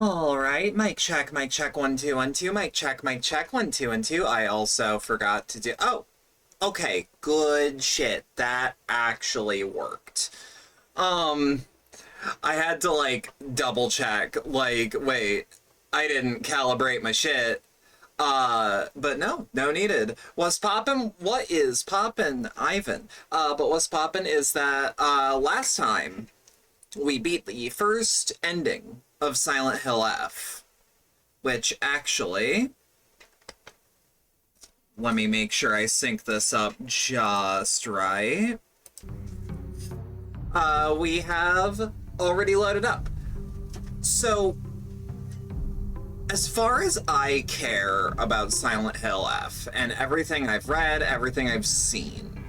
All right, mic check, 1 2 1 2, mic check, 1 2 1 2. I also forgot to do. Oh, okay, good shit. That actually worked. Um, I had to like double check. Like, wait, I didn't calibrate my shit. But no needed. What's poppin'? What is poppin', Ivan? But what's poppin' is that last time we beat the first ending of Silent Hill F, which actually, let me make sure I sync this up just right. We have already loaded up. So, as far as I care about Silent Hill F and everything I've read, everything I've seen,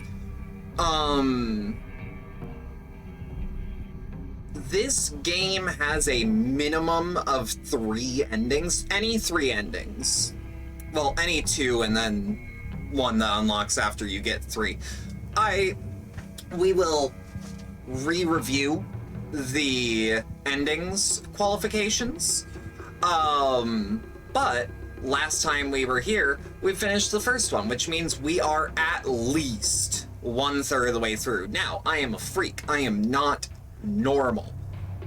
this game has a minimum of 3 endings. Any 3 endings. Well, any 2 and then 1 that unlocks after you get 3. We will re-review the endings qualifications. But last time we were here, we finished the first one, which means we are at least 1/3 of the way through. Now, I am a freak. I am not normal.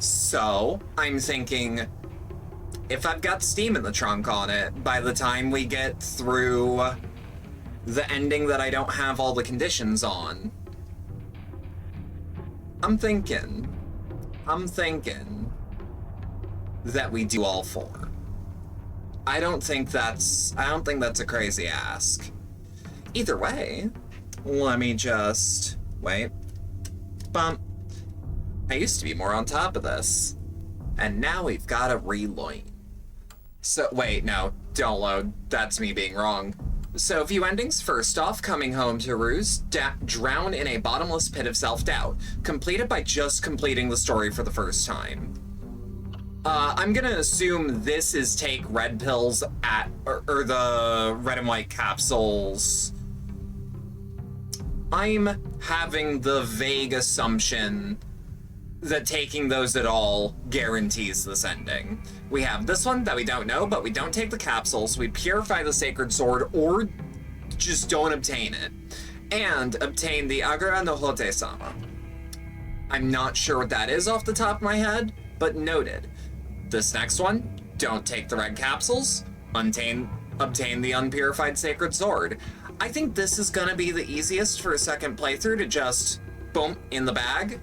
So, I'm thinking, if I've got Steam in the trunk on it, by the time we get through the ending that I don't have all the conditions on, I'm thinking that we do all 4. I don't think that's a crazy ask. Either way, let me just wait. Bump. I used to be more on top of this. And now we've got to reload. So, wait, no, don't load. That's me being wrong. So, a few endings. First off, coming home to roost, drown in a bottomless pit of self-doubt. Completed by just completing the story for the first time. I'm gonna assume this is take red pills or the red and white capsules. I'm having the vague assumption that taking those at all guarantees this ending. We have this one that we don't know, but we don't take the capsules, we purify the sacred sword, or just don't obtain it. And obtain the Agura no Hote-sama. I'm not sure what that is off the top of my head, but noted. This next one, don't take the red capsules, obtain the unpurified sacred sword. I think this is gonna be the easiest for a second playthrough to just, boom, in the bag.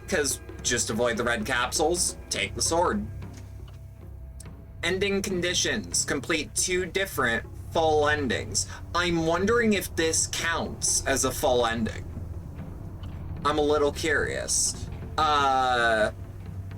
Because just avoid the red capsules, take the sword. Ending conditions, complete 2 different full endings. I'm wondering if this counts as a full ending. I'm a little curious.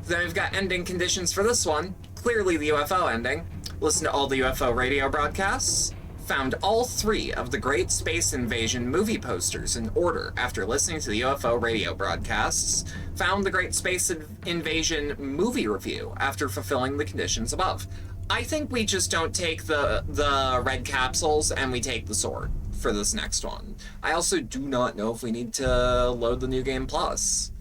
Then we've got ending conditions for this one. Clearly the UFO ending. Listen to all the UFO radio broadcasts. Found all 3 of the Great Space Invasion movie posters in order after listening to the UFO radio broadcasts. Found the Great Space Invasion movie review after fulfilling the conditions above. I think we just don't take the red capsules and we take the sword for this next one. I also do not know if we need to load the New Game Plus.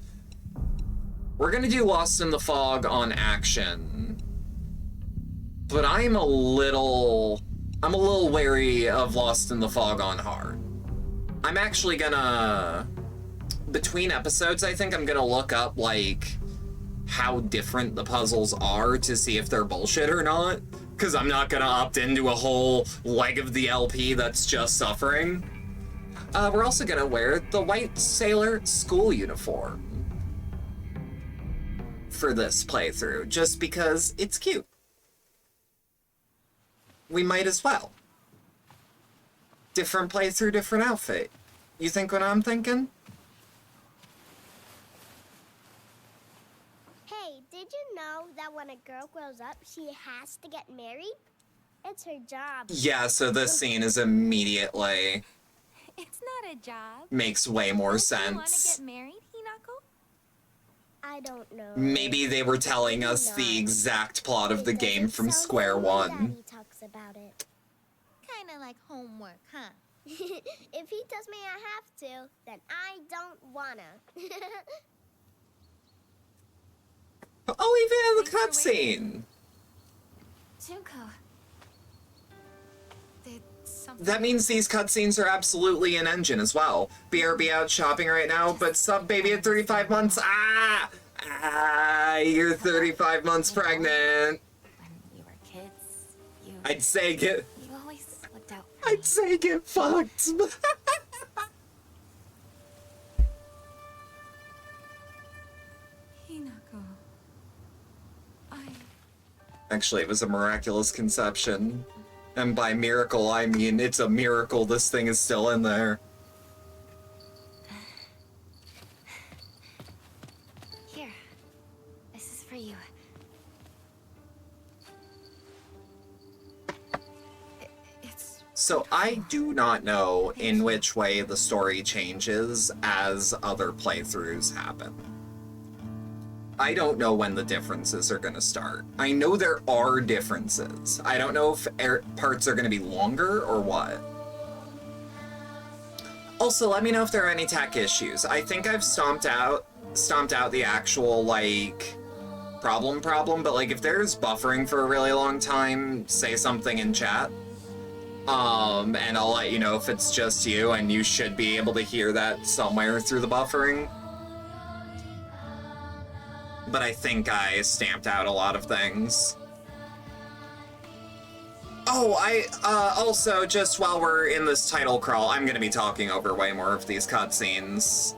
We're gonna do Lost in the Fog on action, but I'm a little wary of Lost in the Fog on hard. I'm actually gonna, between episodes, I think I'm gonna look up, like, how different the puzzles are to see if they're bullshit or not, because I'm not gonna opt into a whole leg of the LP that's just suffering. We're also gonna wear the white sailor school uniform for this playthrough, just because it's cute. We might as well. Different playthrough, different outfit. You think what I'm thinking? Hey, did you know that when a girl grows up, she has to get married? It's her job. Yeah, so this scene is immediately... It's not a job. Makes way more sense. You want to get married, Hinako? I don't know. Maybe they were telling us the exact plot of the game from square one. Daddy talks about it. Kind of like homework, huh? If he tells me I have to, then I don't wanna. Oh, even in the cutscene! Junko. Did something... That means these cutscenes are absolutely in engine as well. BRB out shopping right now, but sub baby at 35 months. You're 35 months pregnant. When we were kids, I'd say get... you always looked out for me. I'd say get fucked. Hinako. Actually, it was a miraculous conception. And by miracle, I mean it's a miracle this thing is still in there. Here. This is for you. It's... So I do not know in which way the story changes as other playthroughs happen. I don't know when the differences are going to start. I know there are differences. I don't know if parts are going to be longer or what. Also, let me know if there are any tech issues. I think I've stomped out the actual, like, problem, but, like, if there's buffering for a really long time, say something in chat. And I'll let you know if it's just you, and you should be able to hear that somewhere through the buffering. But I think I stamped out a lot of things. Oh, also, just while we're in this title crawl, I'm gonna be talking over way more of these cutscenes,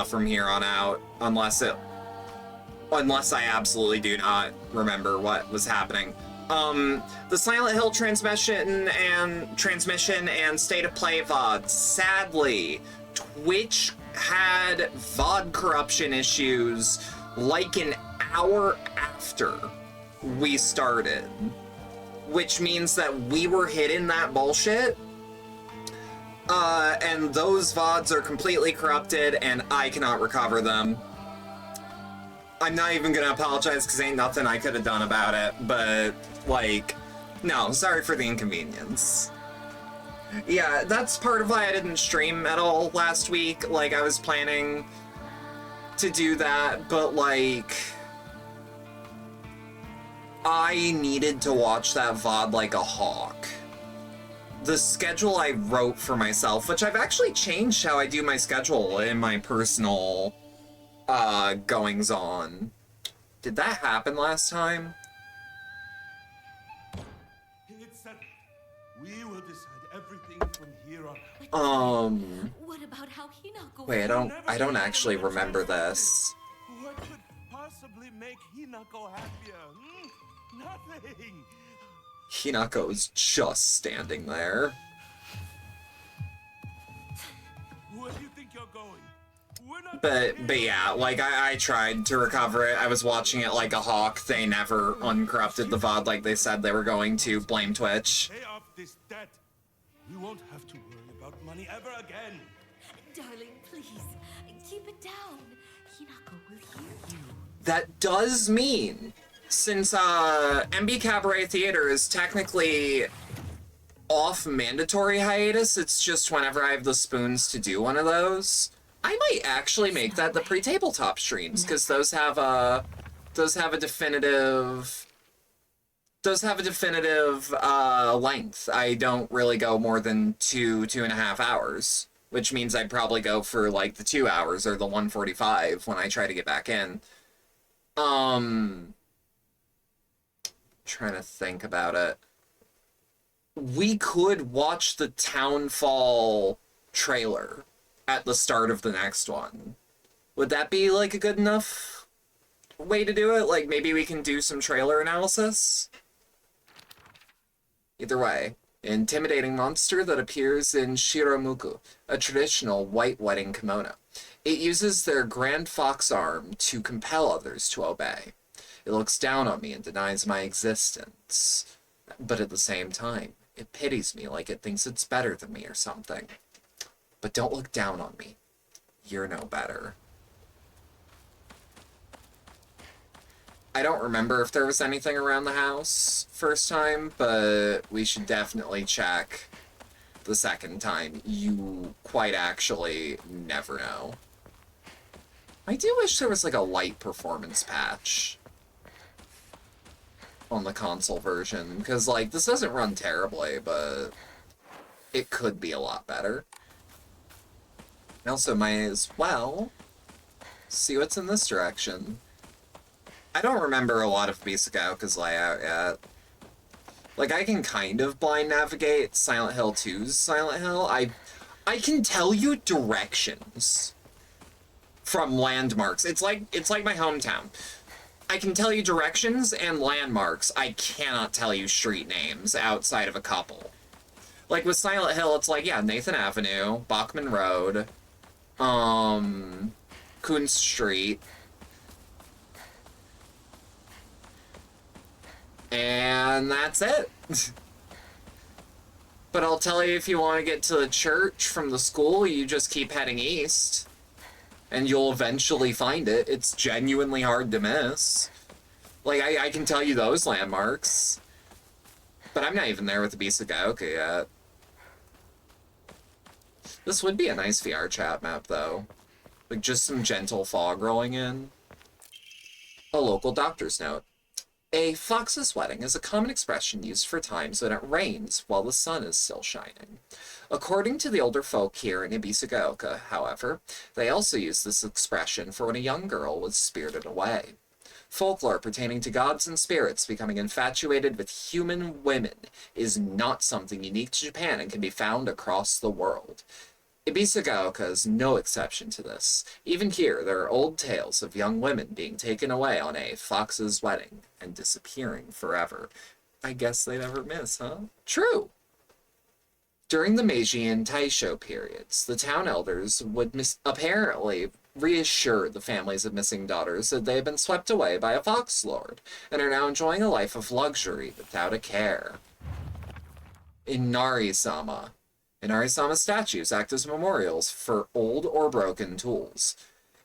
from here on out, unless I absolutely do not remember what was happening. The Silent Hill transmission and State of Play VOD, sadly, Twitch had VOD corruption issues like an hour after we started, which means that we were hitting that bullshit, and those VODs are completely corrupted and I cannot recover them. I'm not even gonna apologize because ain't nothing I could have done about it, but, like, no, sorry for the inconvenience. Yeah, that's part of why I didn't stream at all last week. Like, I was planning to do that, but, like, I needed to watch that VOD like a hawk. The schedule I wrote for myself, which I've actually changed how I do my schedule in my personal, goings-on. Did that happen last time? It's settled. We will decide everything from here on. What about how Hinako... Wait, I don't actually remember this. What could possibly make Hinako happier? Nothing. Hinako's just standing there. Where do you think you're going? We're not But yeah, like, I tried to recover it. I was watching it like a hawk. They never uncorrupted the VOD like they said they were going to. Blame Twitch. pay off this debt. We won't have to worry about money ever again. Darling, please, keep it down. Hinako will hear you. That does mean, since MB Cabaret Theater is technically off mandatory hiatus, it's just whenever I have the spoons to do one of those, I might actually make that the pre-tabletop streams, because those have a definitive length. I don't really go more than 2.5 hours, which means I'd probably go for like the 2 hours or the 145 when I try to get back in. Trying to think about it. We could watch the Townfall trailer at the start of the next one. Would that be like a good enough way to do it? Like, maybe we can do some trailer analysis? Either way, intimidating monster that appears in Shiramuku, a traditional white wedding kimono. It uses their grand fox arm to compel others to obey. It looks down on me and denies my existence. But at the same time, it pities me like it thinks it's better than me or something. But don't look down on me. You're no better. I don't remember if there was anything around the house first time, but we should definitely check the second time. You quite actually never know. I do wish there was like a light performance patch on the console version, because, like, this doesn't run terribly, but it could be a lot better. I also might as well see what's in this direction. I don't remember a lot of Ebisugaoka's layout yet. Like, I can kind of blind navigate Silent Hill 2's Silent Hill. I can tell you directions from landmarks. It's like my hometown. I can tell you directions and landmarks. I cannot tell you street names outside of a couple. Like with Silent Hill, it's like, yeah, Nathan Avenue, Bachman Road, Coon Street, and that's it. But I'll tell you, if you want to get to the church from the school, you just keep heading east. And you'll eventually find it. It's genuinely hard to miss. Like, I can tell you those landmarks. But I'm not even there with the Ebisugaoka yet. This would be a nice VR chat map, though. Like, just some gentle fog rolling in. A local doctor's note. A fox's wedding is a common expression used for times when it rains while the sun is still shining. According to the older folk here in Ebisugaoka, however, they also use this expression for when a young girl was spirited away. Folklore pertaining to gods and spirits becoming infatuated with human women is not something unique to Japan and can be found across the world. Ebisugaoka is no exception to this. Even here, there are old tales of young women being taken away on a fox's wedding and disappearing forever. I guess they never miss, huh? True! During the Meiji and Taisho periods, the town elders would apparently reassure the families of missing daughters that they had been swept away by a fox lord and are now enjoying a life of luxury without a care. Inari-sama. Inari-sama statues act as memorials for old or broken tools.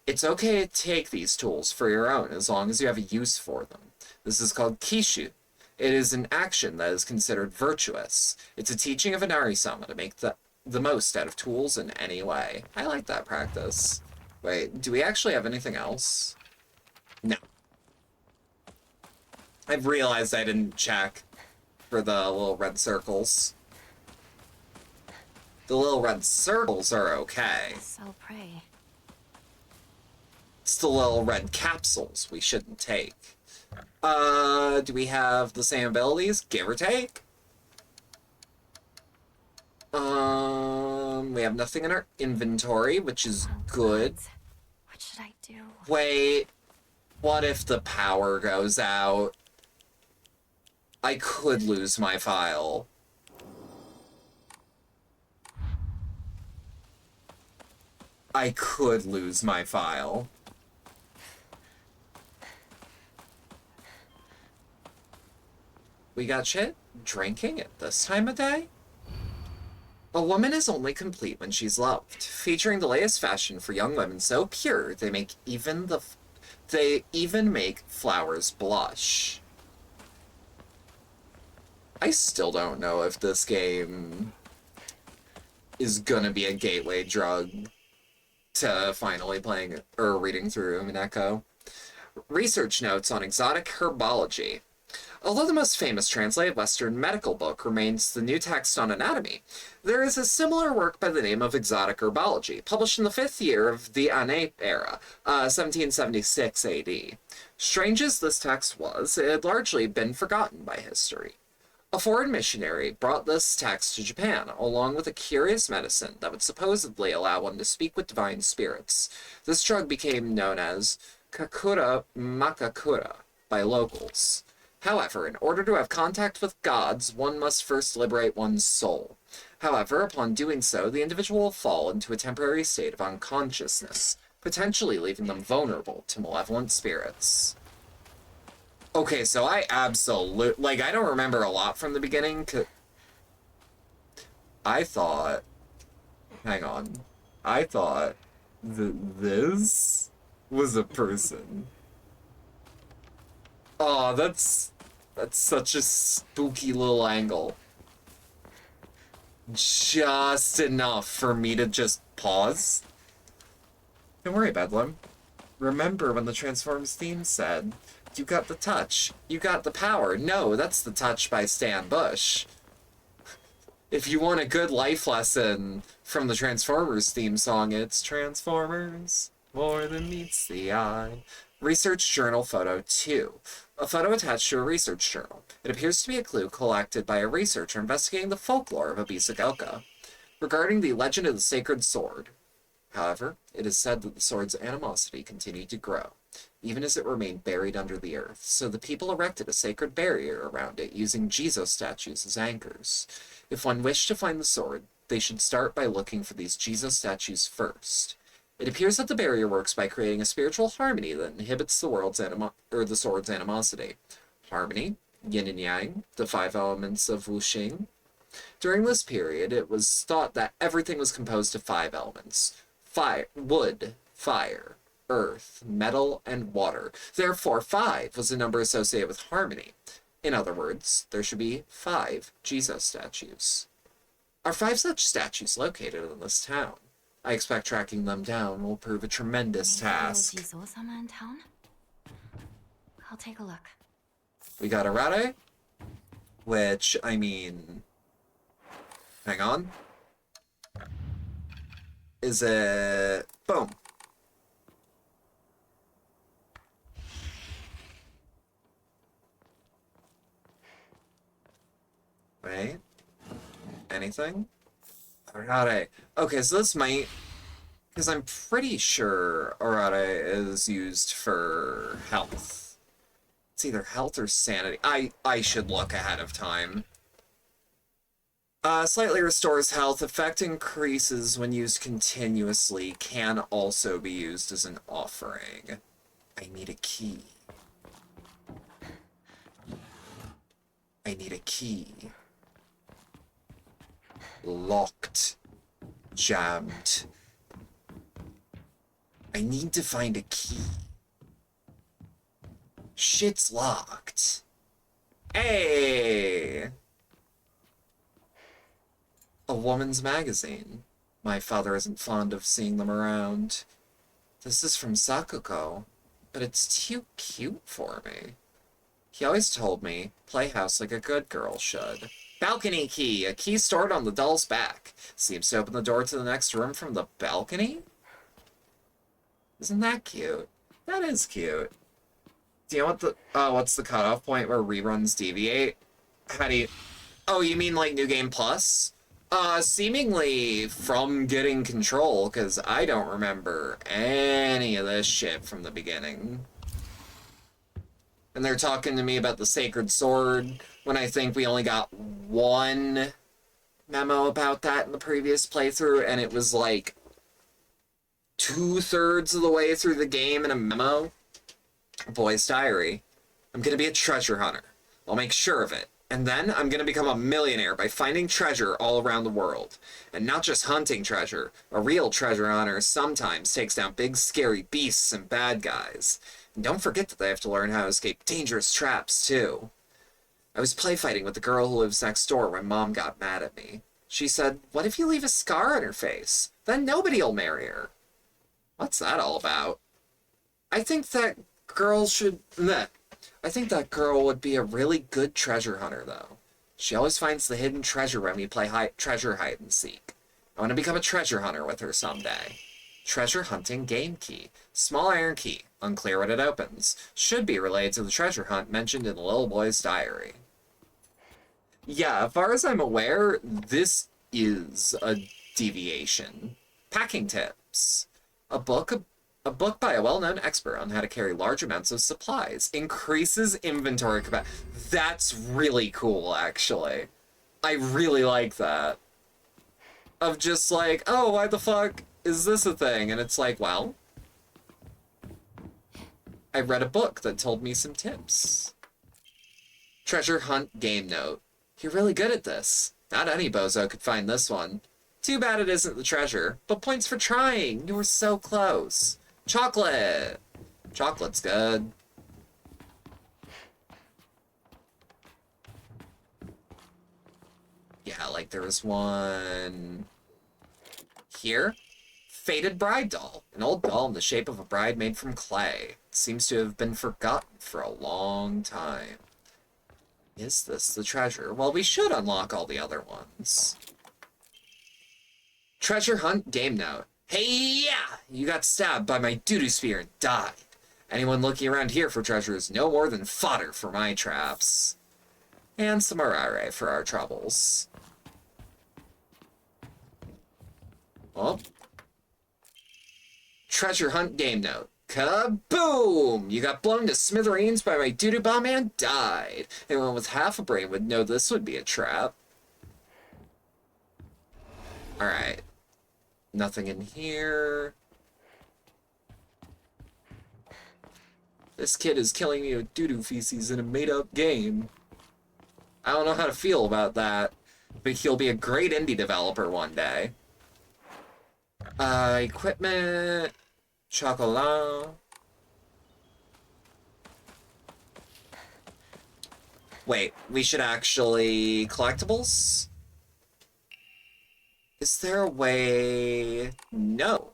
It's okay to take these tools for your own as long as you have a use for them. This is called kishu. It is an action that is considered virtuous. It's a teaching of Inari-sama to make the most out of tools in any way. I like that practice. Wait, do we actually have anything else? No. I've realized I didn't check for the little red circles. The little red circles are okay. So pray. It's the little red capsules we shouldn't take. Do we have the same abilities? Give or take? We have nothing in our inventory, which is good. What should I do? Wait, what if the power goes out? I could lose my file. I could lose my file. We got shit drinking at this time of day? A woman is only complete when she's loved, featuring the latest fashion for young women so pure they even make flowers blush. I still don't know if this game is gonna be a gateway drug to finally playing or reading through Umineko. Research notes on exotic herbology. Although the most famous translated Western medical book remains the New Text on Anatomy, there is a similar work by the name of Exotic Herbology, published in the 5th year of the Ane era, 1776 AD. Strange as this text was, it had largely been forgotten by history. A foreign missionary brought this text to Japan, along with a curious medicine that would supposedly allow one to speak with divine spirits. This drug became known as Kakura Makakura by locals. However, in order to have contact with gods, one must first liberate one's soul. However, upon doing so, the individual will fall into a temporary state of unconsciousness, potentially leaving them vulnerable to malevolent spirits. Okay, so I absolutely... Like, I don't remember a lot from the beginning, 'cause I thought... Hang on. I thought that this was a person. Oh, that's such a spooky little angle. Just enough for me to just pause. Don't worry, Bedlam. remember when the Transformers theme said, "You got the touch, you got the power"? No, that's The Touch by Stan Bush. If you want a good life lesson from the Transformers theme song, it's Transformers, more than meets the eye. Research Journal Photo 2. A photo attached to a research journal. It appears to be a clue collected by a researcher investigating the folklore of Ebisugaoka regarding the legend of the sacred sword. However, it is said that the sword's animosity continued to grow, even as it remained buried under the earth, so the people erected a sacred barrier around it using Jesus statues as anchors. If one wished to find the sword, they should start by looking for these Jesus statues first. It appears that the barrier works by creating a spiritual harmony that inhibits the sword's animosity. Harmony, yin and yang, the 5 elements of wuxing. During this period, it was thought that everything was composed of 5 elements: wood, fire, earth, metal, and water. Therefore, 5 was a number associated with harmony. In other words, there should be 5 Jesus statues. Are 5 such statues located in this town? I expect tracking them down will prove a tremendous task. Jizo-sama in town? I'll take a look. We got Arare, which, I mean... Hang on. Is it... Boom. Wait. Anything? Arare. Okay, so this might... Because I'm pretty sure Arare is used for health. It's either health or sanity. I should look ahead of time. Slightly restores health. Effect increases when used continuously. Can also be used as an offering. I need a key. I need a key. Locked. Jammed. I need to find a key. Shit's locked. Hey! A woman's magazine. My father isn't fond of seeing them around. This is from Sakuko, but it's too cute for me. He always told me, play house like a good girl should. Balcony key! A key stored on the doll's back. Seems to open the door to the next room from the balcony? Isn't that cute? That is cute. Do you know what what's the cutoff point where reruns deviate? How do you... Oh, you mean like New Game Plus? Seemingly from getting control, because I don't remember any of this shit from the beginning. And they're talking to me about the Sacred Sword, when I think we only got one memo about that in the previous playthrough, and it was like 2/3 of the way through the game in a memo. Boy's diary. I'm gonna be a treasure hunter. I'll make sure of it. And then I'm gonna become a millionaire by finding treasure all around the world. And not just hunting treasure. A real treasure hunter sometimes takes down big scary beasts and bad guys. And don't forget that they have to learn how to escape dangerous traps, too. I was play fighting with the girl who lives next door when Mom got mad at me. She said, what if you leave a scar on her face? Then nobody'll marry her. What's that all about? I think that girl should... Meh. I think that girl would be a really good treasure hunter, though. She always finds the hidden treasure when we play treasure hide and seek. I want to become a treasure hunter with her someday. Treasure hunting game key. Small iron key. Unclear what it opens. Should be related to the treasure hunt mentioned in the little boy's diary. Yeah, as far as I'm aware, this is a deviation. Packing tips. A book by a well-known expert on how to carry large amounts of supplies. Increases inventory capacity. That's really cool, actually. I really like that. Of just like, oh, why the fuck is this a thing? And it's like, well, I read a book that told me some tips. Treasure hunt game note. You're really good at this. Not any bozo could find this one. Too bad it isn't the treasure, but points for trying. You were so close. Chocolate! Chocolate's good. Yeah, like there was one... here? faded bride doll. An old doll in the shape of a bride made from clay. It seems to have been forgotten for a long time. Is this the treasure? Well, we should unlock all the other ones. Treasure hunt game note. Hey, yeah! You got stabbed by my doo-doo sphere and died. Anyone looking around here for treasure is no more than fodder for my traps. And some arare for our troubles. Oh. Treasure hunt game note. Kaboom! You got blown to smithereens by my doo-doo bomb and died. Anyone with half a brain would know this would be a trap. Alright. Nothing in here. This kid is killing me with doo-doo feces in a made-up game. I don't know how to feel about that, but he'll be a great indie developer one day. Equipment... Chocolat... Wait, we should actually... Collectibles? Is there a way... No.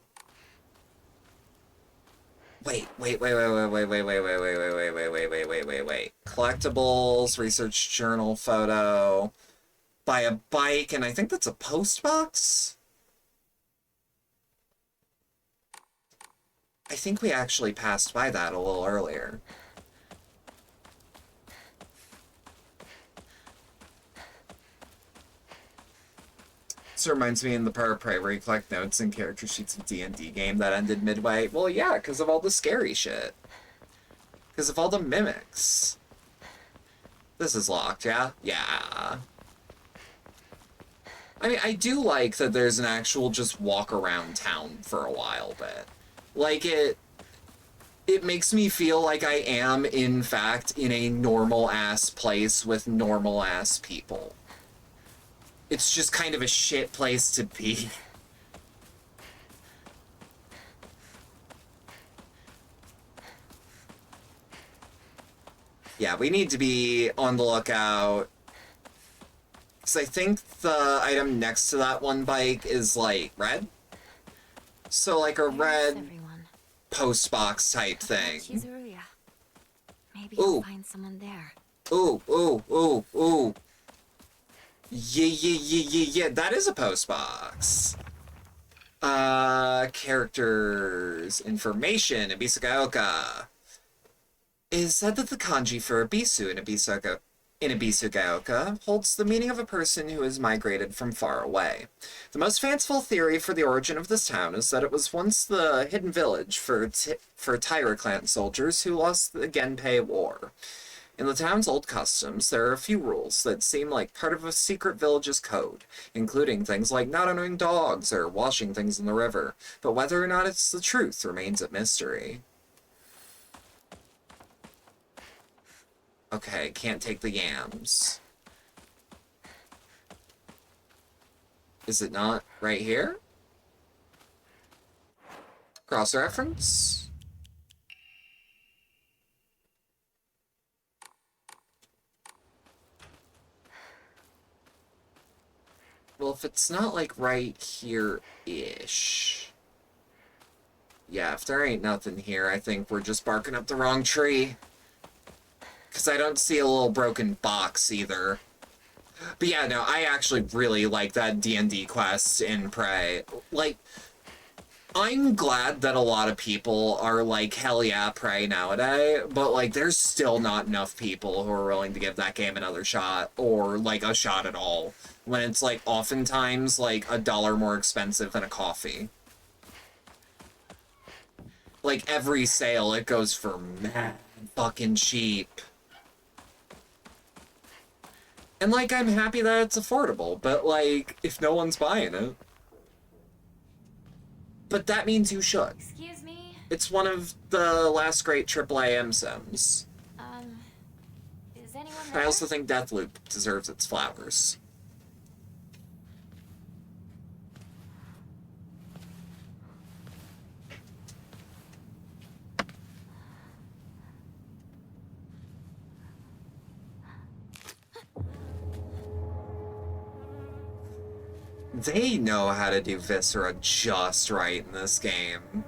Wait. Collectibles, research journal photo, buy a bike, and I think that's a post box? I think we actually passed by that a little earlier. This reminds me in the Power Prey where you collect notes and character sheets of D&D game that ended midway. Well, yeah, because of all the scary shit. Because of all the mimics. This is locked, yeah? Yeah. I mean, I do like that there's an actual just walk around town for a while bit. Like, it makes me feel like I am, in fact, in a normal-ass place with normal-ass people. It's just kind of a shit place to be. Yeah, we need to be on the lookout. Because I think the item next to that one bike is, like, red? So, like, a red post box type thing. Maybe I'll find someone there. Ooh. Yeah, that is a post box. Characters, information, Ebisugaoka. It is said that the kanji for Ebisu in Ebisugaoka holds the meaning of a person who has migrated from far away. The most fanciful theory for the origin of this town is that it was once the hidden village for Taira clan soldiers who lost the Genpei War. In the town's old customs, there are a few rules that seem like part of a secret village's code, including things like not owning dogs or washing things in the river, but whether or not it's the truth remains a mystery. Okay, can't take the yams. Is it not right here? Cross-reference? Well, if it's not, like, right here-ish... Yeah, if there ain't nothing here, I think we're just barking up the wrong tree. Because I don't see a little broken box, either. But yeah, no, I actually really like that D&D quest in Prey. Like, I'm glad that a lot of people are like, hell yeah, Prey nowadays, but, like, there's still not enough people who are willing to give that game another shot, or, like, a shot at all. When it's, like, oftentimes, like, $1 more expensive than a coffee. Like, every sale, it goes for mad fucking cheap. And, like, I'm happy that it's affordable, but, like, if no one's buying it... But that means you should. Excuse me? It's one of the last great AAA M-Sims. Is anyone there? I also think Deathloop deserves its flowers. They know how to do Viscera just right in this game.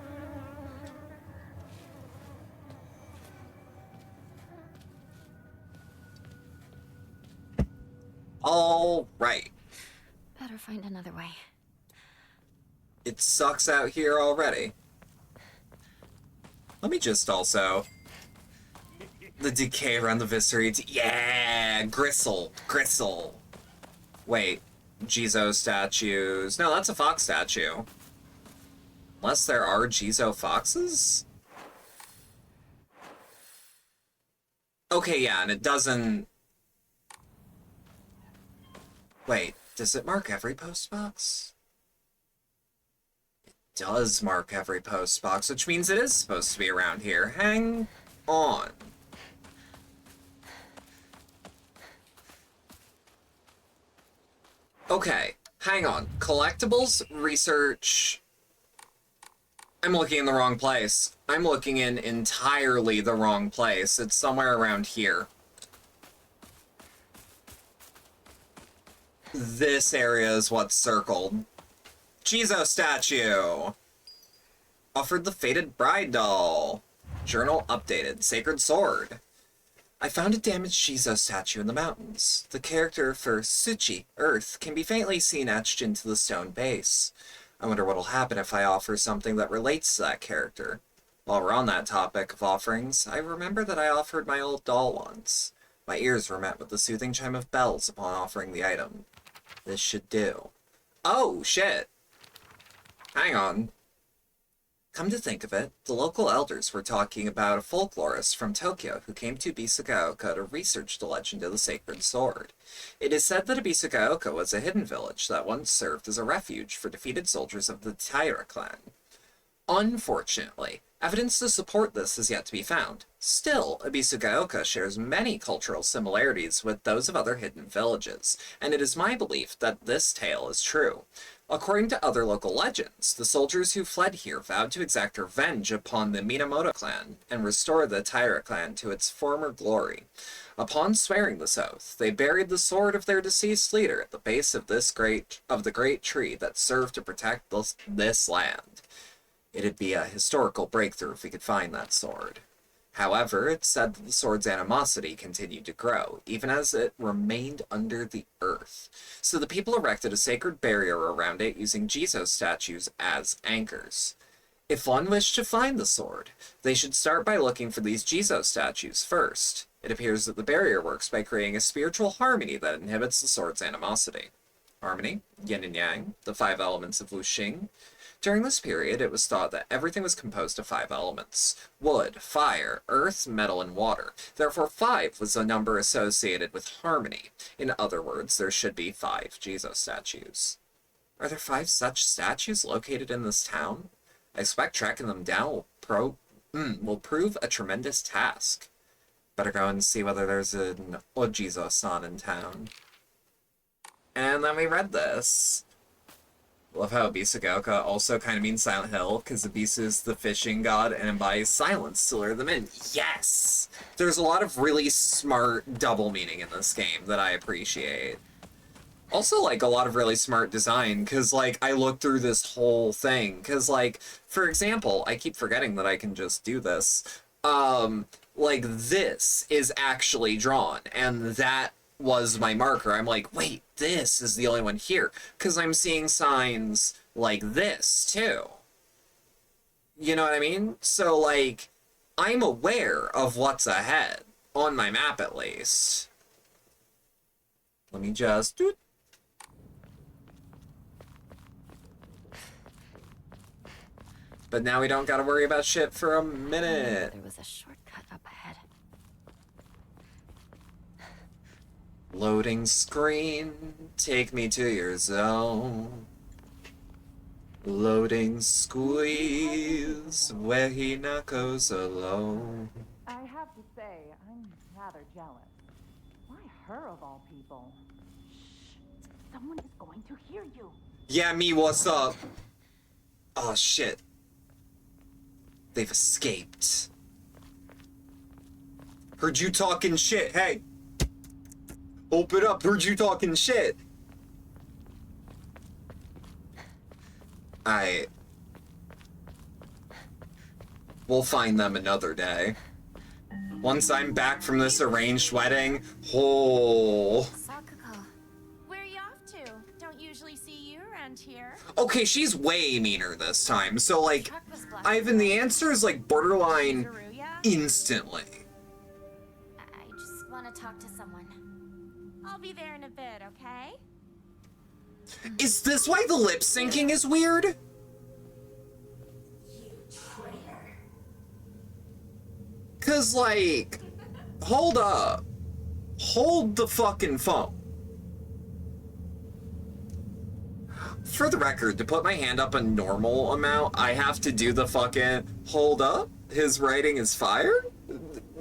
All right. Better find another way. It sucks out here already. Let me just also... The decay around the viscerates. Yeah! Gristle. Gristle. Wait. Jizo statues. No, that's a fox statue. Unless there are Jizo foxes? Okay, yeah, and it doesn't... Wait, does it mark every post box? It does mark every post box, which means it is supposed to be around here. Hang on. Okay, hang on. Collectibles, research... I'm looking in the wrong place. I'm looking in entirely the wrong place. It's somewhere around here. This area is what's circled. Jizo statue! Offered the Fated Bride doll. Journal updated. Sacred sword. I found a damaged Jizo statue in the mountains. The character for Tsuchi, Earth, can be faintly seen etched into the stone base. I wonder what'll happen if I offer something that relates to that character. While we're on that topic of offerings, I remember that I offered my old doll once. My ears were met with the soothing chime of bells upon offering the item. This should do. Oh, shit! Hang on. Come to think of it, the local elders were talking about a folklorist from Tokyo who came to Ebisugaoka to research the legend of the sacred sword. It is said that Ebisugaoka was a hidden village that once served as a refuge for defeated soldiers of the Taira clan. Unfortunately, evidence to support this has yet to be found. Still, Ebisugaoka shares many cultural similarities with those of other hidden villages, and it is my belief that this tale is true. According to other local legends, the soldiers who fled here vowed to exact revenge upon the Minamoto clan and restore the Taira clan to its former glory. Upon swearing this oath, they buried the sword of their deceased leader at the base of the great tree that served to protect this land. It'd be a historical breakthrough if we could find that sword. However, it's said that the sword's animosity continued to grow, even as it remained under the earth. So the people erected a sacred barrier around it using Jizo statues as anchors. If one wished to find the sword, they should start by looking for these Jizo statues first. It appears that the barrier works by creating a spiritual harmony that inhibits the sword's animosity. Harmony, yin and yang, the 5 elements of Wuxing. During this period, it was thought that everything was composed of 5 elements: wood, fire, earth, metal, and water. Therefore, 5 was a number associated with harmony. In other words, there should be 5 Jizo statues. Are there 5 such statues located in this town? I expect tracking them down will prove a tremendous task. Better go and see whether there's an Ojizo-san in town. And then we read this. Love how Ebisugaoka also kind of means Silent Hill, because Ebisu is the fishing god and embodies silence to lure them in. Yes! There's a lot of really smart double meaning in this game that I appreciate. Also, like, a lot of really smart design, because, like, I looked through this whole thing, because, like, for example, I keep forgetting that I can just do this. Like, this is actually drawn, and that was my marker. I'm like, wait, this is the only one here, because I'm seeing signs like this, too. You know what I mean? So, like, I'm aware of what's ahead, on my map at least. Let me just... But now we don't gotta worry about shit for a minute. There was a shortcut up ahead. Loading screen, take me to your zone. Loading squeeze, where he not goes alone. I have to say, I'm rather jealous. Why her of all people? Shh! Someone is going to hear you. Yeah, me, what's up? Oh, shit. They've escaped. Heard you talking shit, hey! Open up, heard you talking shit! We'll find them another day. Once I'm back from this arranged wedding, oh. Sakuko, where are you off to? Don't usually see you around here. Okay, she's way meaner this time. So, like, Truck was blocked. Ivan, the answer is, like, borderline Garuya? instantly. I just want to talk to someone. I'll be there in a bit, okay? Is this why the lip syncing is weird? Cause, like, hold up. Hold the fucking phone. For the record, to put my hand up a normal amount, I have to do the fucking hold up, his writing is fire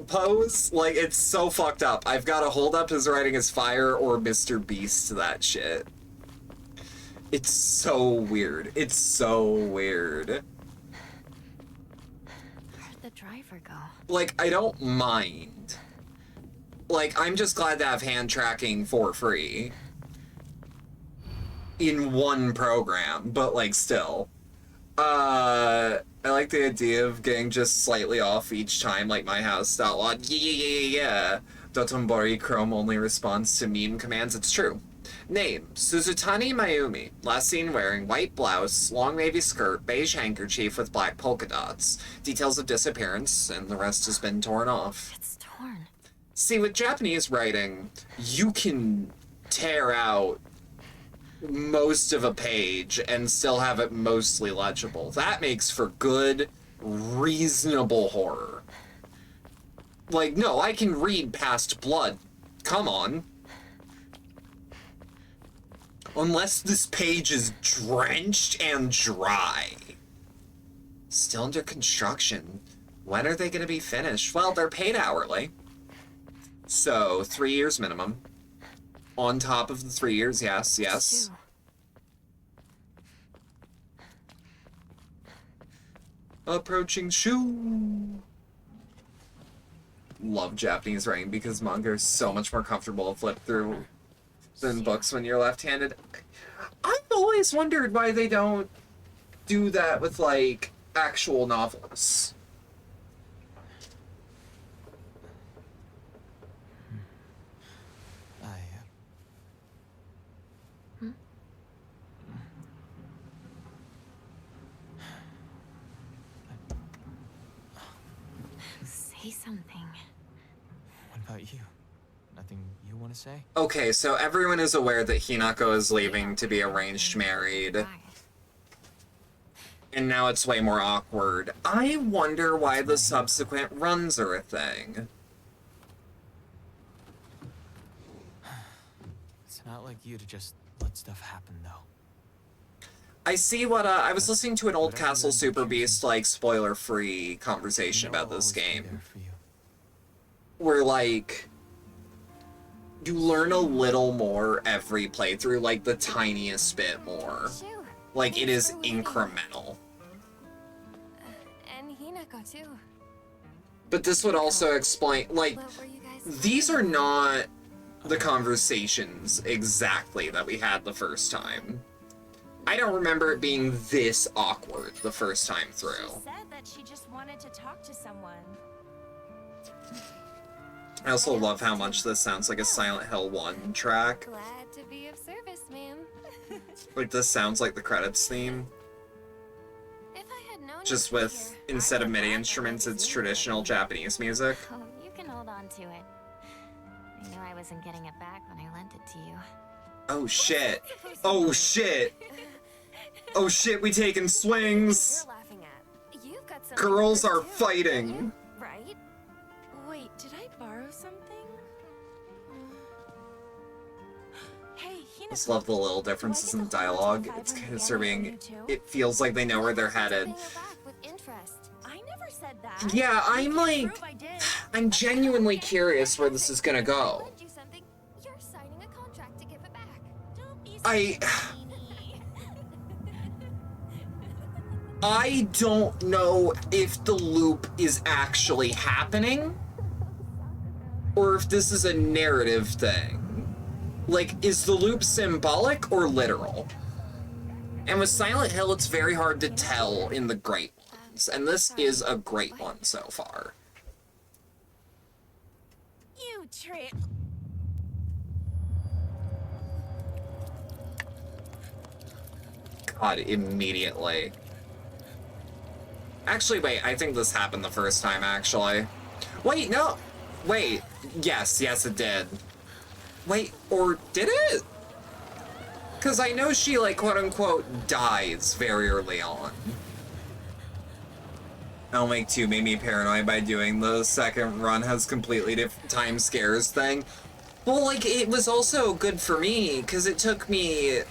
pose. Like, it's so fucked up. I've got to hold up his writing is fire or Mr. Beast that shit. It's so weird. It's so weird. Where'd the driver go? Like, I don't mind. Like, I'm just glad to have hand tracking for free. In one program, but, like, still. I like the idea of getting just slightly off each time, like my house outlawed. Yeah. Dotonbori Chrome only responds to meme commands. It's true. Name, Suzutani Mayumi. Last seen wearing white blouse, long navy skirt, beige handkerchief with black polka dots. Details of disappearance, and the rest has been torn off. It's torn. See, with Japanese writing, you can tear out most of a page and still have it mostly legible. That makes for good, reasonable horror. Like, no, I can read past blood. Come on. Unless this page is drenched and dry. Still under construction. When are they going to be finished? Well, they're paid hourly. So, 3 years minimum. On top of the 3 years, yes. Approaching Shu. Love Japanese writing because manga is so much more comfortable to flip through than books when you're left-handed. I've always wondered why they don't do that with, like, actual novels. Say something. What about you? Nothing you want to say? Okay, so everyone is aware that Hinako is leaving to be arranged married. And now it's way more awkward. I wonder why the subsequent runs are a thing. It's not like you to just let stuff happen, though. I see what, I was listening to an old Castle Super Beast, like, spoiler-free conversation about this game. Where, like, you learn a little more every playthrough, like, the tiniest bit more. Like, it is incremental. And Hinako, too. But this would also explain, like, these are not the conversations exactly that we had the first time. I don't remember it being this awkward the first time through. She said that she just wanted to talk to someone. I also love how much this sounds like a Silent Hill 1 track. Glad to be of service, ma'am. Like, this sounds like the credits theme. If I had known Just you'd be with, here, instead I of would MIDI gladly instruments, let it's you traditional in. Japanese music. Oh, you can hold on to it. I knew I wasn't getting it back when I lent it to you. Oh shit. Oh shit. Oh shit, we taking swings. You're laughing at. You've got something Girls good are too, fighting. don't you? Right? Wait, did I borrow something? Hey, I just love the little differences in the dialogue. It's conserving. It feels like they know where they're headed. I never said that. Yeah, I'm like, Prove I did. I'm genuinely curious where this is gonna go. Lend you something. You're signing a contract to give it back. Don't be I- so meanie. I don't know if the loop is actually happening, or if this is a narrative thing. Like, is the loop symbolic or literal? And with Silent Hill, it's very hard to tell in the great ones. And this is a great one so far. You trip. God, immediately. Actually, wait, I think this happened the first time, actually. Wait, no! Wait, yes, it did. Wait, or did it? Because I know she, like, quote-unquote, dies very early on. I'll make 2 made me paranoid by doing the second run has completely different time scares thing. Well, like, it was also good for me, because it took me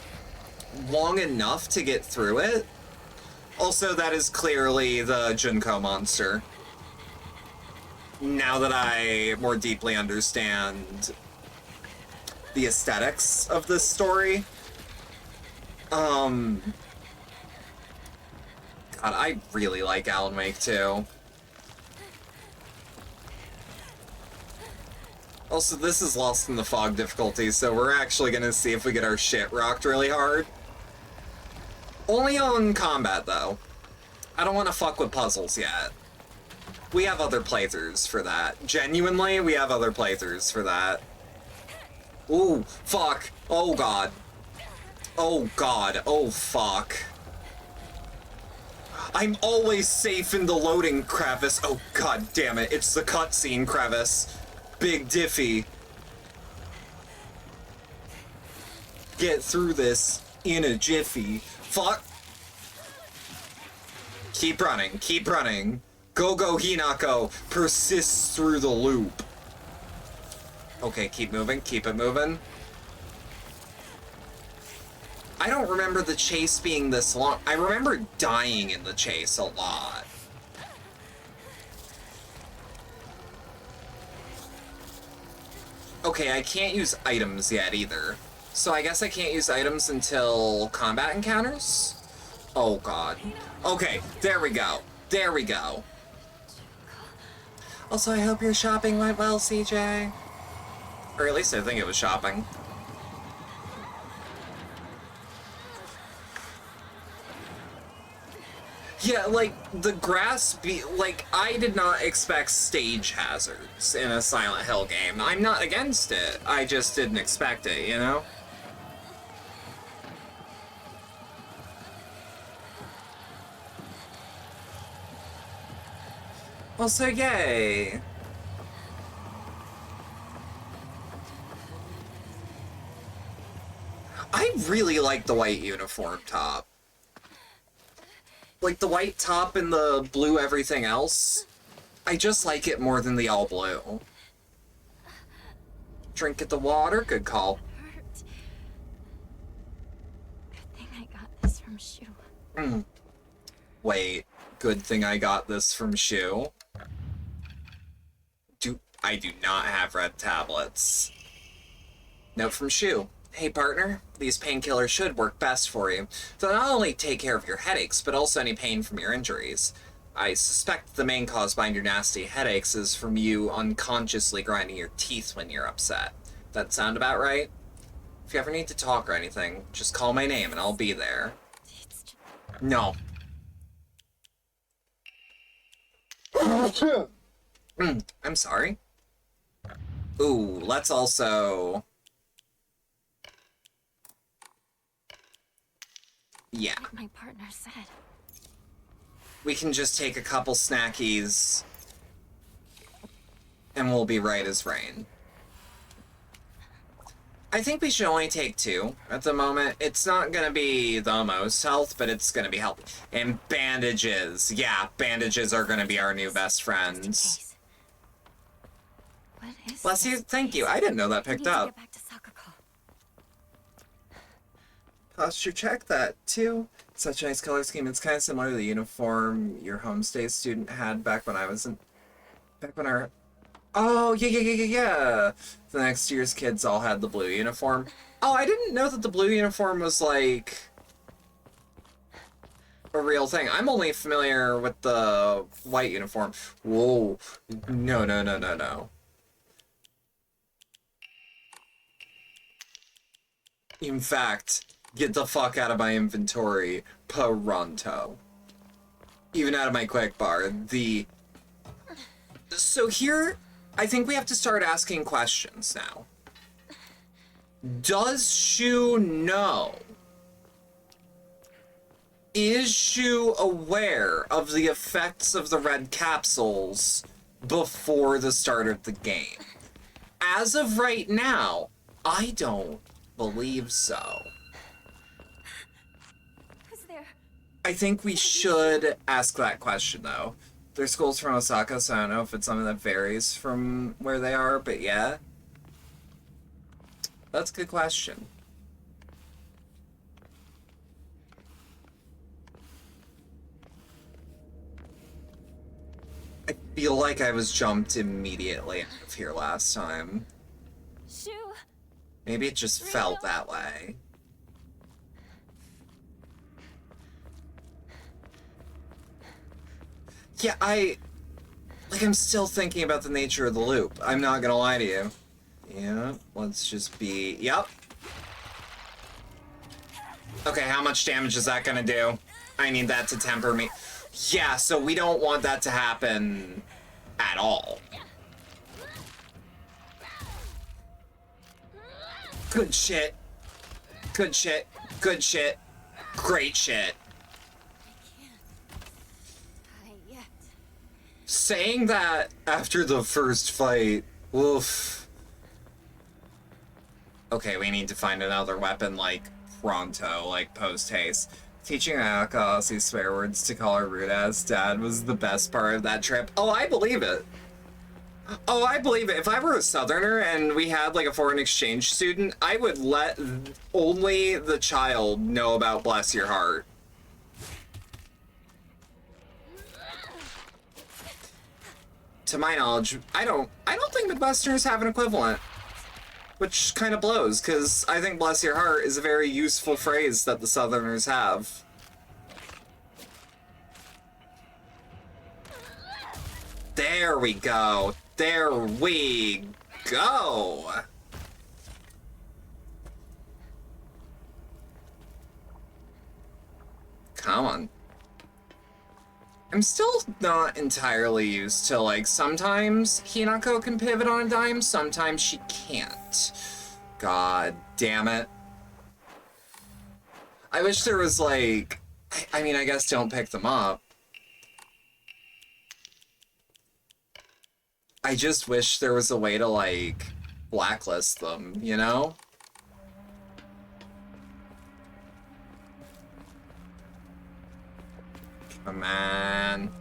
long enough to get through it. Also, that is clearly the Junko monster. Now that I more deeply understand the aesthetics of this story. God, I really like Alan Wake 2. Also, this is Lost in the Fog difficulty, so we're actually gonna see if we get our shit rocked really hard. Only on combat, though. I don't want to fuck with puzzles yet. We have other playthroughs for that. Genuinely, we have other playthroughs for that. Ooh, fuck. Oh, God. Oh, God. Oh, fuck. I'm always safe in the loading crevice. Oh, God damn it. It's the cutscene crevice. Big Diffy. Get through this in a jiffy. Fuck. Keep running, keep running. Go-Go Hinako persists through the loop. Okay, keep moving, keep it moving. I don't remember the chase being this long. I remember dying in the chase a lot. Okay, I can't use items yet either. So I guess I can't use items until combat encounters? Oh, God. Okay, there we go. There we go. Also, I hope your shopping went well, CJ. Or at least I think it was shopping. Yeah, like, the grass like, I did not expect stage hazards in a Silent Hill game. I'm not against it. I just didn't expect it, you know? Also, yay! I really like the white uniform top. Like, the white top and the blue everything else. I just like it more than the all blue. Drink at the water, good call. Hurt. Good thing I got this from Shu. Wait, good thing I got this from Shu. I do not have red tablets. Note from Shu. Hey partner, these painkillers should work best for you. They'll not only take care of your headaches, but also any pain from your injuries. I suspect the main cause behind your nasty headaches is from you unconsciously grinding your teeth when you're upset. That sound about right? If you ever need to talk or anything, just call my name and I'll be there. No. I'm sorry. Ooh, let's also... Yeah. Like my partner said. We can just take a couple snackies and we'll be right as rain. I think we should only take 2 at the moment. It's not gonna be the most health, but it's gonna be healthy. And bandages. Yeah, bandages are gonna be our new best friends. What is Bless you. this Thank you. place? I didn't know that We need picked to up. get back to Sakako. Posture check that too. Such a nice color scheme. It's kind of similar to the uniform your homestay student had back when I was in. Back when our. Oh yeah. The next year's kids all had the blue uniform. Oh, I didn't know that the blue uniform was like a real thing. I'm only familiar with the white uniform. Whoa. No. In fact, Get the fuck out of my inventory. Pronto. Even out of my quick bar. So here, I think we have to start asking questions now. Does Shu know? Is Shu aware of the effects of the red capsules before the start of the game? As of right now, I don't believe so. Is there? I think we should ask that question, though. Their school's from Osaka, so I don't know if it's something that varies from where they are, but yeah. That's a good question. I feel like I was jumped immediately out of here last time. Shu. Maybe it just felt that way. Yeah, I'm still thinking about the nature of the loop. I'm not gonna lie to you. Yeah, let's just be... Yep. Okay, how much damage is that gonna do? I need that to temper me. Yeah, so we don't want that to happen at all. Good shit. Good shit. Good shit. Great shit. Saying that after the first fight, oof. Okay, we need to find another weapon, like, pronto, like, post-haste. Teaching Ayaka Aussie swear words to call her rude-ass dad was the best part of that trip. Oh, I believe it. Oh, I believe it. If I were a Southerner and we had, like, a foreign exchange student, I would let only the child know about Bless Your Heart. To my knowledge, I don't think Midwesterners have an equivalent. Which kind of blows, because I think Bless Your Heart is a very useful phrase that the Southerners have. There we go. There we go. Come on. I'm still not entirely used to, like, sometimes Hinako can pivot on a dime, sometimes she can't. God damn it. I wish there was, like... I mean, I guess don't pick them up. I just wish there was a way to, like, blacklist them, you know? Come on.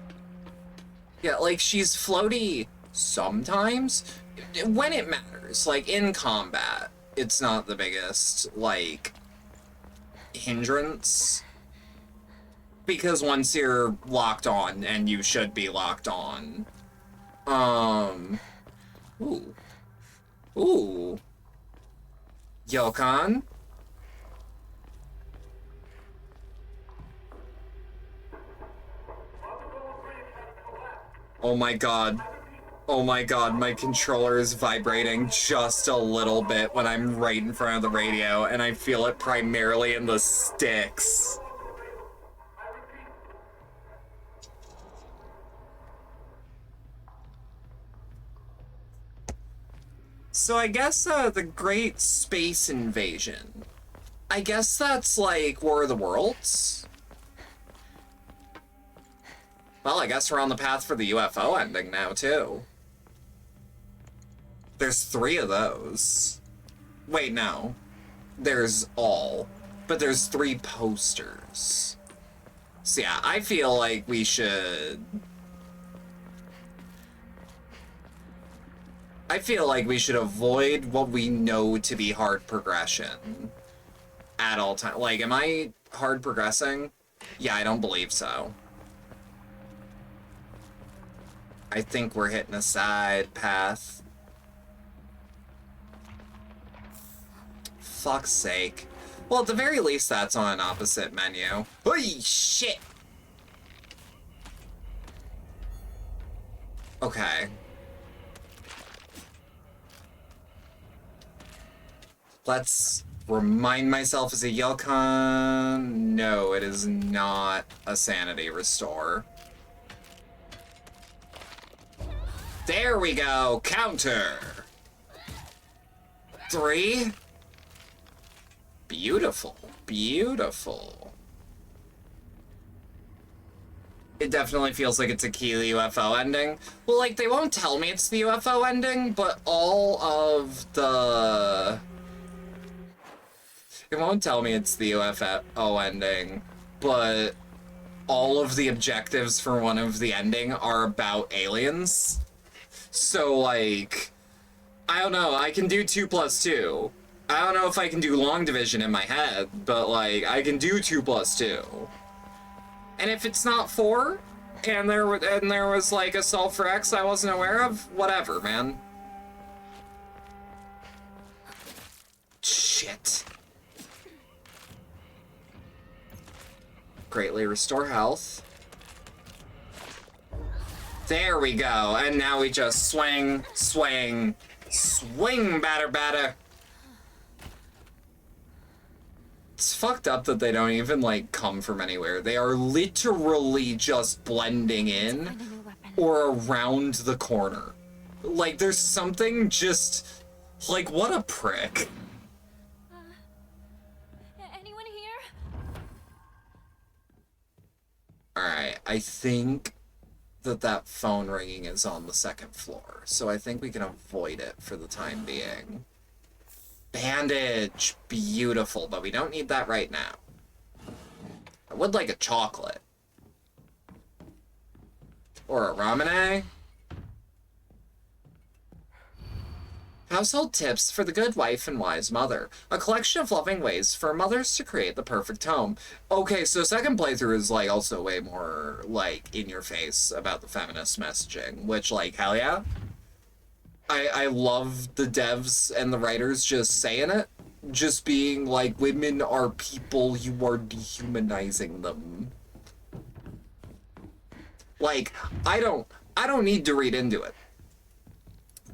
Yeah, like, she's floaty sometimes. When it matters. Like, in combat, it's not the biggest, like, hindrance. Because once you're locked on, and you should be locked on. Ooh. Ooh. Yokan? Oh my god. Oh my god, my controller is vibrating just a little bit when I'm right in front of the radio, and I feel it primarily in the sticks. So I guess, the Great Space Invasion. I guess that's like War of the Worlds? Well, I guess we're on the path for the UFO ending now, too. There's 3 of those. Wait, no. There's all. But there's 3 posters. So yeah, I feel like we should... I feel like we should avoid what we know to be hard progression. At all times. Like, am I hard progressing? Yeah, I don't believe so. I think we're hitting a side path. Fuck's sake. Well, at the very least, that's on an opposite menu. Holy shit! Okay. Let's Remind myself, is a Yelcon? No, it is not a sanity restore. There we go, counter. 3. Beautiful, beautiful. It definitely feels like it's a key to the UFO ending. Well, like, they won't tell me it's the UFO ending, but all of the... It won't tell me it's the UFO ending, but all of the objectives for one of the ending are about aliens. So, like, I don't know, I can do 2 + 2. I don't know if I can do long division in my head, but, like, I can do 2 + 2. And if it's not 4, and there was, like, a solve for X I wasn't aware of, whatever, man. Shit. Greatly restore health. There we go, and now we just swing, swing, swing, batter, batter. It's fucked up that they don't even, like, come from anywhere. They are literally just blending in or around the corner. Like, there's something just, like, what a prick. Anyone here? Alright, I think that phone ringing is on the 2nd floor, so I think we can avoid it for the time being. Bandage! Beautiful, but we don't need that right now. I would like a chocolate. Or a ramune. Household tips for the good wife and wise mother. A collection of loving ways for mothers to create the perfect home. Okay, so second playthrough is, like, also way more, like, in your face about the feminist messaging, which, like, hell yeah. I love the devs and the writers just saying it. Just being like, women are people, you are dehumanizing them. Like, I don't need to read into it.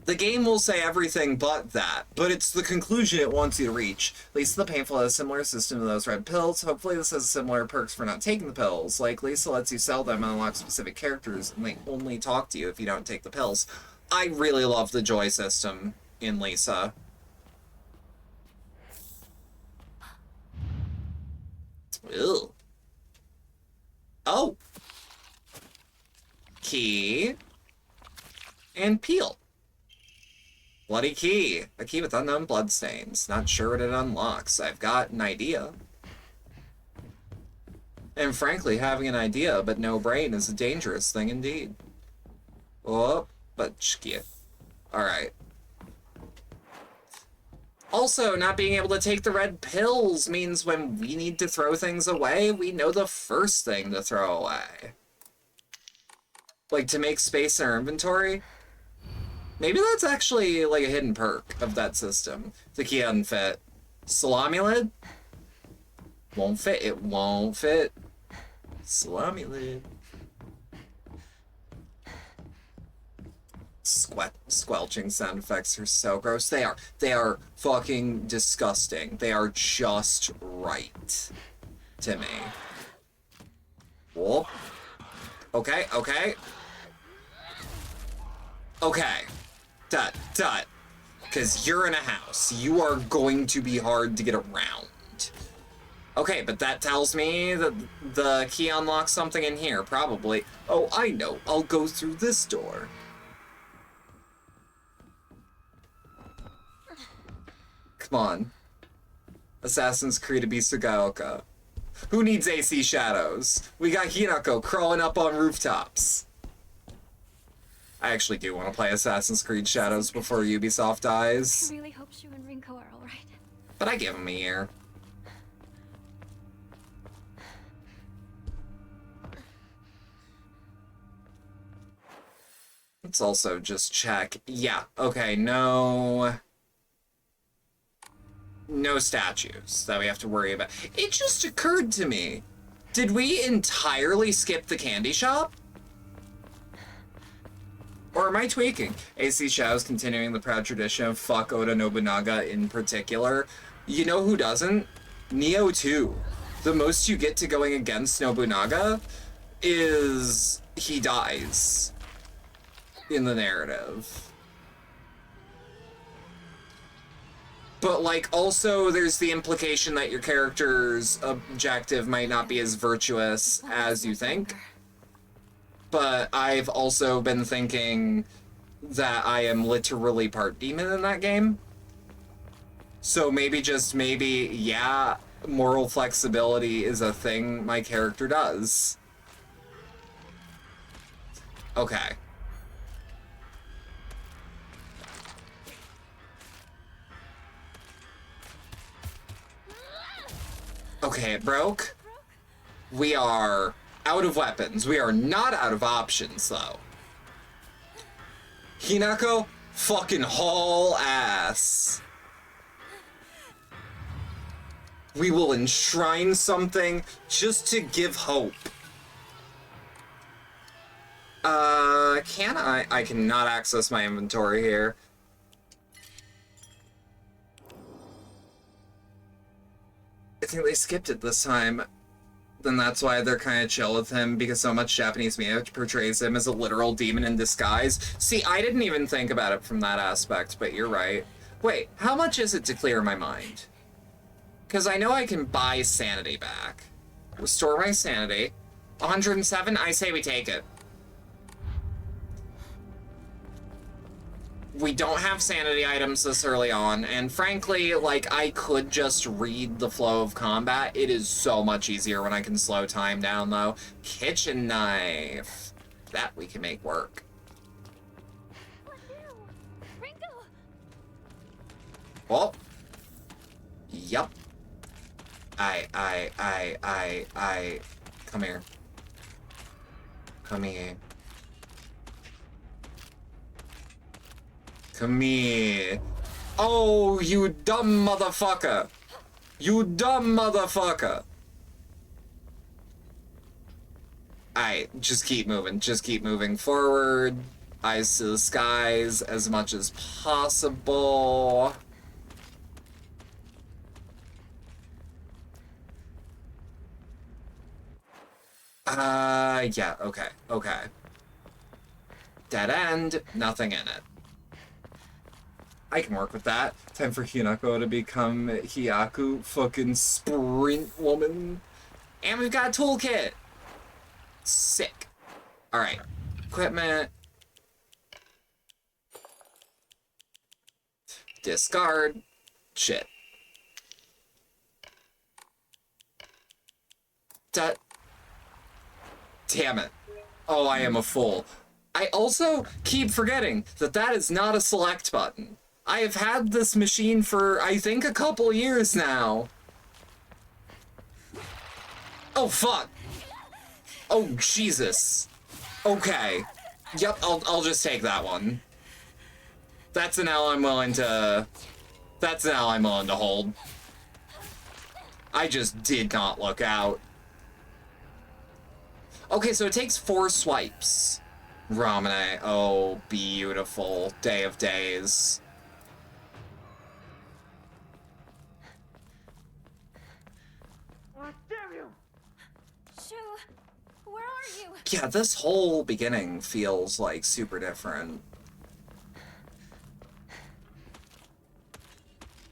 The game will say everything but that, but it's the conclusion it wants you to reach. Lisa the Painful has a similar system to those red pills. Hopefully this has similar perks for not taking the pills. Like, Lisa lets you sell them and unlock specific characters, and they only talk to you if you don't take the pills. I really love the joy system in Lisa. Ew. Oh. Key. And peel. Bloody key. A key with unknown bloodstains. Not sure what it unlocks. I've got an idea. And frankly, having an idea but no brain is a dangerous thing indeed. Oh, but alright. Also, not being able to take the red pills means when we need to throw things away, we know the first thing to throw away. Like, to make space in our inventory. Maybe that's actually, like, a hidden perk of that system. The key doesn't fit. Salami lid? Won't fit. It won't fit. Salami lid. Squelching sound effects are so gross. They are fucking disgusting. They are just right to me. Whoop. Okay, okay. Okay. Dut. Because you're in a house. You are going to be hard to get around. Okay, but that tells me that the key unlocks something in here, probably. Oh, I know. I'll go through this door. Come on. Assassin's Creed Ebisugaoka. Who needs AC shadows? We got Hinako crawling up on rooftops. I actually do want to play Assassin's Creed Shadows before Ubisoft dies. I really hope Shu and Rinko are alright. But I give him a year. Let's also just check. Yeah, okay, no statues that we have to worry about. It just occurred to me. Did we entirely skip the candy shop? Or am I tweaking? AC Shao's continuing the proud tradition of fuck Oda Nobunaga in particular. You know who doesn't? Neo 2. The most you get to going against Nobunaga is he dies in the narrative. But, like, also there's the implication that your character's objective might not be as virtuous as you think. But I've also been thinking that I am literally part demon in that game. So maybe, just maybe, yeah, moral flexibility is a thing my character does. Okay. Okay, it broke. We are out of weapons. We are not out of options, though. Hinako, fucking haul ass. We will enshrine something just to give hope. Can I? I cannot access my inventory here. I think they skipped it this time. Then that's why they're kind of chill with him, because so much Japanese media portrays him as a literal demon in disguise. See, I didn't even think about it from that aspect, but you're right. Wait, how much is it to clear my mind? Because I know I can buy sanity back. Restore my sanity. 107, I say we take it. We don't have sanity items this early on, and frankly, like, I could just read the flow of combat. It is so much easier when I can slow time down, though. Kitchen knife. That we can make work. Well. Yup. Come here. Come here. Come here. Oh, you dumb motherfucker. You dumb motherfucker. Alright, just keep moving. Just keep moving forward. Eyes to the skies as much as possible. Yeah, okay. Dead end, nothing in it. I can work with that. Time for Hinako to become Hyaku fucking sprint woman. And we've got a toolkit. Sick. Alright. Equipment. Discard. Shit. Damn it. Oh, I am a fool. I also keep forgetting that that is not a select button. I have had this machine for, I think, a couple years now. Oh, fuck. Oh, Jesus. Okay. Yep, I'll just take that one. That's an L I'm willing to... That's an L I'm willing to hold. I just did not look out. Okay, so it takes 4 swipes. Ramune. Oh, beautiful. Day of days. Where are you? Yeah, this whole beginning feels like super different.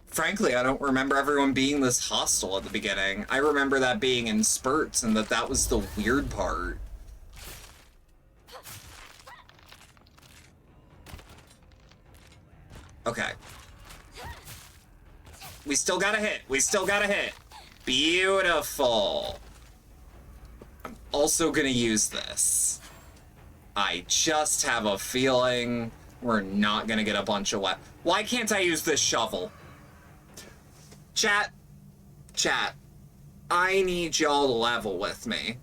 Frankly, I don't remember everyone being this hostile at the beginning. I remember that being in spurts and that was the weird part. Okay. We still got a hit. We still got a hit. Beautiful. I'm also gonna use this. I just have a feeling we're not gonna get a bunch of weapons. Why can't I use this shovel? Chat. I need y'all to level with me.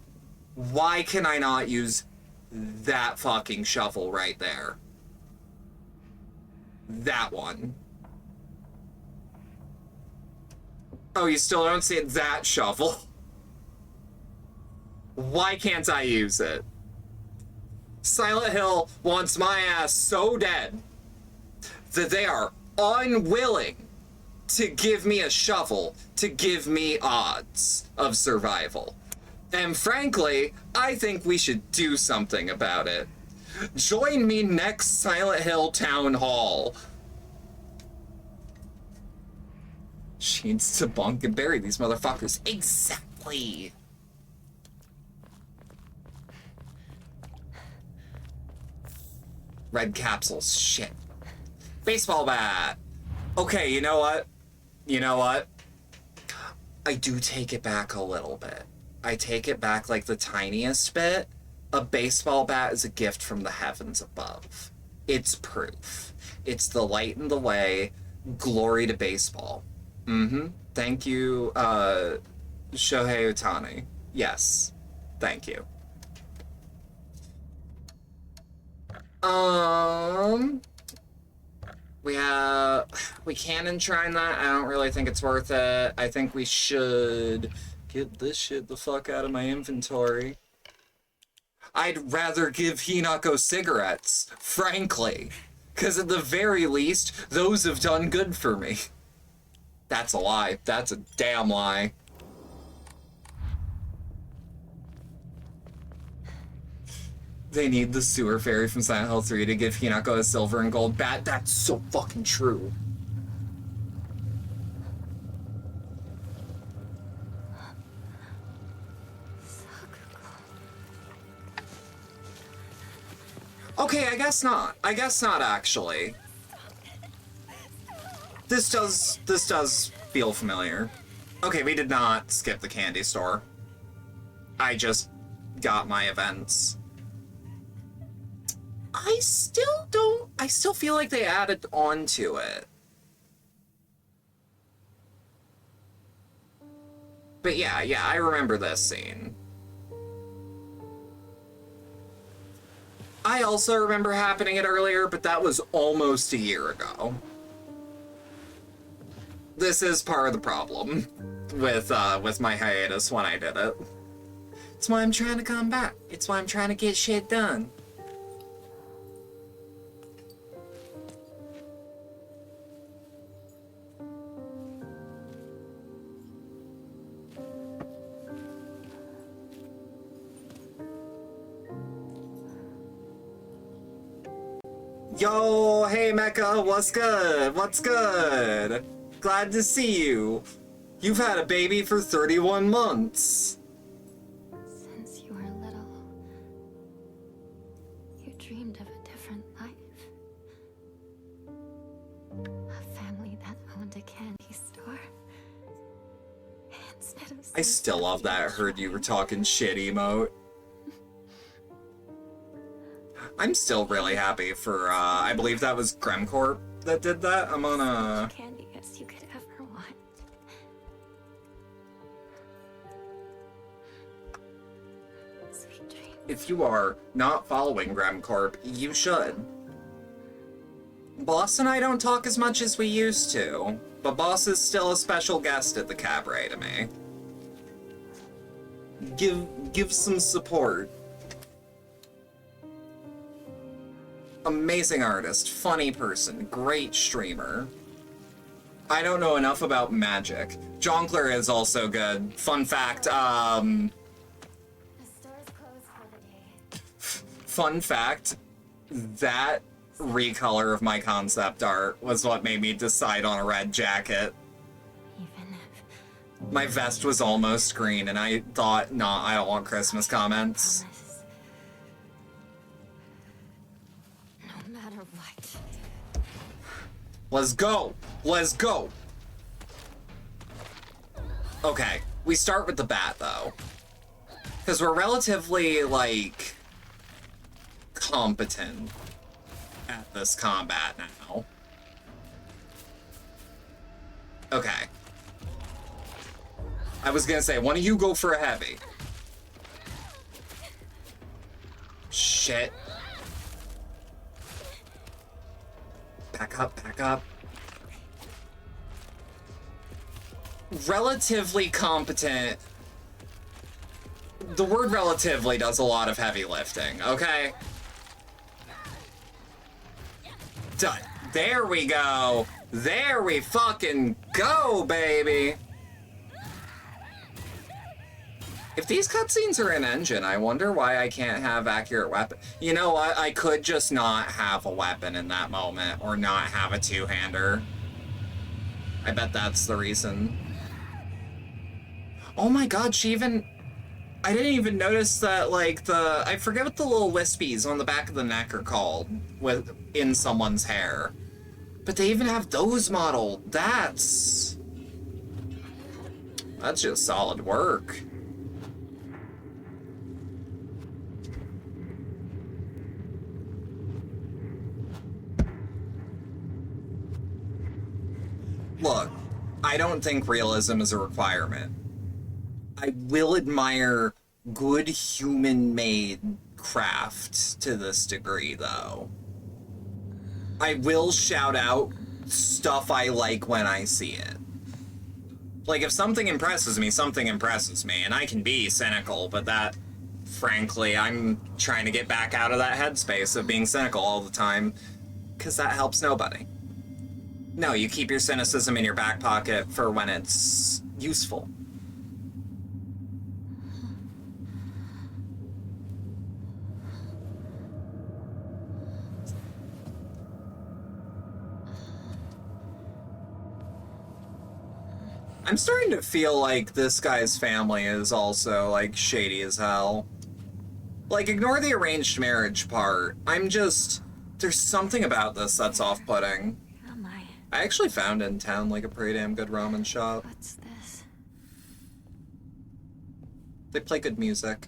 Why can I not use that fucking shovel right there? That one. Oh, you still don't see it? That shovel. Why can't I use it? Silent Hill wants my ass so dead that they are unwilling to give me a shovel, to give me odds of survival. And frankly, I think we should do something about it. Join me next Silent Hill Town Hall. She needs to bunk and bury these motherfuckers. Exactly. Red capsules. Shit. Baseball bat. Okay, you know what? You know what? I do take it back a little bit. I take it back like the tiniest bit. A baseball bat is a gift from the heavens above. It's proof. It's the light in the way. Glory to baseball. Mm-hmm. Thank you, Shohei Ohtani. Yes. Thank you. We can enshrine that. I don't really think it's worth it. I think we should get this shit the fuck out of my inventory. I'd rather give Hinako cigarettes, frankly. Because at the very least, those have done good for me. That's a lie. That's a damn lie. They need the sewer fairy from Silent Hill 3 to give Hinako a silver and gold bat. That's so fucking true. Okay, I guess not. I guess not, actually. This does feel familiar. Okay, we did not skip the candy store. I just got my events. I still feel like they added on to it. But yeah, I remember this scene. I also remember happening it earlier, but that was almost a year ago. This is part of the problem with my hiatus when I did it. It's why I'm trying to come back. It's why I'm trying to get shit done. Yo, hey Mecha, what's good? What's good? Glad to see you. You've had a baby for 31 months. Since you were little, you dreamed of a different life. A family that owned a candy store. Instead of I still love that I heard you were talking shit emote. I'm still really happy for, I believe that was Gremcorp that did that. I'm on a... candy as you could ever want. Sweet dreams. If you are not following Gremcorp, you should. Boss and I don't talk as much as we used to, but Boss is still a special guest at the cabaret to me. Give some support. Amazing artist, funny person, great streamer. I don't know enough about magic. Jonkler is also good. Fun fact, The store's closed for the day. fun fact, that recolor of my concept art was what made me decide on a red jacket. Even if My vest was almost green and I thought, nah, I don't want Christmas comments. promise, no matter what. Let's go! Let's go! Okay, we start with the bat, though. Because we're relatively, like, competent at this combat now. Okay. I was gonna say, one of you go for a heavy. Shit. Back up, back up. Relatively competent. The word relatively does a lot of heavy lifting, okay? Done. There we go. There we fucking go, baby! If these cutscenes are in engine, I wonder why I can't have accurate weapon. You know what? I could just not have a weapon in that moment, or not have a two-hander. I bet that's the reason. Oh my god, she even... I didn't even notice that, like, I forget what the little wispies on the back of the neck are called, in someone's hair. But they even have those modeled. That's just solid work. Look, I don't think realism is a requirement. I will admire good human-made craft to this degree, though. I will shout out stuff I like when I see it. Like, if something impresses me, and I can be cynical, but that, frankly, I'm trying to get back out of that headspace of being cynical all the time, because that helps nobody. No, you keep your cynicism in your back pocket for when it's useful. I'm starting to feel like this guy's family is also, like, shady as hell. Like, ignore the arranged marriage part. There's something about this that's off-putting. Am I? I actually found in town, like, a pretty damn good ramen shop. What's this? They play good music.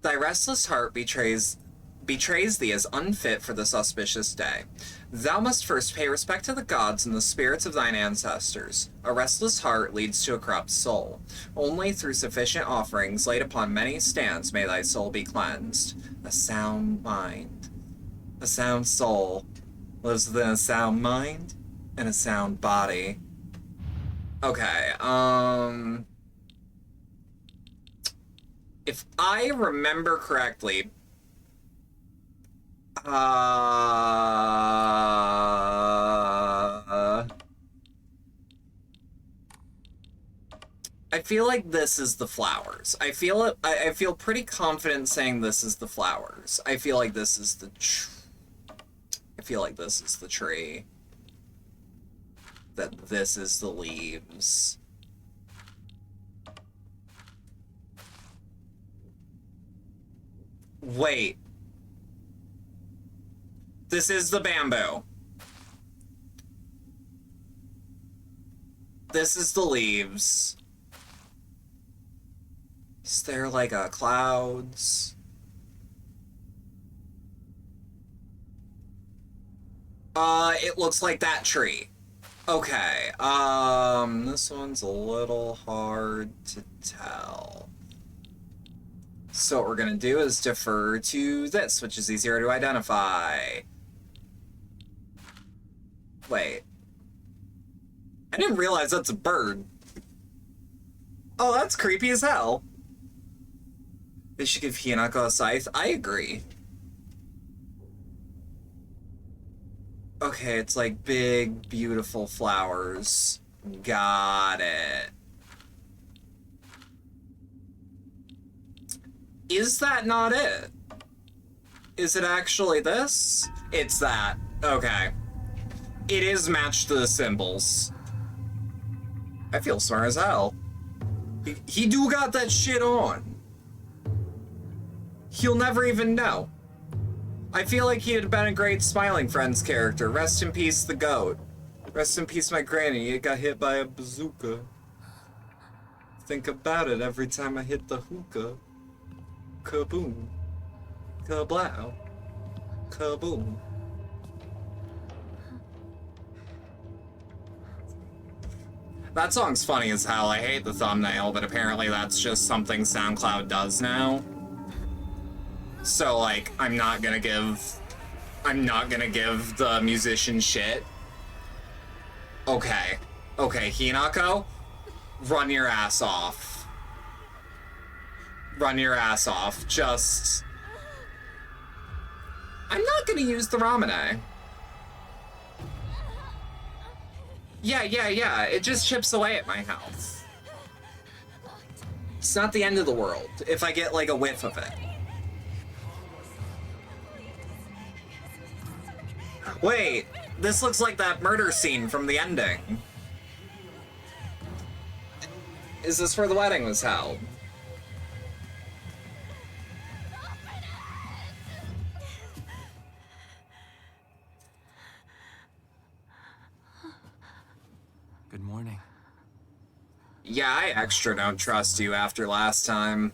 Thy restless heart betrays thee as unfit for this auspicious day. Thou must first pay respect to the gods and the spirits of thine ancestors. A restless heart leads to a corrupt soul. Only through sufficient offerings laid upon many stands may thy soul be cleansed. A sound mind, a sound soul, lives within a sound mind and a sound body. Okay, if I remember correctly, I feel like this is the flowers. I feel pretty confident saying this is the flowers. I feel like this is the tree. That this is the leaves. Wait. This is the bamboo. This is the leaves. Is there like clouds? It looks like that tree. Okay, this one's a little hard to tell. So what we're gonna do is defer to this, which is easier to identify. Wait. I didn't realize that's a bird. Oh, that's creepy as hell. They should give Hinako a scythe. I agree. Okay, it's like big, beautiful flowers. Got it. Is that not it? Is it actually this? It's that. Okay. It is matched to the symbols. I feel smart as hell. He do got that shit on. He'll never even know. I feel like he'd have been a great Smiling Friends character. Rest in peace, the goat. Rest in peace, my granny. It got hit by a bazooka. Think about it every time I hit the hookah. Kaboom. Kablow. Kaboom. That song's funny as hell. I hate the thumbnail, but apparently that's just something SoundCloud does now. So, like, I'm not gonna give the musician shit. Okay. Okay, Hinako, run your ass off. Run your ass off. Just... I'm not gonna use the Ramune. Yeah. It just chips away at my health. It's not the end of the world if I get, like, a whiff of it. Wait, this looks like that murder scene from the ending. Is this where the wedding was held? Good morning. Yeah, I extra don't trust you after last time.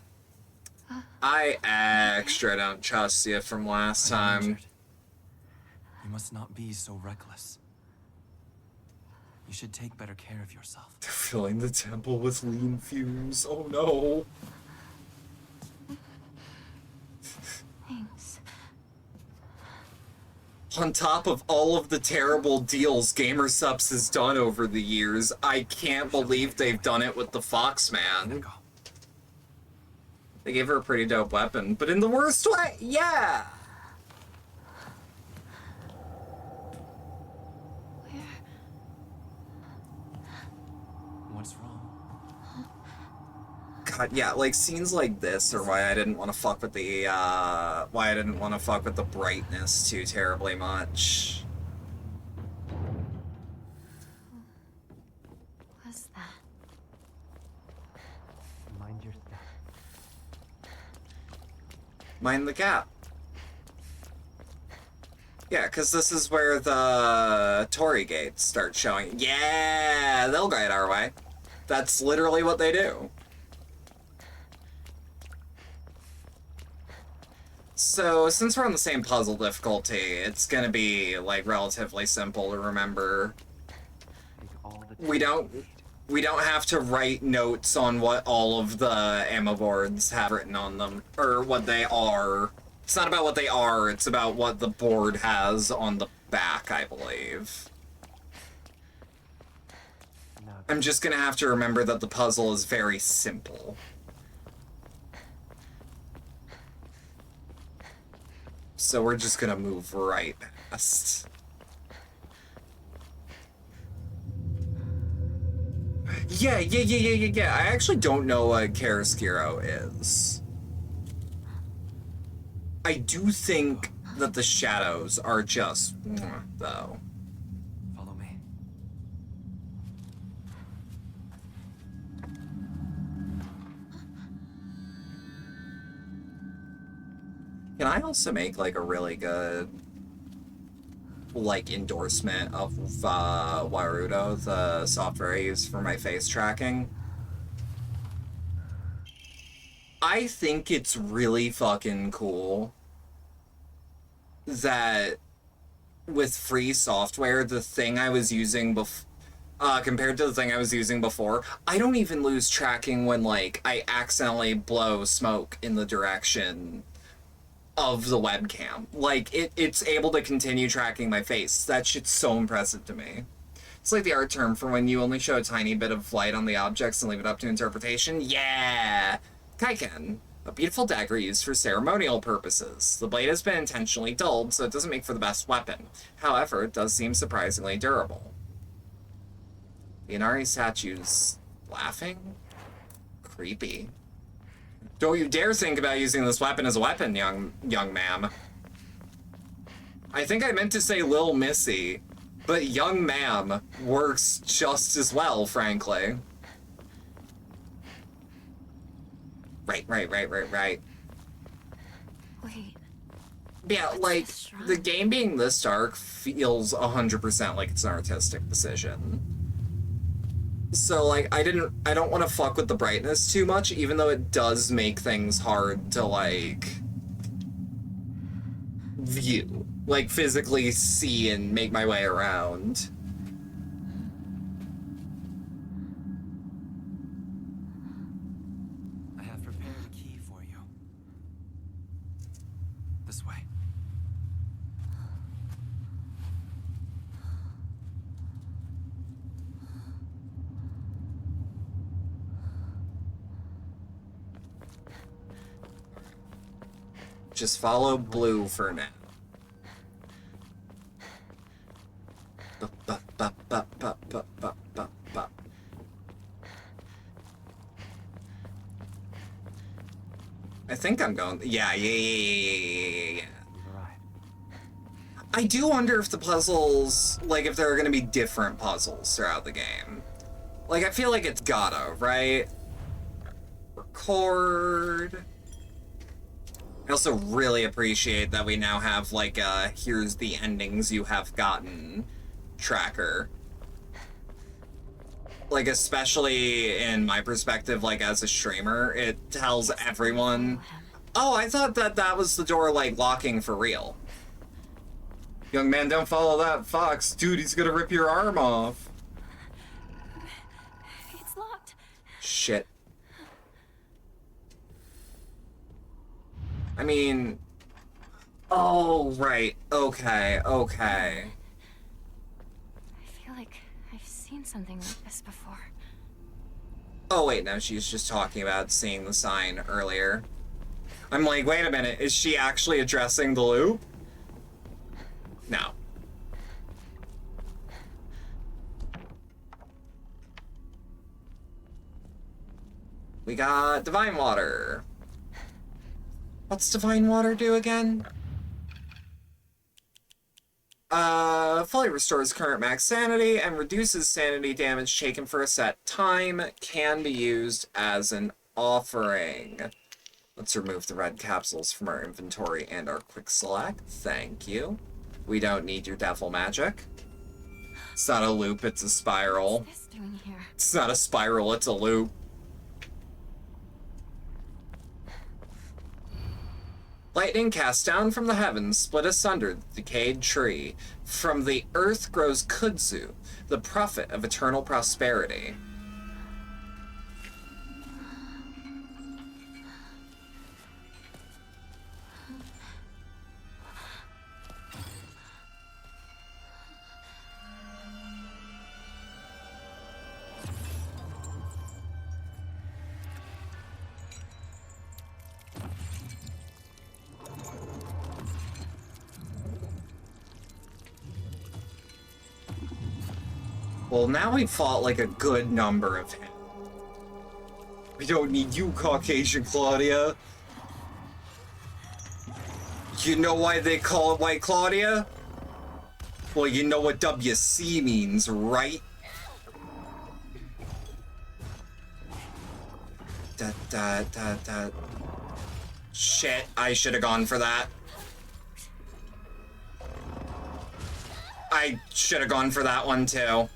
I extra don't trust you from last I'm time. injured. You must not be so reckless. You should take better care of yourself. They're filling the temple with lean fumes. Oh no. Thanks. On top of all of the terrible deals GamerSupps has done over the years, I can't believe they've done it with the Foxman. Go. They gave her a pretty dope weapon, but in the worst way, yeah! What's wrong? God, yeah, like, scenes like this are why I didn't want to fuck with the, brightness too terribly much. What's that? Mind your step. Mind the gap. Yeah, because this is where the Tory gates start showing. Yeah, they'll guide our way. That's literally what they do. So, since we're on the same puzzle difficulty, it's gonna be, like, relatively simple to remember. We don't have to write notes on what all of the ammo boards have written on them, or what they are. It's not about what they are, it's about what the board has on the back, I believe. I'm just gonna have to remember that the puzzle is very simple. So we're just gonna move right past. Yeah. I actually don't know what Chiaroscuro is. I do think that the shadows are just, though. Follow me. Can I also make, like, a really good, like, endorsement of Warudo, the software I use for my face tracking? I think it's really fucking cool that with free software, the thing I was using compared to the thing I was using before, I don't even lose tracking when, like, I accidentally blow smoke in the direction of the webcam. Like, it's able to continue tracking my face. That shit's so impressive to me. It's like the art term for when you only show a tiny bit of light on the objects and leave it up to interpretation. Yeah! Kaiken. A beautiful dagger used for ceremonial purposes. The blade has been intentionally dulled, so it doesn't make for the best weapon. However, it does seem surprisingly durable. The Inari statue's laughing? Creepy. Don't you dare think about using this weapon as a weapon, young ma'am. I think I meant to say Lil Missy, but young ma'am works just as well, frankly. Right. Wait. Yeah, What's like, this shrine? the game being this dark feels 100% like it's an artistic decision. So, like, I don't want to fuck with the brightness too much, even though it does make things hard to, like, view. Like, physically see and make my way around. I have prepared a key for you. This way. Just follow blue for now. think I'm going... Yeah. You're right. I do wonder if the puzzles, like, if there are going to be different puzzles throughout the game. Like, I feel like it's gotta, right? Record. I also really appreciate that we now have, like, here's the endings you have gotten tracker. Like, especially in my perspective, like, as a streamer, it tells everyone, oh, I thought that that was the door, like, locking for real. Young man, don't follow that fox. Dude, he's gonna rip your arm off. It's locked. Shit. I mean... Oh, right. Okay, okay. I feel like I've seen something like this before. Oh, wait, no, she's just talking about seeing the sign earlier. I'm like, wait a minute, is she actually addressing the loop? No. We got Divine Water. What's Divine Water do again? Fully restores current max sanity and reduces sanity damage taken for a set time. Can be used as an offering. Let's remove the red capsules from our inventory and our quick select. Thank you. We don't need your devil magic. It's not a loop, it's a spiral. What's this doing here? It's not a spiral, it's a loop. Lightning cast down from the heavens, split asunder the decayed tree. From the earth grows kudzu, the prophet of eternal prosperity. Well, now we fought like a good number of him. We don't need you, Caucasian Claudia. You know why they call it White Claudia? Well, you know what WC means, right? Shit, I should have gone for that. I should have gone for that one too.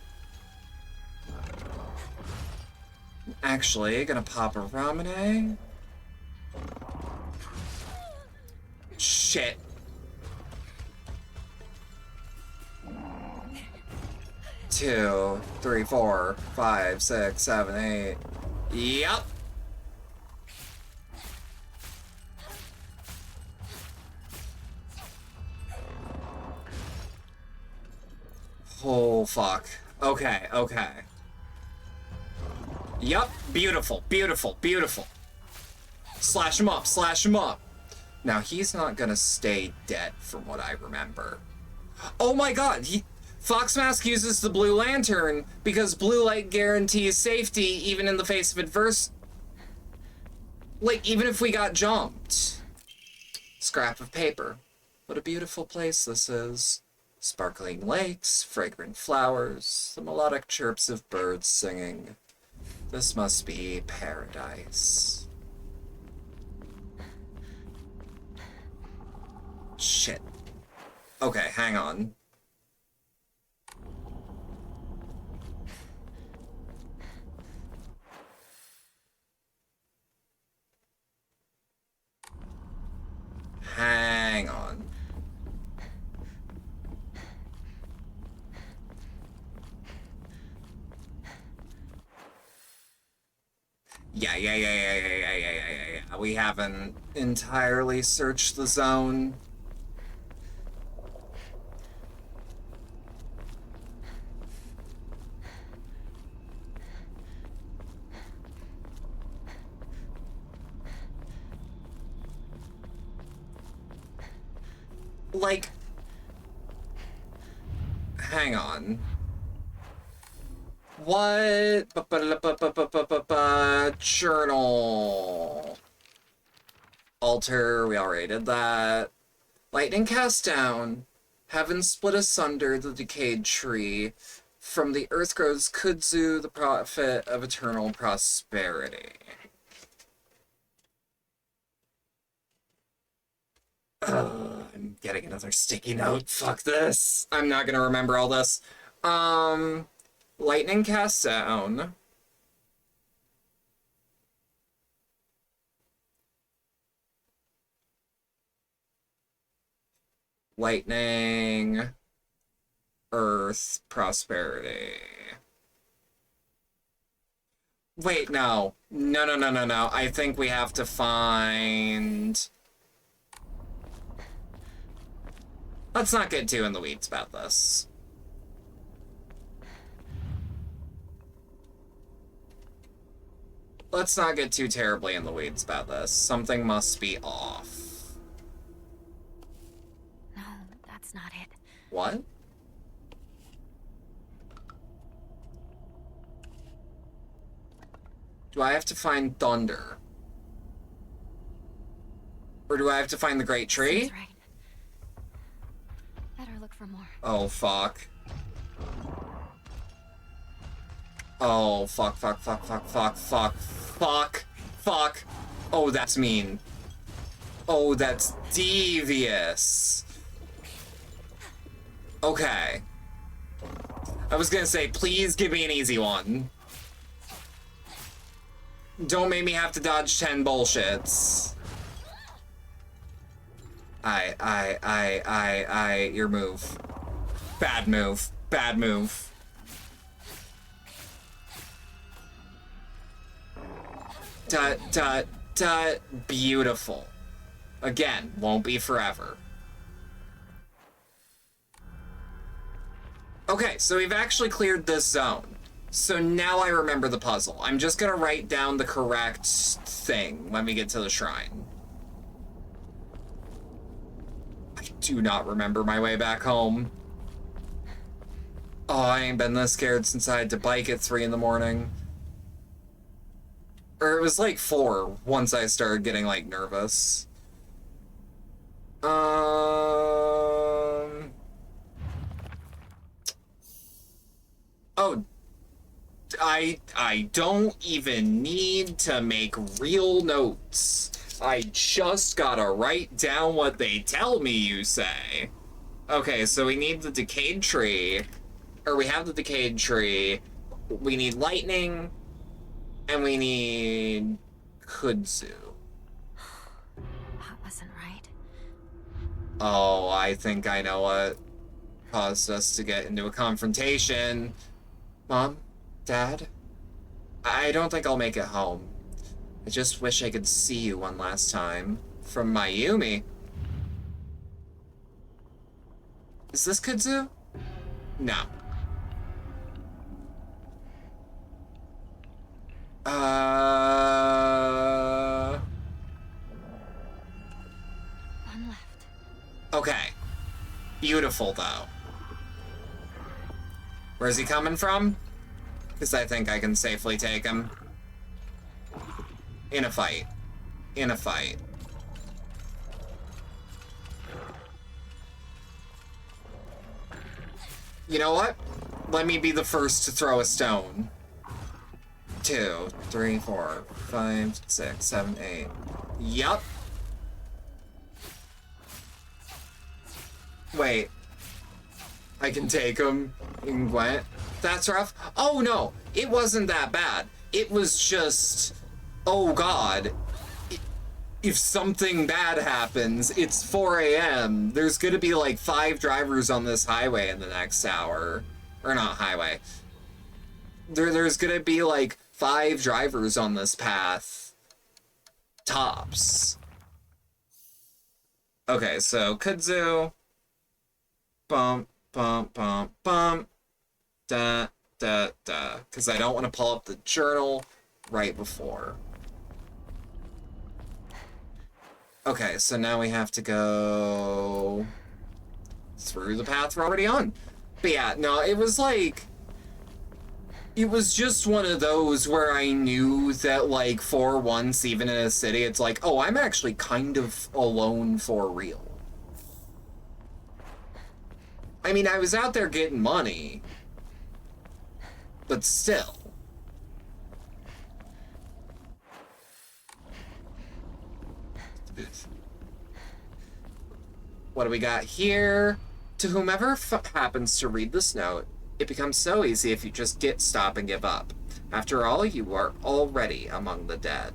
Actually, gonna pop a Ramune. Shit. Two, three, 4, 5, 6, 7, 8. Yup. Oh, fuck. Okay, okay. Yup, beautiful, beautiful, beautiful. Slash him up, slash him up. Now, he's not gonna stay dead from what I remember. Oh my god, Foxmask uses the blue lantern because blue light guarantees safety even in the face of adverse... Like, even if we got jumped. Scrap of paper. What a beautiful place this is. Sparkling lakes, fragrant flowers, the melodic chirps of birds singing. This must be paradise. Shit. Okay, hang on. Hang on. Yeah. We haven't entirely searched the zone. Like, hang on. What? Journal. altar, we already did that. Lightning cast down. Heaven split asunder the decayed tree. From the earth grows kudzu, the prophet of eternal prosperity. I'm getting another sticky note. Fuck this. I'm not gonna remember all this. Lightning cast down. Lightning, earth, prosperity. Wait, no. No. I think we have to find... Let's not get too in the weeds about this. Let's not get too terribly in the weeds about this. Something must be off. No, that's not it. What? Do I have to find thunder? Or do I have to find the great tree? Seems right. Better look for more. Oh, fuck. Oh, fuck. Oh, that's mean. Oh, that's devious. Okay. I was gonna say, please give me an easy one. Don't make me have to dodge 10 bullshits. Your move. Bad move. Beautiful. Again, won't be forever. Okay, so we've actually cleared this zone. So now I remember the puzzle. I'm just gonna write down the correct thing when we get to the shrine. I do not remember my way back home. Oh, I ain't been this scared since I had to bike at 3 in the morning. Or it was like 4 once I started getting like nervous. Oh, I don't even need to make real notes. I just gotta write down what they tell me, you say. Okay, so we need the decayed tree. Or we have the decayed tree. We need lightning. And we need kudzu. That wasn't right. Oh, I think I know what caused us to get into a confrontation. Mom? Dad? I don't think I'll make it home. I just wish I could see you one last time. From Mayumi. Is this kudzu? No. One left. Okay. Beautiful, though. Where's he coming from? Because I think I can safely take him. In a fight. You know what? Let me be the first to throw a stone. 2, 3, 4, 5, 6, 7, 8. Yup. Wait. I can take him in Gwent. That's rough. Oh no, it wasn't that bad. It was just, oh god. If something bad happens, it's 4 a.m. There's gonna be like 5 drivers on this highway in the next hour. Or not highway. There's gonna be like 5 drivers on this path. Tops. Okay, so kudzu. Bump. Da. Because I don't want to pull up the journal right before. Okay, so now we have to go through the path we're already on. But yeah, no, it was like... It was just one of those where I knew that, like, for once, even in a city, it's like, oh, I'm actually kind of alone for real. I mean, I was out there getting money, but still. What do we got here? To whomever happens to read this note, it becomes so easy if you just stop and give up. After all, you are already among the dead.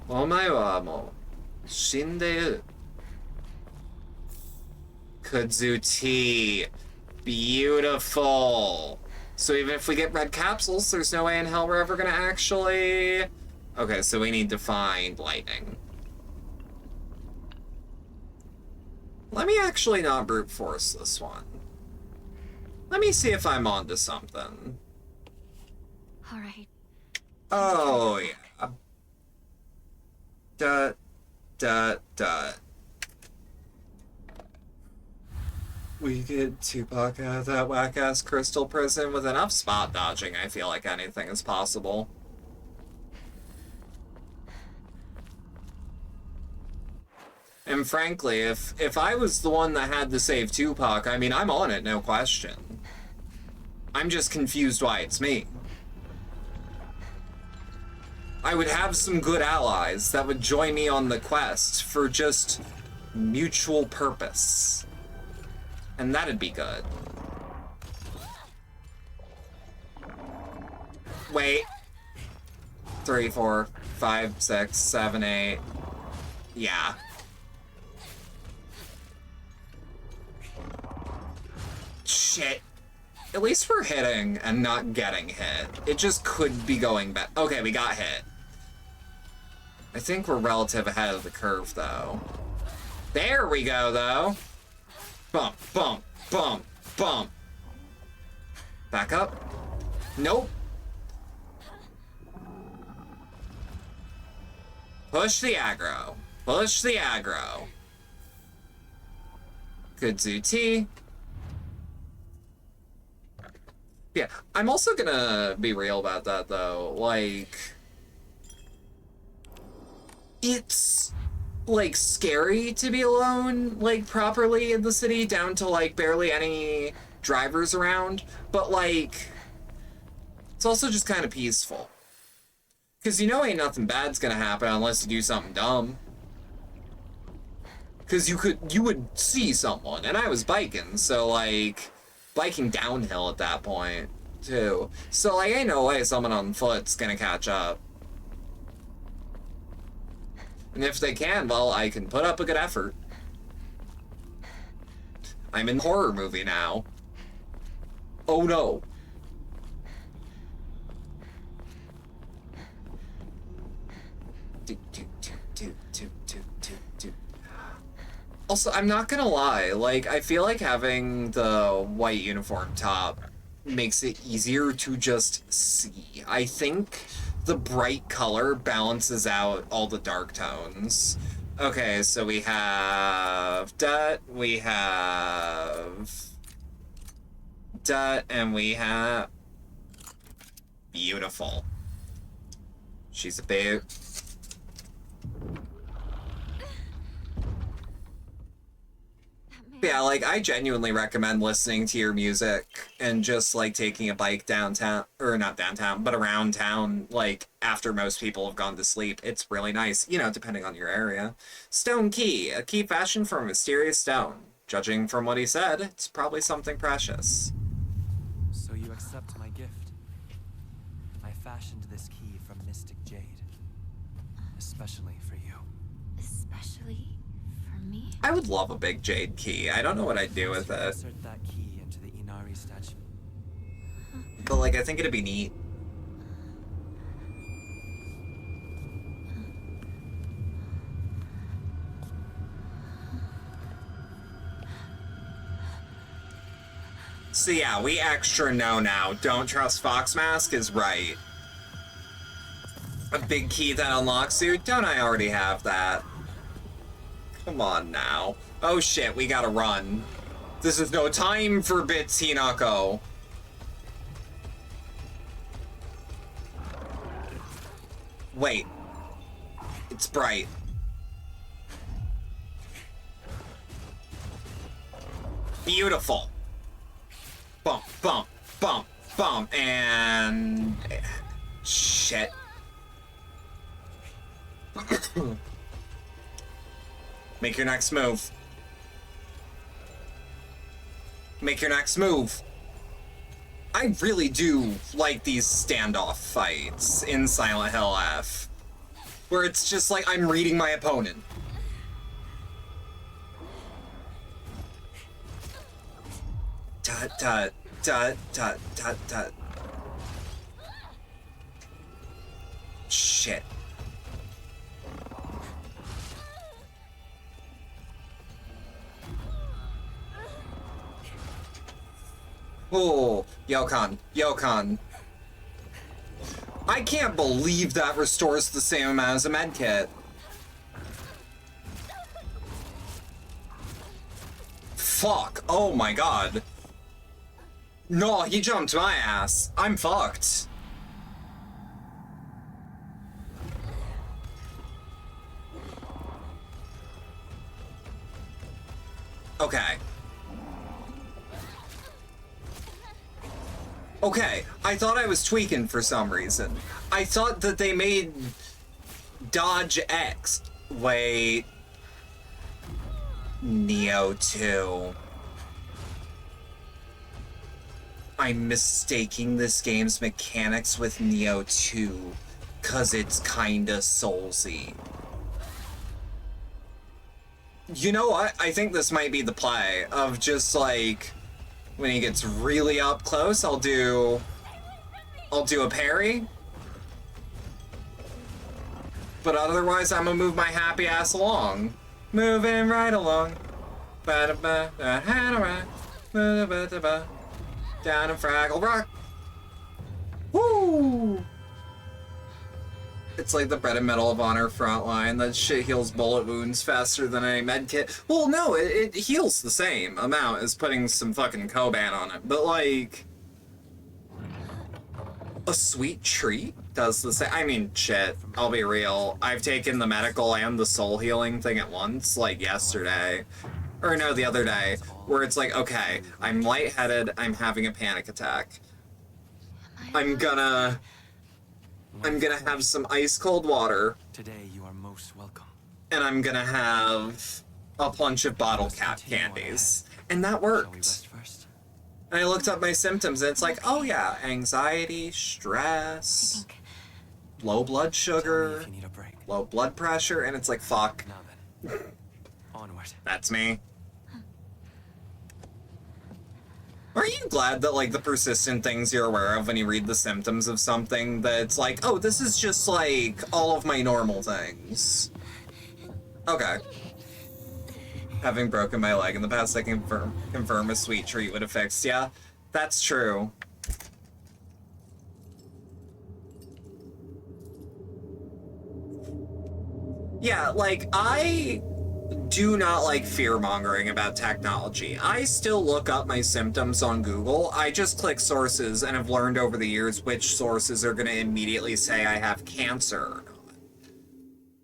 Omae wa mo shindeu. Kudzu-tea. Beautiful. So even if we get red capsules, there's no way in hell we're ever gonna actually... Okay, so we need to find lightning. Let me actually not brute force this one. Let me see if I'm onto something. All right. Oh, yeah. We get Tupac out of that whack-ass crystal prison with enough spot dodging. I feel like anything is possible. And frankly, if I was the one that had to save Tupac, I mean, I'm on it, no question. I'm just confused why it's me. I would have some good allies that would join me on the quest for just mutual purpose. And that'd be good. Wait. 3, 4, 5, 6, 7, 8. Yeah. Shit. At least we're hitting and not getting hit. It just could be going back. Okay, we got hit. I think we're relative ahead of the curve, though. There we go, though. Bump, bump, bump, bump. Back up. Nope. Push the aggro. Push the aggro. Kudzu-tea. Yeah, I'm also gonna be real about that, though. Like, it's, like, scary to be alone, like, properly in the city, down to, like, barely any drivers around. But, like, it's also just kind of peaceful. Because you know ain't nothing bad's gonna happen unless you do something dumb. Because you would see someone, and I was biking, so, like... biking downhill at that point, too. So, like, ain't no way someone on foot's gonna catch up. And if they can, well, I can put up a good effort. I'm in a horror movie now. Oh no. Also, I'm not gonna lie, like, I feel like having the white uniform top makes it easier to just see. I think the bright color balances out all the dark tones. Okay, so we have Dut, we have Dut, and we have... Beautiful. She's a babe. Yeah, like, I genuinely recommend listening to your music and just, like, taking a bike downtown, or not downtown, but around town, like, after most people have gone to sleep. It's really nice, you know, depending on your area. Stone key, a key fashioned from a mysterious stone. Judging from what he said, it's probably something precious. So you accept my gift? I fashioned this key from mystic jade, especially for you. Especially for me? I would love a big jade key. I don't know what I'd do with it. Insert that key into the Inari statue. But, like, I think it'd be neat. So yeah, we extra know now. Don't trust Fox Mask is right. A big key that unlocks you? Don't I already have that? Come on now. Oh shit, we gotta run. This is no time for bits, Hinako. Wait. It's bright. Beautiful. Bump, bump, bump, bump, and... Shit. Make your next move. Make your next move. I really do like these standoff fights in Silent Hill F, where it's just like I'm reading my opponent. Tut tut tut tut tut tut. Shit. Oh, Yokon, Yokon. I can't believe that restores the same amount as a medkit. Fuck, oh my god. No, he jumped my ass. I'm fucked. Okay. Okay, I thought I was tweaking for some reason. I thought that they made dodge X. Wait. Neo 2. I'm mistaking this game's mechanics with Neo 2, 'cause it's kinda Soulsy. You know what? I think this might be the play of just like, when he gets really up close, I'll do a parry. But otherwise, I'm gonna move my happy ass along. Moving right along. Down in Fraggle Rock. Woo! It's like the Bread and Metal of Honor frontline. That shit heals bullet wounds faster than any medkit. Well, no, it heals the same amount as putting some fucking Koban on it. But, like, a sweet treat does the same. I mean, shit, I'll be real. I've taken the medical and the soul healing thing at once, like yesterday. Or no, the other day, where it's like, okay, I'm lightheaded, I'm having a panic attack. I'm gonna have some ice cold water. Today you are most welcome. And I'm gonna have a bunch of bottle cap candies. And that Shall we worked. rest first? And I looked up my symptoms and it's like, oh yeah, anxiety, stress, low blood Tell me sugar, if you need a break. low blood pressure, and it's like, fuck, Now then, onward. that's me. Are you glad that, like, the persistent things you're aware of when you read the symptoms of something, that it's like, oh, this is just, like, all of my normal things? Okay. Having broken my leg in the past, I confirm a sweet treat would have fixed. Yeah, that's true. Yeah, like, I do not like fear-mongering about technology. I still look up my symptoms on Google. I just click sources and have learned over the years which sources are going to immediately say I have cancer or not.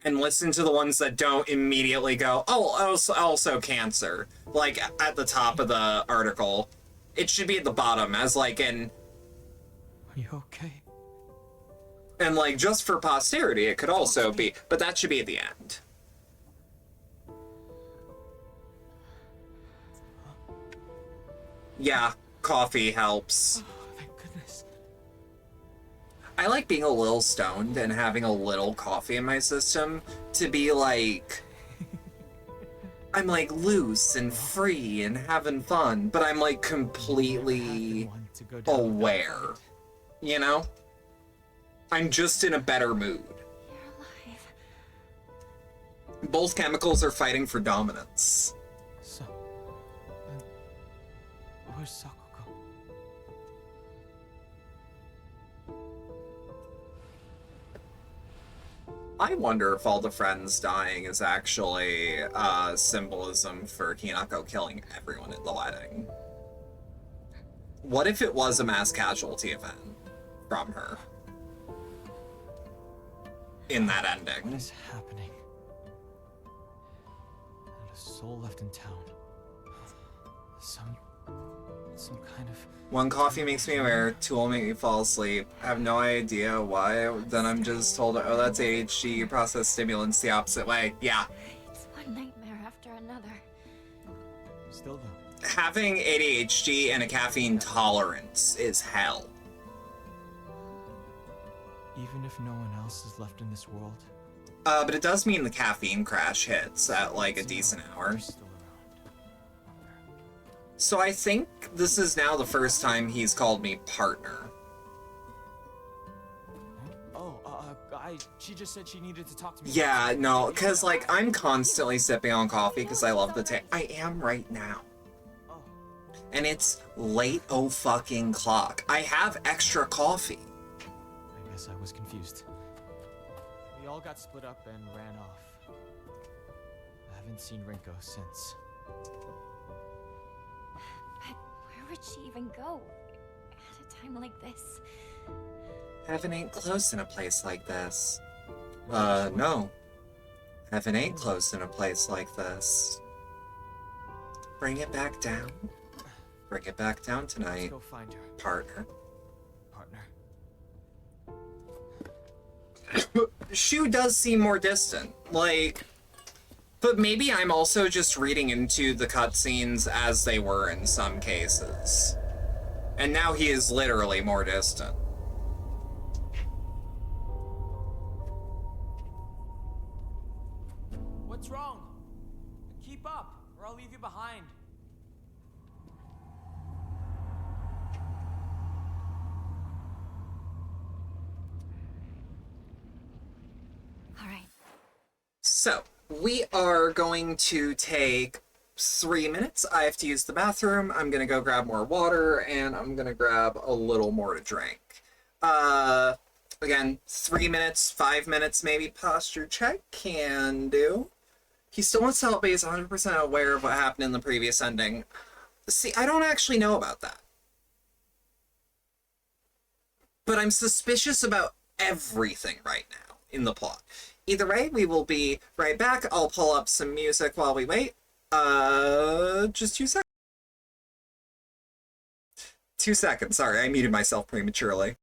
And listen to the ones that don't immediately go, oh, also cancer. Like, at the top of the article. It should be at the bottom as, like, an... Are you okay? And, like, just for posterity, it could also be... But that should be at the end. Yeah, coffee helps. Oh, thank goodness. I like being a little stoned and having a little coffee in my system to be like... I'm like loose and free and having fun, but I'm like completely aware. You know? I'm just in a better mood. You're alive. Both chemicals are fighting for dominance. So, where's Sakuko? I wonder if all the friends dying is actually symbolism for Hinako killing everyone at the wedding. What if it was a mass casualty event from her? in that What ending. is happening? Not a soul left in town. Some kind of... One coffee makes me aware, two will make me fall asleep. I have no idea why. Then I'm just told, oh, that's ADHD. You process stimulants the opposite way. Yeah. It's one nightmare after another. Still though. Having ADHD and a caffeine tolerance is hell. Even if no one else is left in this world, But it does mean the caffeine crash hits at like a decent hour. they're still around. So I think this is now the first time he's called me partner. Oh, she just said she needed to talk to me. Yeah, no, because like I'm constantly sipping on coffee because I love the taste. I am right now. Oh, And it's late fucking clock. I have extra coffee. I guess I was confused. We all got split up and ran off. I haven't seen Rinko since. But where would she even go at a time like this? Heaven ain't close in a place like this. No. Heaven ain't close in a place like this. Bring it back down. Bring it back down Let's tonight, go find her, partner. partner. Shu does seem more distant, like... But maybe I'm also just reading into the cutscenes as they were in some cases. And now he is literally more distant. What's wrong? Keep up, or I'll leave you behind. All right. So, we are going to take 3 minutes. I have to use the bathroom. I'm gonna go grab more water, and I'm gonna grab a little more to drink. Again, 3 minutes, 5 minutes maybe. Posture check, can do. He still wants to help, but he's 100% aware of what happened in the previous ending. See, I don't actually know about that. But I'm suspicious about everything right now in the plot. Either way, we will be right back. I'll pull up some music while we wait. Just 2 seconds. 2 seconds, sorry, I muted myself prematurely.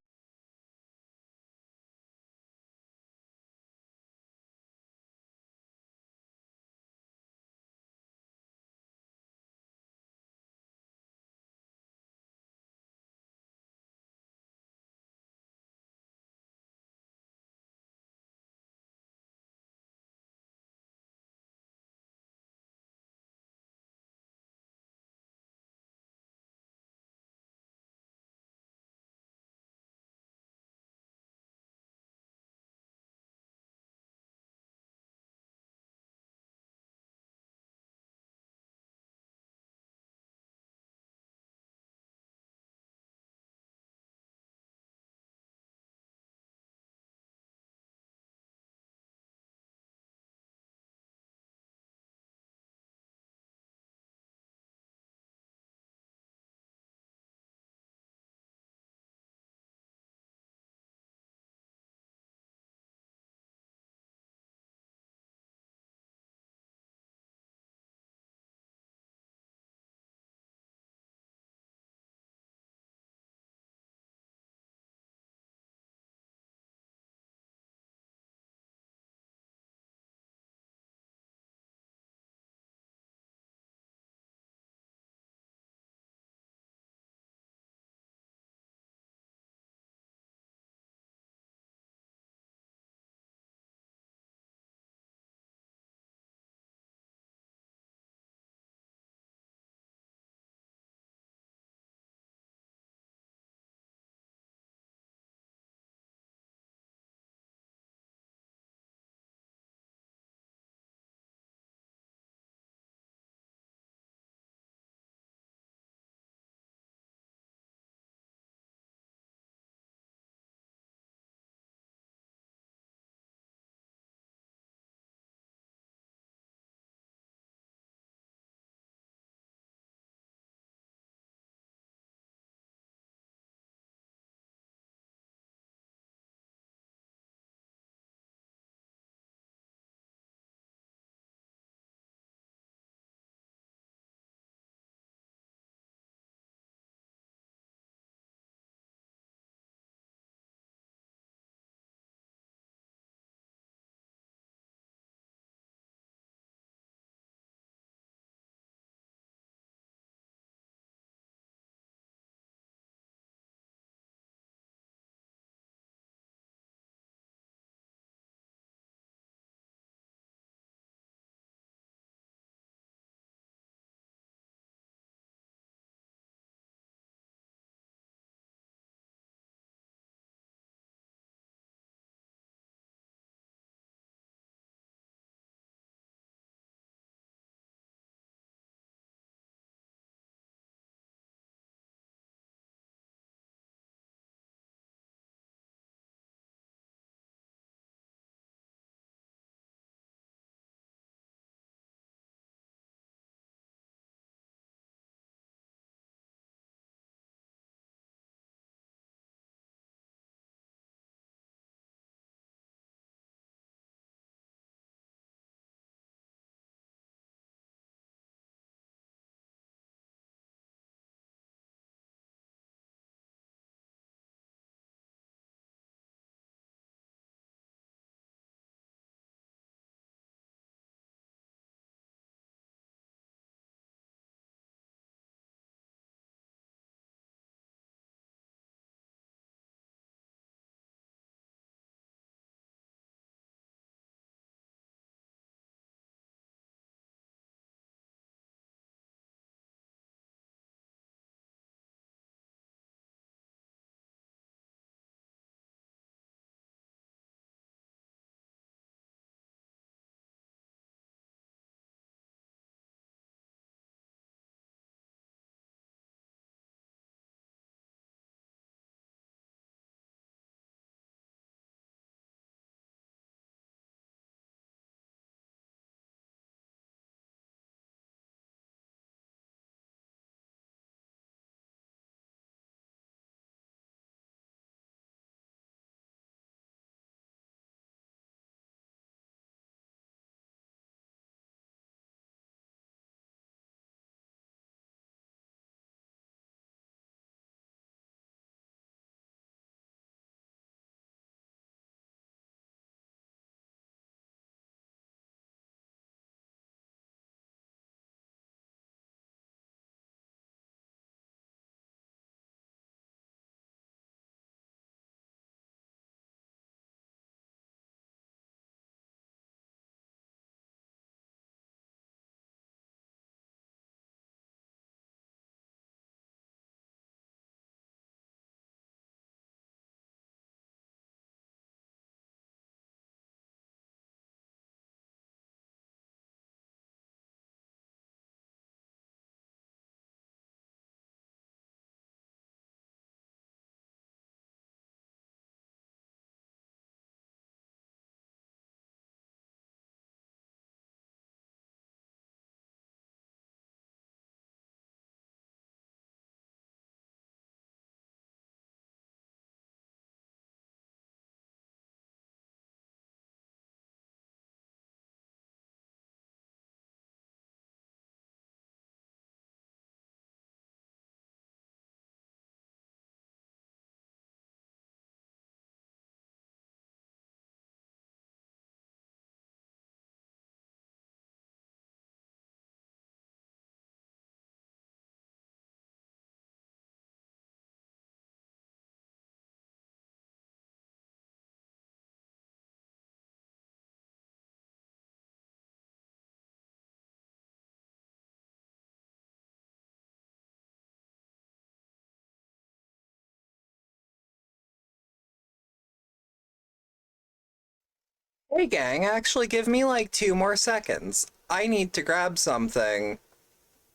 Hey gang, actually give me like 2 more seconds. I need to grab something,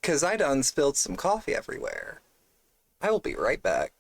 'cause I done spilled some coffee everywhere. I will be right back.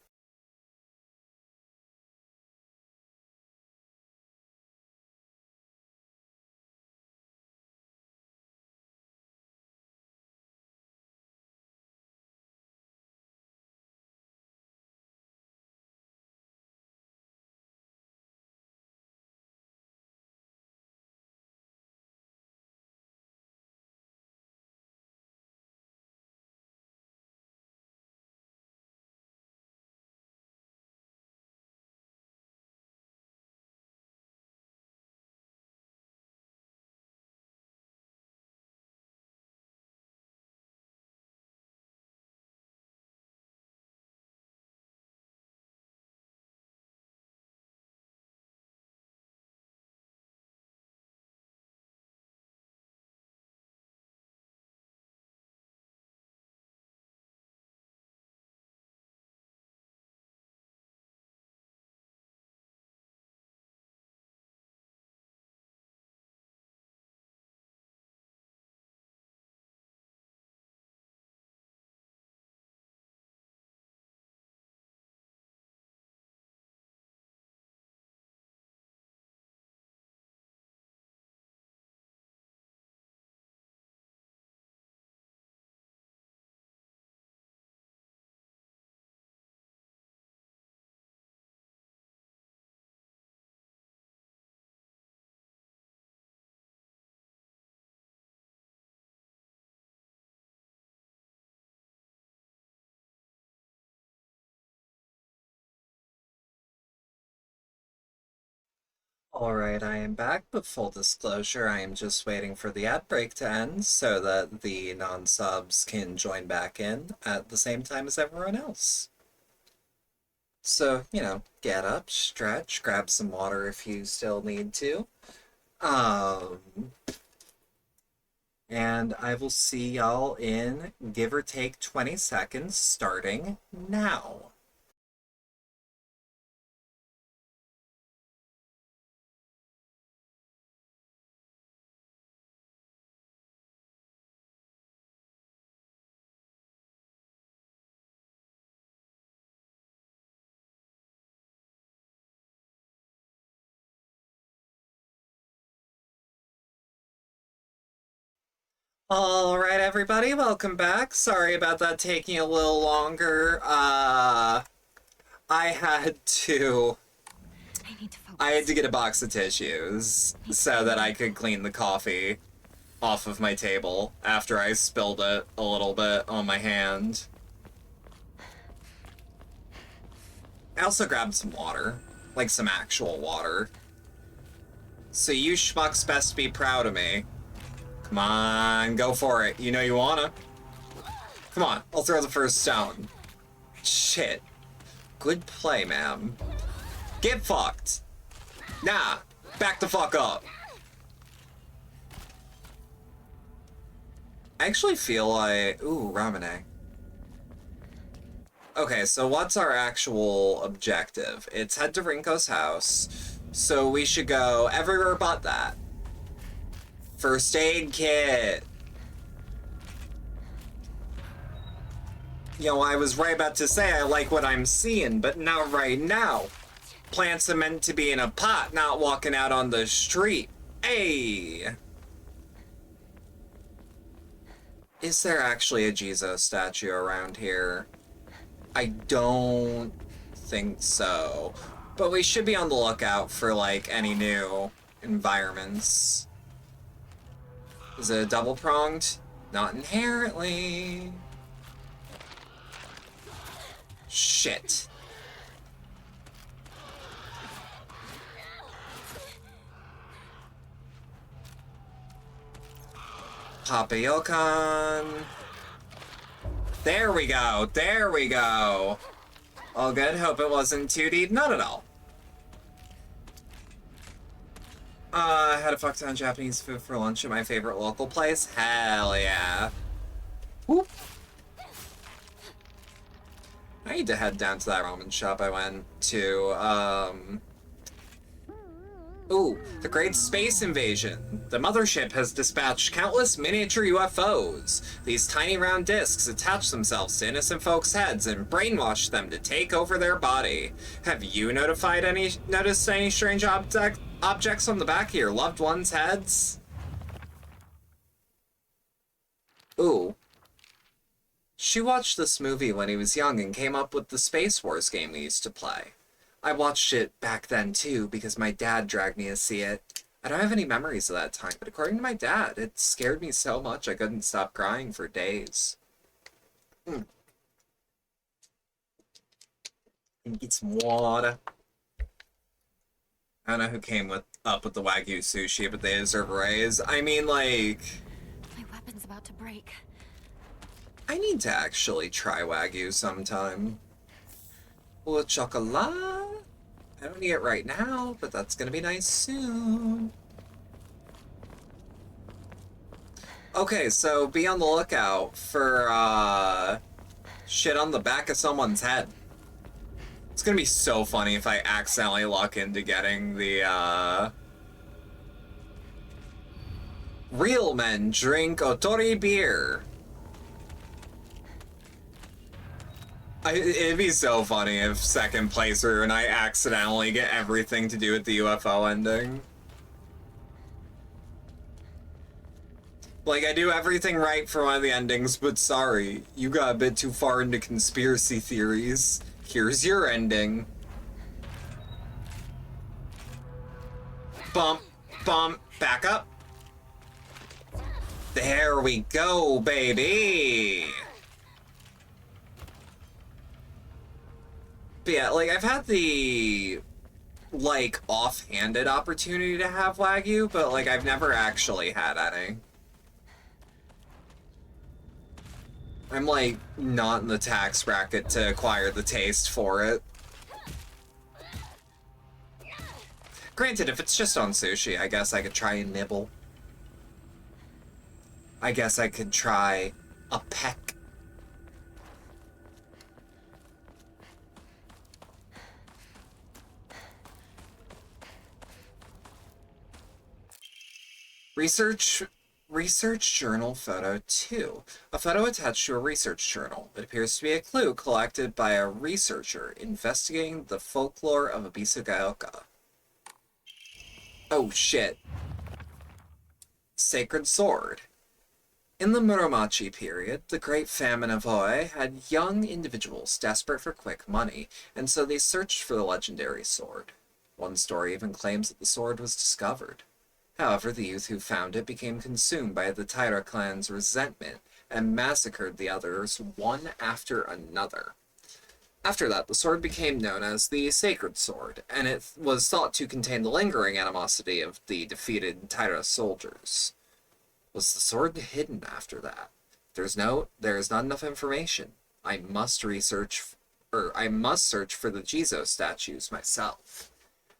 Alright, I am back, but full disclosure, I am just waiting for the ad break to end so that the non-subs can join back in at the same time as everyone else. So, get up, stretch, grab some water if you still need to. And I will see y'all in give or take 20 seconds starting now. Alright, everybody, welcome back. Sorry about that taking a little longer. I had to need to focus. I had to get a box of tissues so that I could clean the coffee off of my table after I spilled it a little bit on my hand. I also grabbed some water, like some actual water. So you schmucks best be proud of me. Come on, go for it. You know you wanna. Come on, I'll throw the first stone. Shit. Good play, ma'am. Get fucked. Nah, back the fuck up. I actually feel like... Ooh, ramen. Okay, so what's our actual objective? It's head to Rinko's house, so we should go everywhere but that. First aid kit. I was right about to say I like what I'm seeing, but not right now. Plants are meant to be in a pot, not walking out on the street. Hey! Is there actually a Jesus statue around here? I don't think so. But we should be on the lookout for, any new environments. Is it double-pronged? Not inherently. Shit. Papayokon. There we go. There we go. All good. Hope it wasn't too deep. Not at all. Had a fuck ton of Japanese food for lunch at my favorite local place. Hell yeah. Whoop. I need to head down to that ramen shop I went to, Ooh, the Great Space Invasion. The mothership has dispatched countless miniature UFOs. These tiny round discs attach themselves to innocent folks' heads and brainwash them to take over their body. Have you noticed any strange objects on the back of your loved ones' heads? Ooh. She watched this movie when he was young and came up with the Space Wars game we used to play. I watched it back then too because my dad dragged me to see it. I don't have any memories of that time, but according to my dad, it scared me so much I couldn't stop crying for days. And get some water. I don't know who came up with the Wagyu sushi, but they deserve a raise. I mean, like... My weapon's about to break. I need to actually try Wagyu sometime. Or chocolat? I don't need it right now, but that's gonna be nice soon. Okay, so be on the lookout for, shit on the back of someone's head. It's gonna be so funny if I accidentally luck into getting the, Real men drink Otori beer. It'd be so funny if second playthrough and I accidentally get everything to do with the UFO ending. Like, I do everything right for one of the endings, but sorry, you got a bit too far into conspiracy theories. Here's your ending. Bump, bump, back up. There we go, baby! But yeah, like, I've had the, like, offhanded opportunity to have Wagyu, but, like, I've never actually had any. I'm, like, not in the tax bracket to acquire the taste for it. Granted, if it's just on sushi, I guess I could try a nibble. I guess I could try a peck. Research Journal Photo 2. A photo attached to a research journal. It appears to be a clue collected by a researcher investigating the folklore of Ebisugaoka. Oh shit. Sacred Sword. In the Muromachi period, the Great Famine of Oi had young individuals desperate for quick money, and so they searched for the legendary sword. One story even claims that the sword was discovered. However, the youth who found it became consumed by the Taira clan's resentment and massacred the others one after another. After that, the sword became known as the Sacred Sword, and it was thought to contain the lingering animosity of the defeated Taira soldiers. Was the sword hidden after that? There is not enough information. I must search for the Jizo statues myself.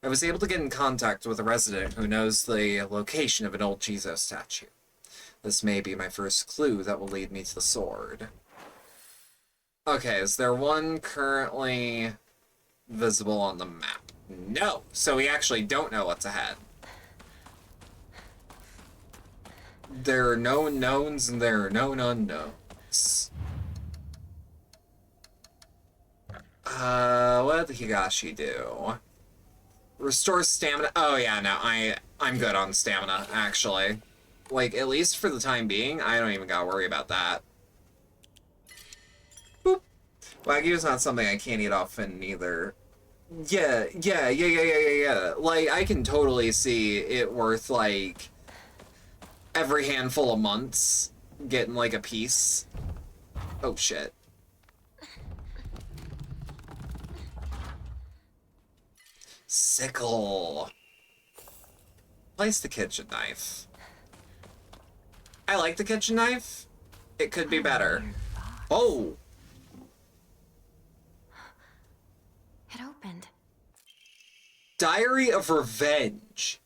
I was able to get in contact with a resident who knows the location of an old Jizo statue. This may be my first clue that will lead me to the sword. Okay, is there one currently visible on the map? No! So we actually don't know what's ahead. There are no knowns and there are no unknowns. What did Higashi do? Restore stamina. Oh yeah, no, I'm good on stamina, actually. Like, at least for the time being, I don't even gotta worry about that. Boop. Wagyu is not something I can't eat often either. Yeah. Like, I can totally see it worth, like, every handful of months getting, like, a piece. Oh, shit. Sickle. Place the kitchen knife. I like the kitchen knife. It could be better. Oh! It opened. Diary of Revenge.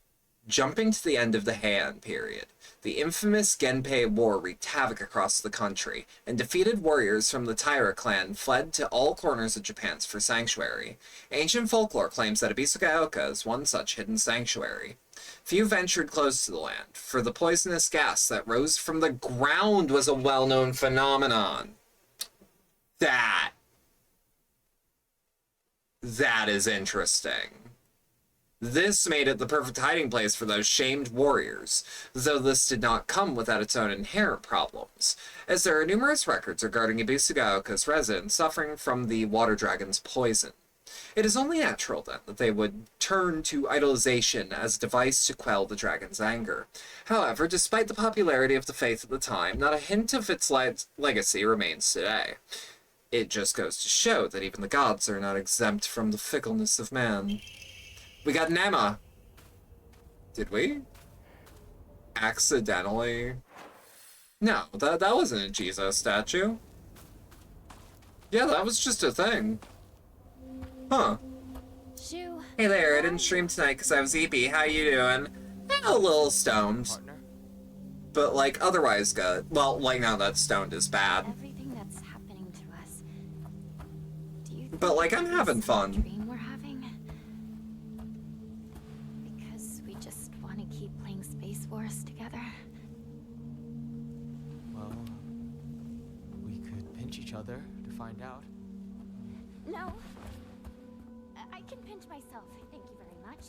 Jumping to the end of the Heian period, the infamous Genpei War wreaked havoc across the country, and defeated warriors from the Taira clan fled to all corners of Japan for sanctuary. Ancient folklore claims that Ebisugaoka is one such hidden sanctuary. Few ventured close to the land, for the poisonous gas that rose from the ground was a well-known phenomenon. That is interesting. This made it the perfect hiding place for those shamed warriors, though this did not come without its own inherent problems, as there are numerous records regarding Ebisugaoka's residents suffering from the water dragon's poison. It is only natural, then, that they would turn to idolization as a device to quell the dragon's anger. However, despite the popularity of the faith at the time, not a hint of its legacy remains today. It just goes to show that even the gods are not exempt from the fickleness of man. We got an Emma. Did we? Accidentally? No, that wasn't a Jesus statue. Yeah, that was just a thing. Huh. Shoo. Hey there, I didn't stream tonight because I was EP. How you doing? A little stoned. Partner? But, like, otherwise good. Well, like, now that stoned is bad. Everything that's happening to us. Do you But, like, I'm think having it's a fun. dream we're having? Because we just want to keep playing Space Wars together. Well, we could pinch each other to find out. No. I can pinch myself. Thank you very much.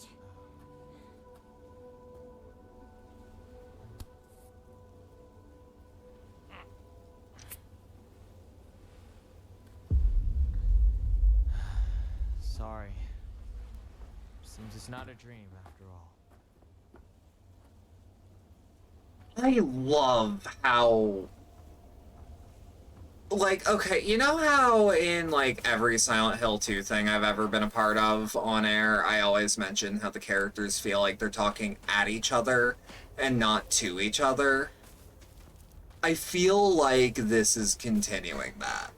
Sorry. Seems it's not a dream after all. I love how... Like, okay, you know how in, like, every Silent Hill 2 thing I've ever been a part of on air, I always mention how the characters feel like they're talking at each other and not to each other? I feel like this is continuing that.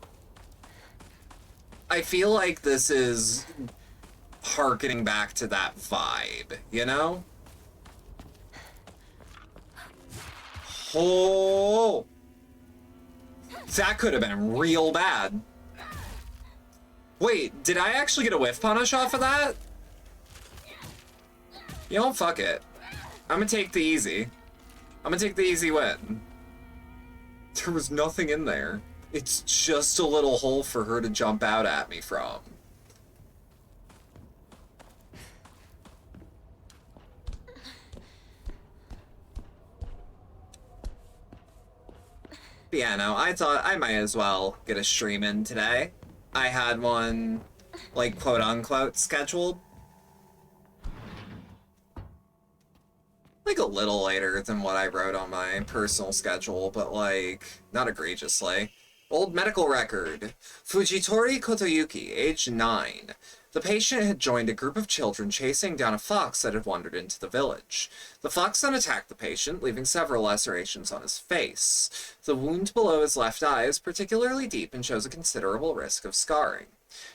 I feel like this is harkening back to that vibe, you know? Oh! That could have been real bad. Wait, did I actually get a whiff punish off of that? You know, fuck it. I'm gonna take the easy. I'm gonna take the easy win. There was nothing in there. It's just a little hole for her to jump out at me from. But yeah, no, I thought I might as well get a stream in today. I had one, like, quote-unquote, scheduled. Like, a little later than what I wrote on my personal schedule, but, like, not egregiously. Old medical record. Fujitori Kotoyuki, age 9. The patient had joined a group of children chasing down a fox that had wandered into the village. The fox then attacked the patient, leaving several lacerations on his face. The wound below his left eye is particularly deep and shows a considerable risk of scarring.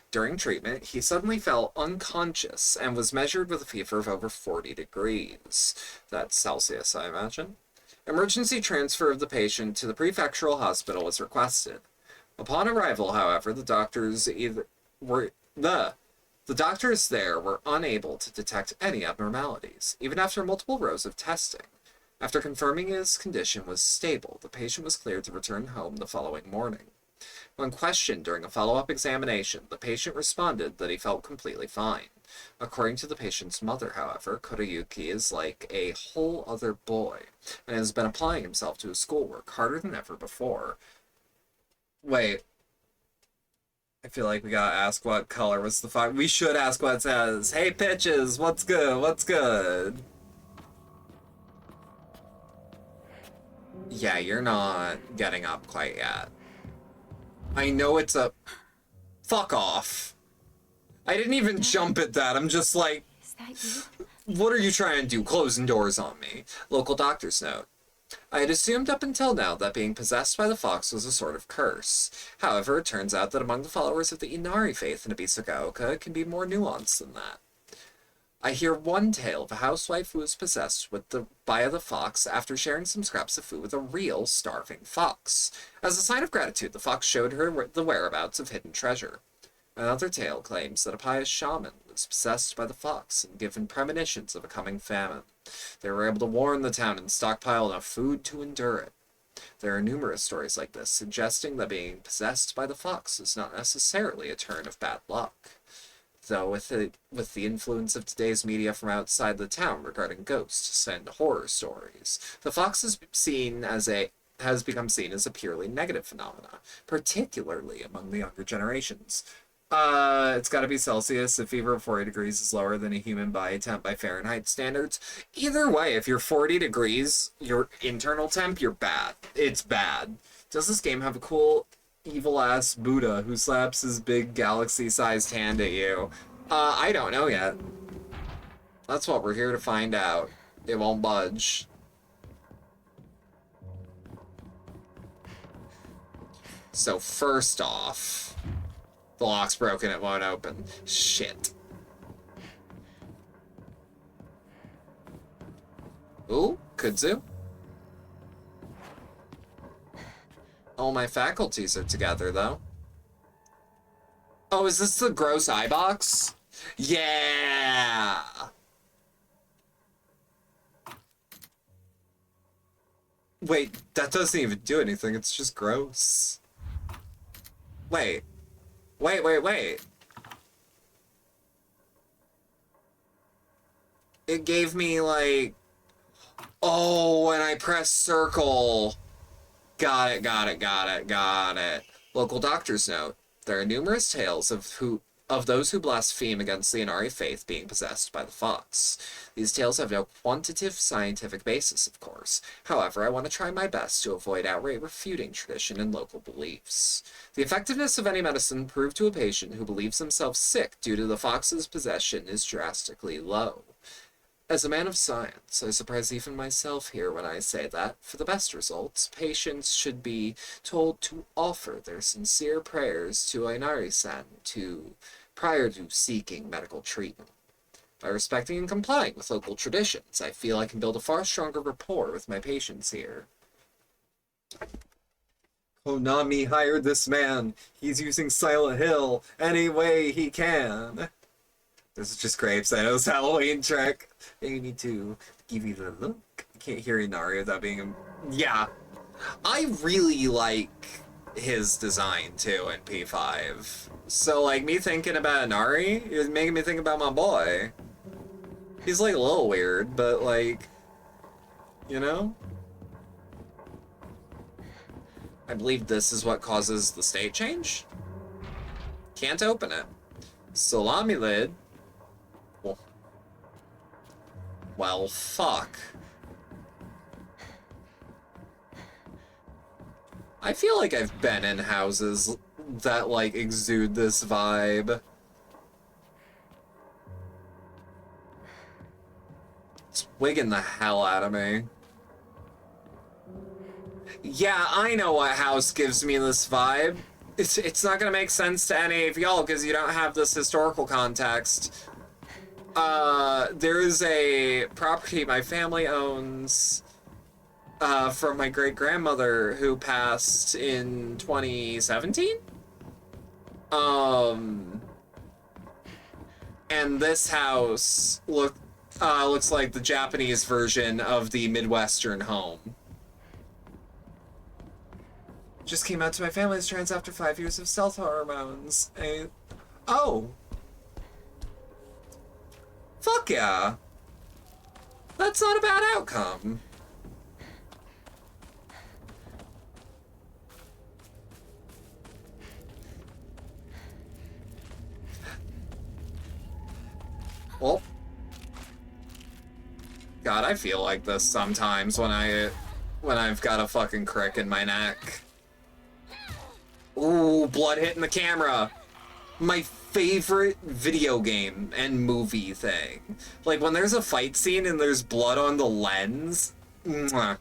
During treatment, he suddenly fell unconscious and was measured with a fever of over 40 degrees. That's Celsius, I imagine. Emergency transfer of the patient to the prefectural hospital was requested. Upon arrival, however, the doctors there were unable to detect any abnormalities, even after multiple rows of testing. After confirming his condition was stable, the patient was cleared to return home the following morning. When questioned during a follow-up examination, the patient responded that he felt completely fine. According to the patient's mother, however, Kotoyuki is like a whole other boy, and has been applying himself to his schoolwork harder than ever before. Wait. I feel like we gotta ask what color was the fox. We should ask what it says. Hey, Pitches, what's good? What's good? Yeah, you're not getting up quite yet. I know it's a... Fuck off. I didn't even jump at that. I'm just like... Is that you? What are you trying to do? Closing doors on me. Local doctor's note. I had assumed up until now that being possessed by the fox was a sort of curse. However, it turns out that among the followers of the Inari faith in Ebisugaoka, it can be more nuanced than that. I hear one tale of a housewife who was possessed by the fox after sharing some scraps of food with a real starving fox. As a sign of gratitude, the fox showed her the whereabouts of hidden treasure. Another tale claims that a pious shaman was possessed by the fox and given premonitions of a coming famine. They were able to warn the town and stockpile enough food to endure it. There are numerous stories like this, suggesting that being possessed by the fox is not necessarily a turn of bad luck. Though with the influence of today's media from outside the town regarding ghosts and horror stories, the fox has become seen as a purely negative phenomena, particularly among the younger generations. It's gotta be Celsius. If fever of 40 degrees is lower than a human body temp by Fahrenheit standards. Either way, if you're 40 degrees, your internal temp, you're bad. It's bad. Does this game have a cool evil-ass Buddha who slaps his big galaxy-sized hand at you? I don't know yet. That's what we're here to find out. It won't budge. So first off, the lock's broken, it won't open. Shit. Ooh, kudzu. All my faculties are together, though. Oh, is this the gross eye box? Yeah! Wait, that doesn't even do anything, it's just gross. Wait. Wait. It gave me, like... Oh, when I press circle... Got it. Local doctor's note. There are numerous tales of those who blaspheme against the Inari faith being possessed by the fox. These tales have no quantitative scientific basis, of course. However, I want to try my best to avoid outright refuting tradition and local beliefs. The effectiveness of any medicine proved to a patient who believes himself sick due to the fox's possession is drastically low. As a man of science, I surprise even myself here when I say that, for the best results, patients should be told to offer their sincere prayers to Ainari-san prior to seeking medical treatment. By respecting and complying with local traditions, I feel I can build a far stronger rapport with my patients here. Konami hired this man. He's using Silent Hill any way he can. This is just Grapes. I know it's Halloween trick. You need to give you the look. I can't hear Inari without being... Yeah. I really like his design, too, in P5. So, like, me thinking about Inari is making me think about my boy. He's, like, a little weird, but, like... You know? I believe this is what causes the state change? Can't open it. Salami lid. Well, fuck. I feel like I've been in houses that, like, exude this vibe. It's wigging the hell out of me. Yeah, I know what house gives me this vibe. It's not gonna make sense to any of y'all because you don't have this historical context. There is a property my family owns from my great-grandmother who passed in 2017? And this house looks like the Japanese version of the Midwestern home. Just came out to my family's trance after 5 years of stealth hormones. Oh! Fuck yeah! That's not a bad outcome. Well, God, I feel like this sometimes when I've got a fucking crick in my neck. Ooh, blood hitting the camera. My favorite video game and movie thing. Like, when there's a fight scene and there's blood on the lens, mwah,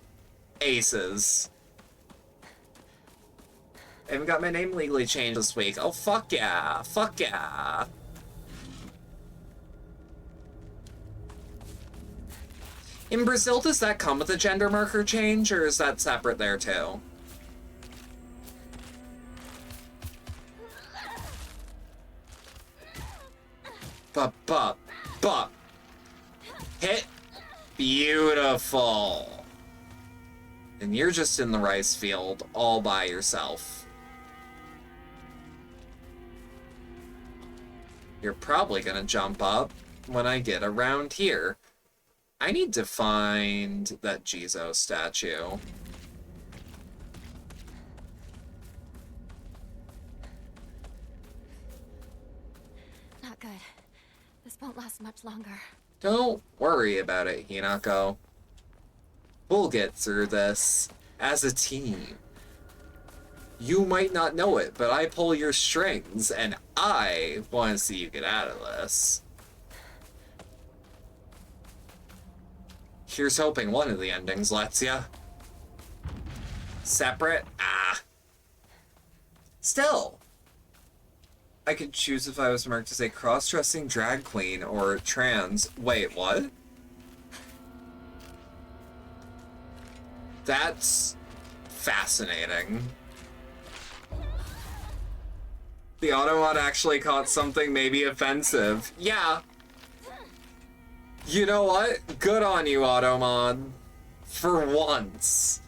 aces. I even got my name legally changed this week. Oh, fuck yeah. Fuck yeah. In Brazil, does that come with a gender marker change, or is that separate there too? But. Hit. Beautiful. And you're just in the rice field all by yourself. You're probably gonna jump up when I get around here. I need to find that Jizo statue. Not good. This won't last much longer. Don't worry about it, Hinako. We'll get through this as a team. You might not know it, but I pull your strings, and I want to see you get out of this. Here's hoping one of the endings lets ya. Separate? Ah. Still. I could choose if I was marked as a cross-dressing drag queen or trans. Wait, what? That's fascinating. The Automod actually caught something maybe offensive. Yeah. You know what? Good on you, Automod. For once.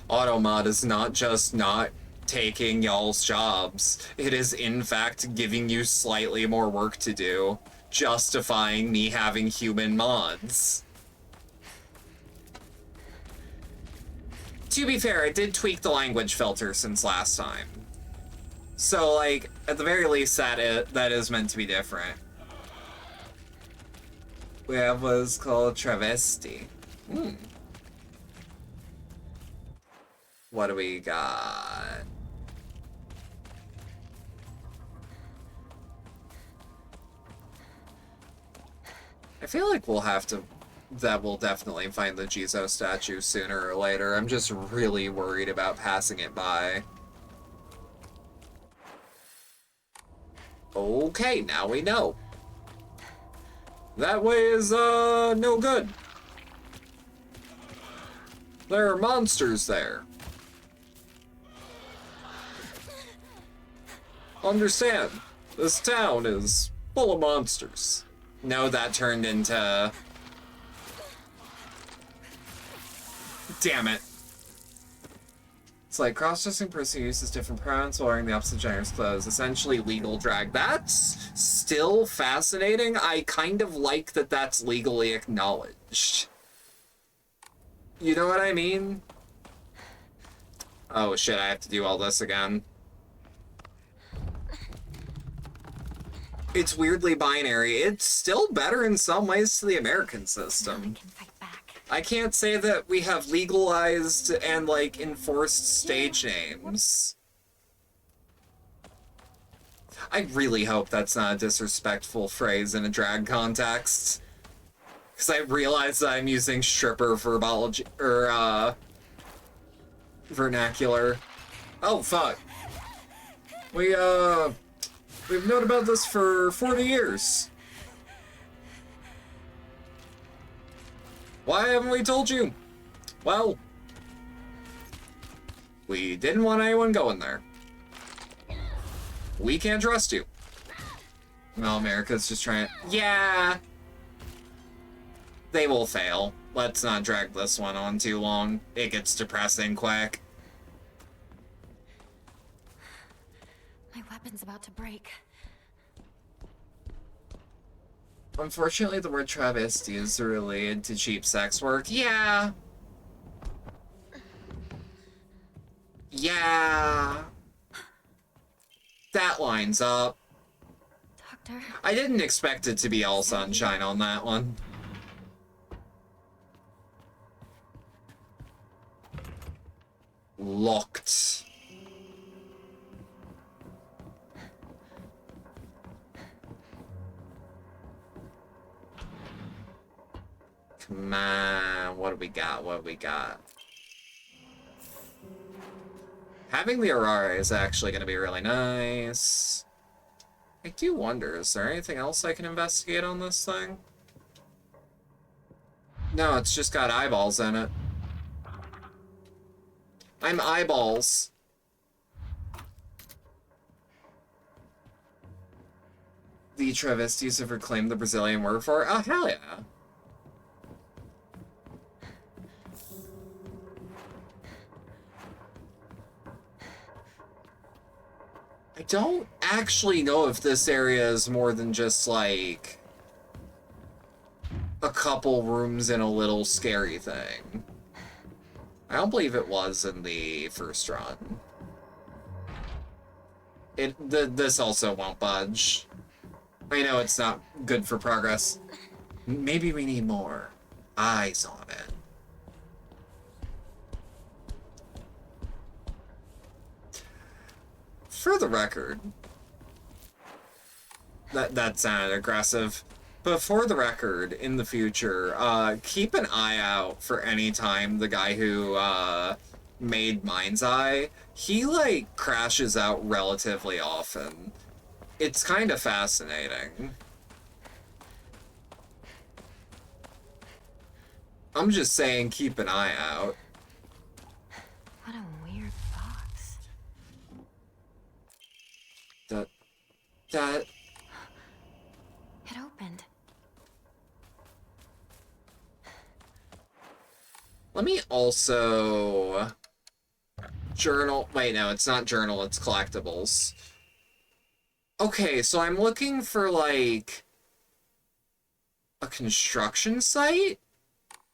Automod is not just not taking y'all's jobs. It is in fact giving you slightly more work to do, justifying me having human mods. To be fair, I did tweak the language filter since last time. So, like, at the very least, that is meant to be different. We have what is called travesti. What do we got? I feel like we'll definitely find the Jizo statue sooner or later. I'm just really worried about passing it by. Okay, now we know. That way is, no good. There are monsters there. Understand, this town is full of monsters. No, that turned into... Damn it. It's like cross-dressing person uses different pronouns while wearing the opposite gender's clothes. Essentially legal drag. That's still fascinating. I kind of like that that's legally acknowledged. You know what I mean? Oh shit, I have to do all this again. It's weirdly binary. It's still better in some ways to the American system. I can't say that we have legalized and, like, enforced stage names. I really hope that's not a disrespectful phrase in a drag context. Because I realize that I'm using stripper verbology, or, vernacular. Oh, fuck. We've known about this for 40 years. Why haven't we told you? Well, we didn't want anyone going there. We can't trust you. Well, America's just trying to... Yeah! They will fail. Let's not drag this one on too long. It gets depressing quick. My weapon's about to break. Unfortunately, the word travesti is related to cheap sex work. Yeah. Yeah. That lines up. Doctor? I didn't expect it to be all sunshine on that one. Locked. Come on, what do we got? What do we got? Having the Aurora is actually going to be really nice. I do wonder, is there anything else I can investigate on this thing? No, it's just got eyeballs in it. I'm eyeballs. The travestis have reclaimed the Brazilian word for it. Oh, hell yeah. I don't actually know if this area is more than just, like, a couple rooms in a little scary thing. I don't believe it was in the first run. This also won't budge. I know it's not good for progress. Maybe we need more eyes on it. For the record, that sounded aggressive. But for the record, in the future, keep an eye out for any time the guy who made Mind's Eye, he, like, crashes out relatively often. It's kind of fascinating. I'm just saying, keep an eye out. What a weird box. That... It opened. Let me also... Journal... Wait, no, it's not journal, it's collectibles. Okay, so I'm looking for, like... a construction site?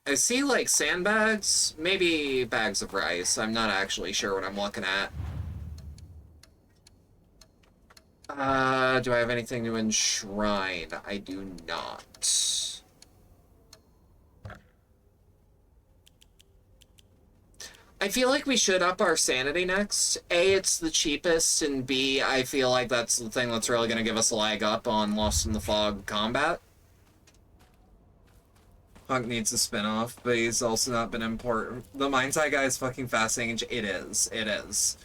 I see, like, sandbags, maybe bags of rice. I'm not actually sure what I'm looking at. Do I have anything to enshrine? I do not. I feel like we should up our sanity next. A, it's the cheapest, and B, I feel like that's the thing that's really going to give us a leg up on Lost in the Fog combat. Hunk needs a spin-off, but he's also not been important. The Mind's Eye guy is fucking fascinating. It is. It is.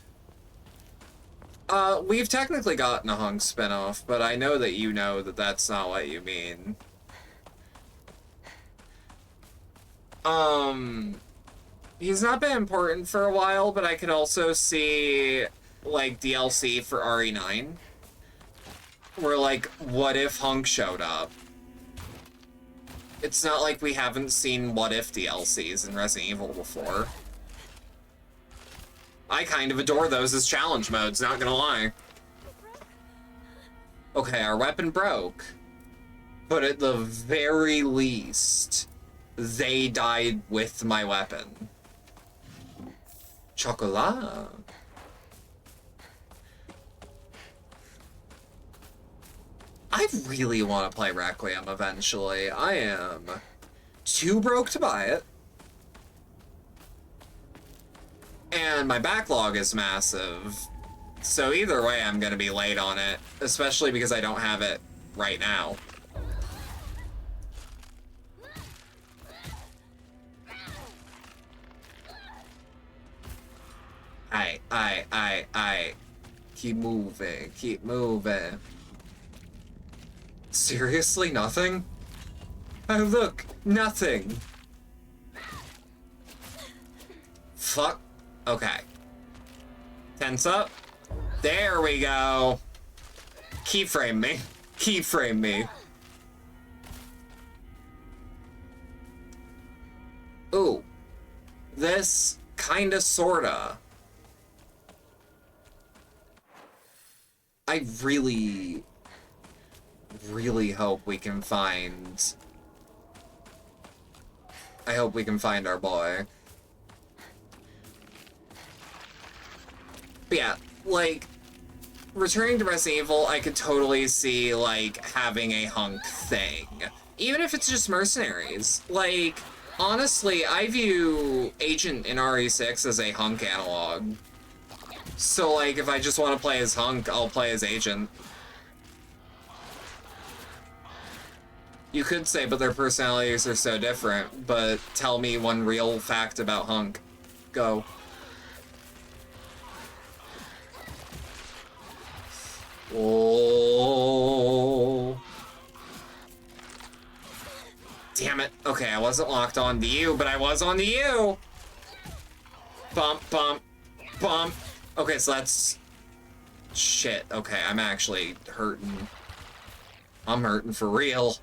We've technically gotten a Hunk spin-off, but I know that you know that that's not what you mean. He's not been important for a while, but I could also see, like, DLC for RE9. Where, like, what if Hunk showed up? It's not like we haven't seen what if DLCs in Resident Evil before. I kind of adore those as challenge modes, not gonna lie. Okay, our weapon broke. But at the very least, they died with my weapon. Chocolat. I really want to play Requiem eventually. I am too broke to buy it. And my backlog is massive. So either way, I'm going to be late on it. Especially because I don't have it right now. I. Keep moving. Keep moving. Seriously? Nothing? Oh, look! Nothing! Fuck. Okay. Tense up. There we go! Keyframe me. Keyframe me. Ooh. This kinda sorta. I really hope we can find... I hope we can find our boy. But yeah, like, returning to Resident Evil, I could totally see, like, having a Hunk thing. Even if it's just mercenaries. Like, honestly, I view Agent in RE6 as a Hunk analog. So, like, if I just want to play as Hunk, I'll play as Agent. You could say, but their personalities are so different, but tell me one real fact about Hunk. Go. Oh. Okay, I wasn't locked on to you, but I was on to you. Bump, bump, bump. Okay, so that's... Shit, okay, I'm actually hurting. I'm hurting for real.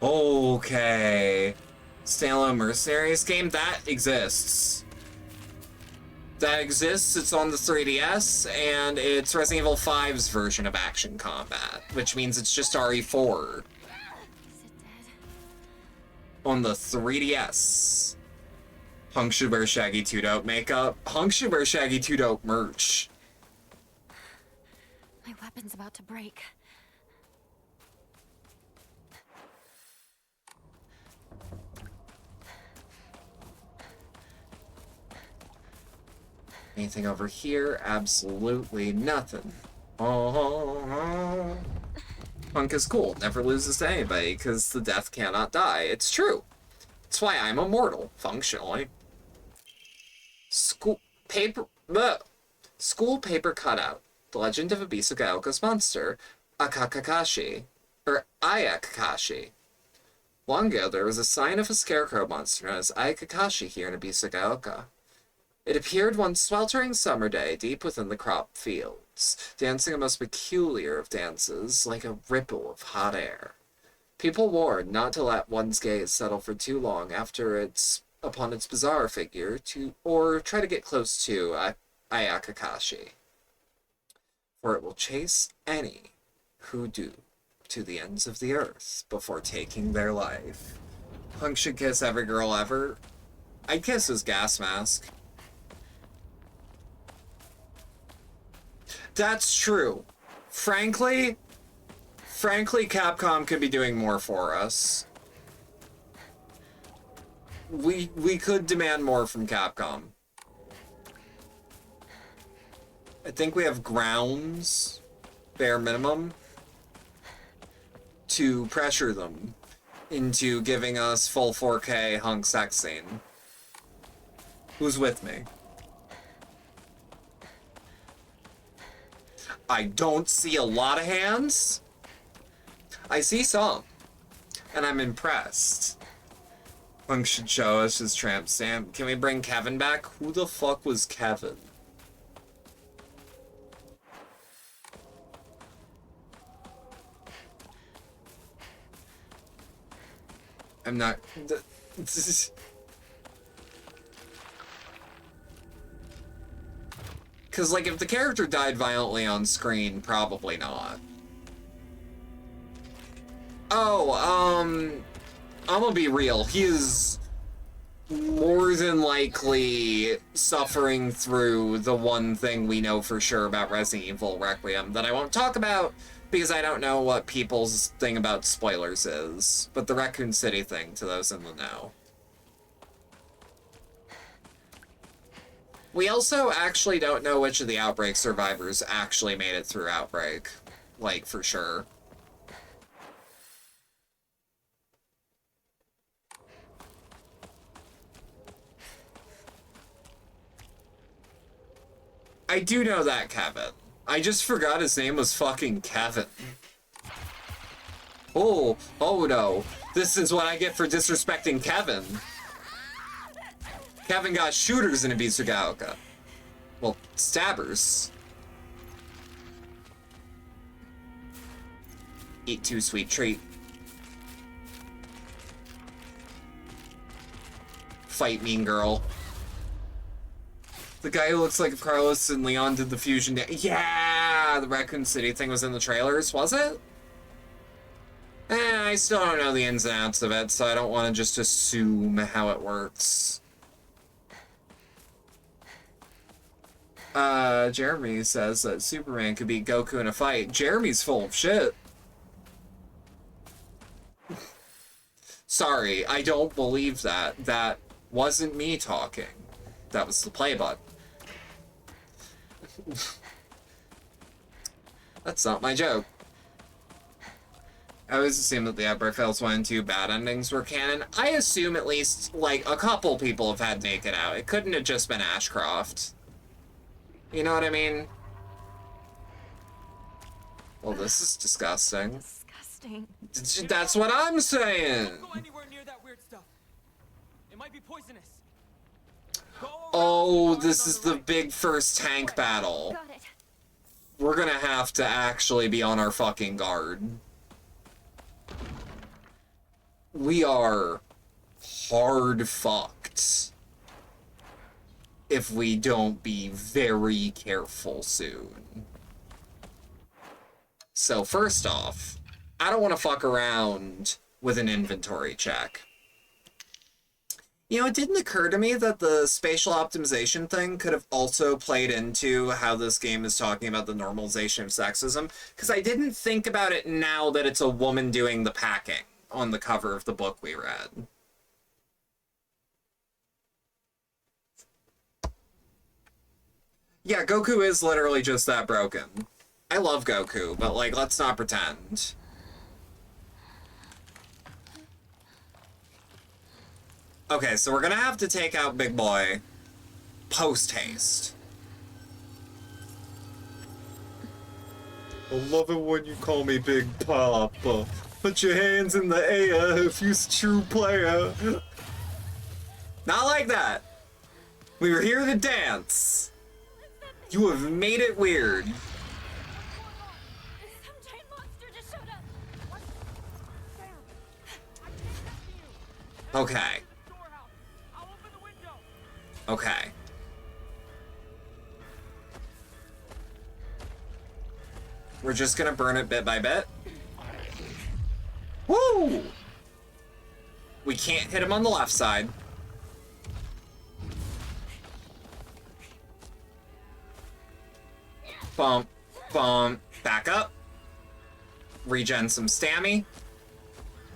Okay. Standalone Mercenaries game? That exists. That exists, it's on the 3DS, and it's Resident Evil 5's version of action combat, which means it's just RE4. Is it dead? On the 3DS. Hunk should wear Shaggy 2 Dope makeup. Hunk should wear Shaggy 2 Dope merch. My weapon's about to break. Anything over here? Absolutely nothing. Oh, Hunk is cool. Never loses to anybody because the death cannot die. It's true. That's why I'm immortal, functionally. School paper cutout. The Legend of Ebisugaoka's monster, Akakakashi, or Ayakakashi. Long ago, there was a sign of a scarecrow monster known as Ayakakashi here in Ebisugaoka. It appeared one sweltering summer day deep within the crop fields, dancing a most peculiar of dances, like a ripple of hot air. People warned not to let one's gaze settle for too long upon its bizarre figure, or try to get close to Ayakakashi, for it will chase any who do to the ends of the earth before taking their life. Hunk should kiss every girl ever. I'd kiss his gas mask. That's true. Frankly, Capcom could be doing more for us. We could demand more from Capcom. I think we have grounds, bare minimum, to pressure them into giving us full 4K Hunk sex scene. Who's with me? I don't see a lot of hands. I see some. And I'm impressed. Hunk should show us his tramp stamp. Can we bring Kevin back? Who the fuck was Kevin? I'm not... Because, like, if the character died violently on screen, probably not. Oh, I'm gonna be real. He is more than likely suffering through the one thing we know for sure about Resident Evil Requiem that I won't talk about because I don't know what people's thing about spoilers is. But the Raccoon City thing, to those in the know. We also actually don't know which of the Outbreak survivors actually made it through Outbreak. Like, for sure. I do know that Kevin. I just forgot his name was fucking Kevin. Oh no. This is what I get for disrespecting Kevin. Kevin got shooters in Ebisugaoka. Well, stabbers. Eat too sweet treat. Fight mean girl. The guy who looks like if Carlos and Leon did the fusion yeah! The Raccoon City thing was in the trailers, was it? I still don't know the ins and outs of it, so I don't want to just assume how it works. Jeremy says that Superman could beat Goku in a fight. Jeremy's full of shit. Sorry, I don't believe that. That wasn't me talking. That was the play button. That's not my joke. I always assume that the Outbreak Files 1 and 2 bad endings were canon. I assume at least, like, a couple people have had Make It Out. It couldn't have just been Ashcroft. You know what I mean? Well, this is disgusting. Disgusting. disgusting. That's what I'm saying. Don't go anywhere near that weird stuff. It might be poisonous. Go around Oh, the this garden is on the right. big first tank battle. Got it. We're gonna have to actually be on our fucking guard. We are hard fucked if we don't be very careful soon. So first off, I don't want to fuck around with an inventory check. You know, it didn't occur to me that the spatial optimization thing could have also played into how this game is talking about the normalization of sexism, because I didn't think about it now that it's a woman doing the packing on the cover of the book we read. Yeah, Goku is literally just that broken. I love Goku, but, like, let's not pretend. Okay, so we're gonna have to take out Big Boy post-haste. I love it when you call me Big Papa. Put your hands in the air if you're a true player. Not like that. We were here to dance. You have made it weird. Some giant monster just showed up. Okay. Okay. We're just gonna burn it bit by bit. Woo! We can't hit him on the left side. Bump, bump, back up. Regen some stammy.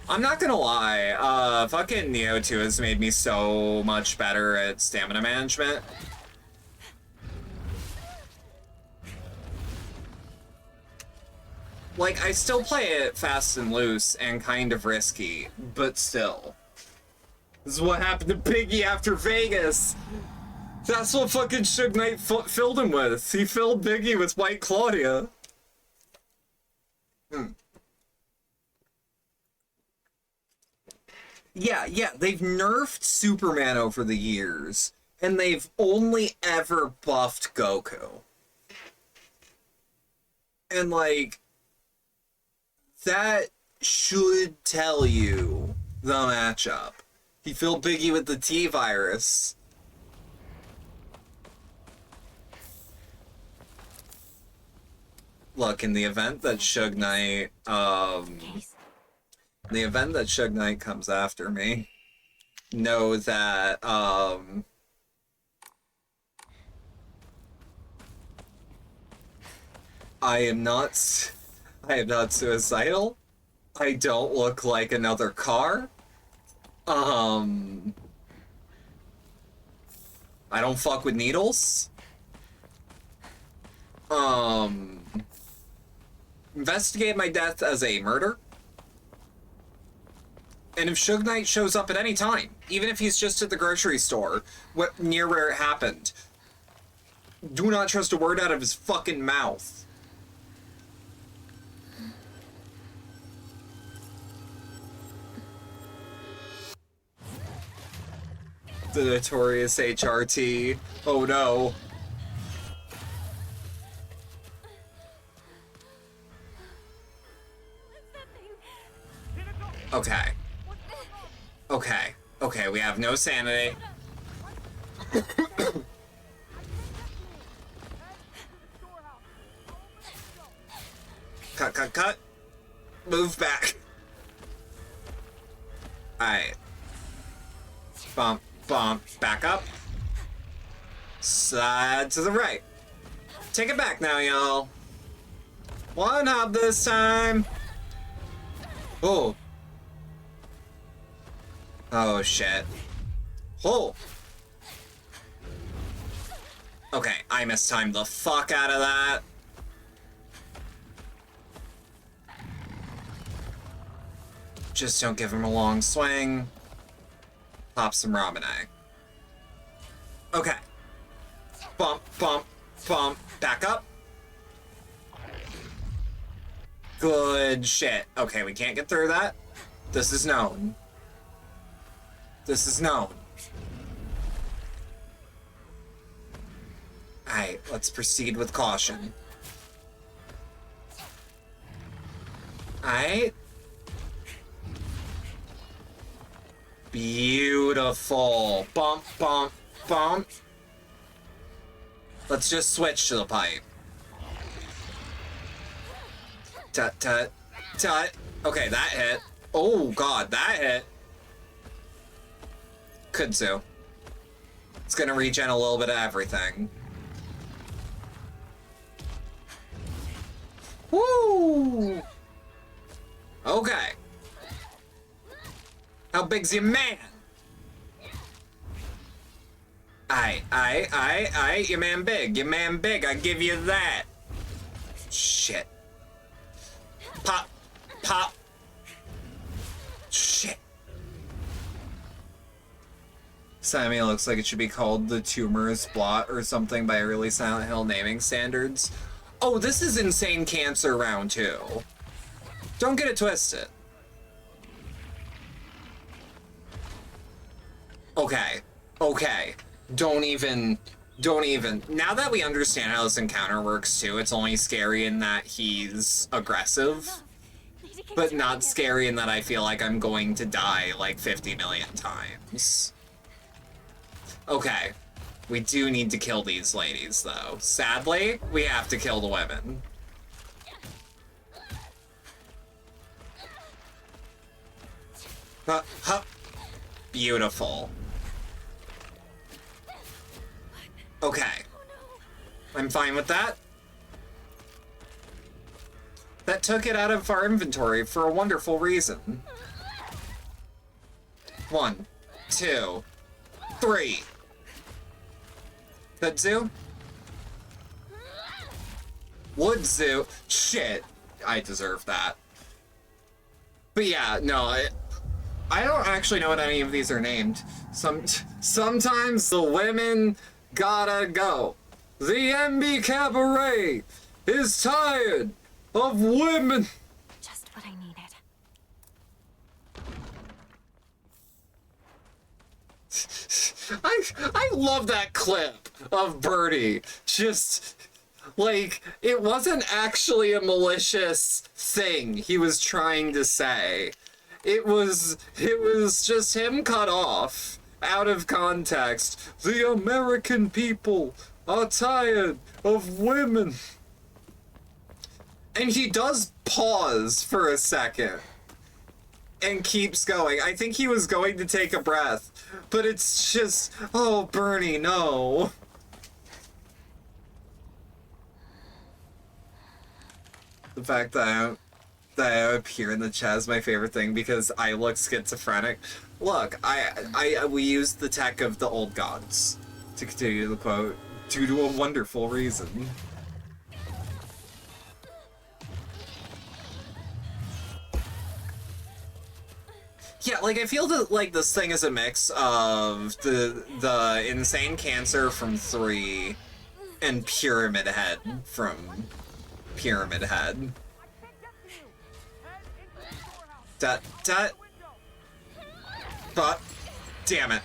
I'm not gonna lie, fucking Neo 2 has made me so much better at stamina management. Like, I still play it fast and loose and kind of risky, but still. This is what happened to Piggy after Vegas. That's what fucking Suge Knight filled him with. He filled Biggie with White Claudia. Yeah, they've nerfed Superman over the years, and they've only ever buffed Goku. And, like, that should tell you the matchup. He filled Biggie with the T-Virus. Look, in the event that Suge Knight, the event that Suge Knight comes after me, know that, I am not suicidal. I don't look like another car. I don't fuck with needles. Investigate my death as a murder. And if Suge Knight shows up at any time, even if he's just at the grocery store, near where it happened, do not trust a word out of his fucking mouth. The notorious HRT. Oh no. Okay. Okay, we have no sanity. Cut. Move back. Alright. Bump, back up. Slide to the right. Take it back now, y'all. One hop this time. Oh. Oh, shit. Oh! Okay, I mistimed the fuck out of that. Just don't give him a long swing. Pop some ramen egg. Okay. Bump. Back up. Good shit. Okay, we can't get through that. This is known. This is known. Alright, let's proceed with caution. Alright. Beautiful. Bump, bump, bump. Let's just switch to the pipe. Tut, tut, tut. Okay, that hit. Oh, God, that hit. Kudzu. It's gonna regen a little bit of everything. Woo! Okay. How big's your man? Aye, your man big. Your man big, I give you that. Shit. Pop, pop. Shit. Sammy looks like it should be called the Tumorous Blot or something by early Silent Hill naming standards. Oh, this is Insane Cancer Round 2. Don't get it twisted. Okay. Okay. Don't even. Now that we understand how this encounter works too, it's only scary in that he's aggressive, but not scary in that I feel like I'm going to die like 50 million times. Okay. We do need to kill these ladies, though. Sadly, we have to kill the women. Beautiful. Okay. I'm fine with that. That took it out of our inventory for a wonderful reason. 1, 2, 3. Kudzu? Woodzu? Shit. I deserve that. But yeah, no, I don't actually know what any of these are named. Sometimes the women gotta go. The MB Cabaret is tired of women. Just what I needed. I love that clip of Birdie. Just, like, it wasn't actually a malicious thing he was trying to say. It was just him cut off, out of context. The American people are tired of women. And he does pause for a second and keeps going. I think he was going to take a breath, but it's just, oh, Bernie, no. The fact that I appear in the chat is my favorite thing because I look schizophrenic. Look, we used the tech of the old gods, to continue the quote, due to a wonderful reason. Yeah, like, I feel that, like, this thing is a mix of the Insane Cancer from 3 and Pyramid Head from Pyramid Head. That. But, damn it.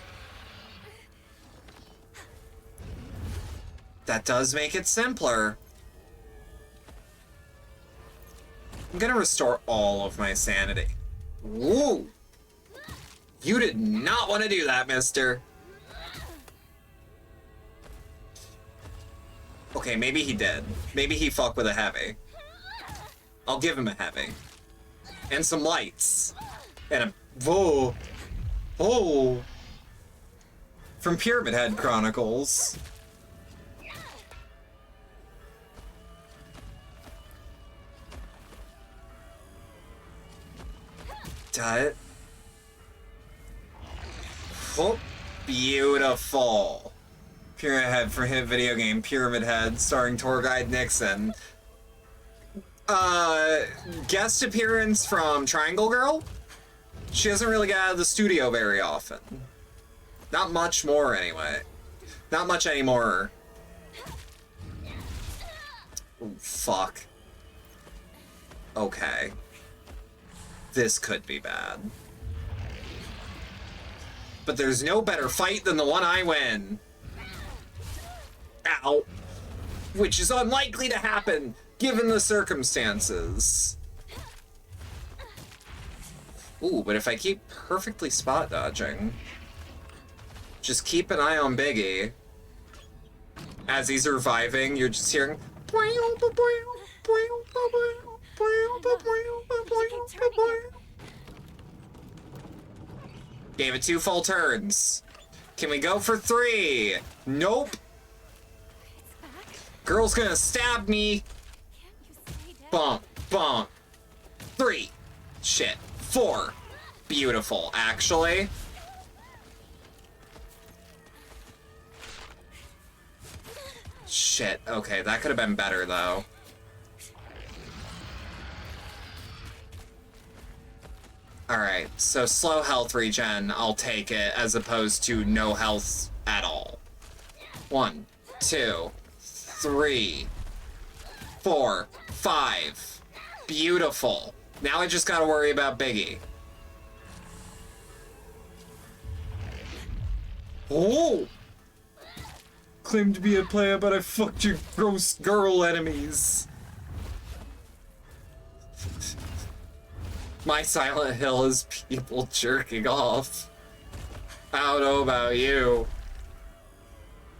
That does make it simpler. I'm gonna restore all of my sanity. Woo! You did not want to do that, mister. Okay, maybe he did. Maybe he fucked with a heavy. I'll give him a heavy. And some lights. And a... Whoa. Oh. From Pyramid Head Chronicles. Dut. Oh, beautiful. Pyramid Head for hit video game Pyramid Head starring tour guide Nixon. Guest appearance from Triangle Girl? She doesn't really get out of the studio very often. Not much more, anyway. Not much anymore. Oh, fuck. Okay. This could be bad. But there's no better fight than the one I win. Ow. Which is unlikely to happen, given the circumstances. Ooh, but if I keep perfectly spot dodging, just keep an eye on Biggie. As he's reviving, you're just hearing... Gave it 2 full turns. Can we go for 3? Nope. Girl's gonna stab me. Bump, bump. 3. Shit. 4. Beautiful, actually. Shit. Okay, that could have been better, though. Alright, so slow health regen, I'll take it, as opposed to no health at all. 1, 2, 3, 4, 5. Beautiful. Now I just gotta worry about Biggie. Oh! Claimed to be a player, but I fucked your gross girl enemies. My Silent Hill is people jerking off. I don't know about you.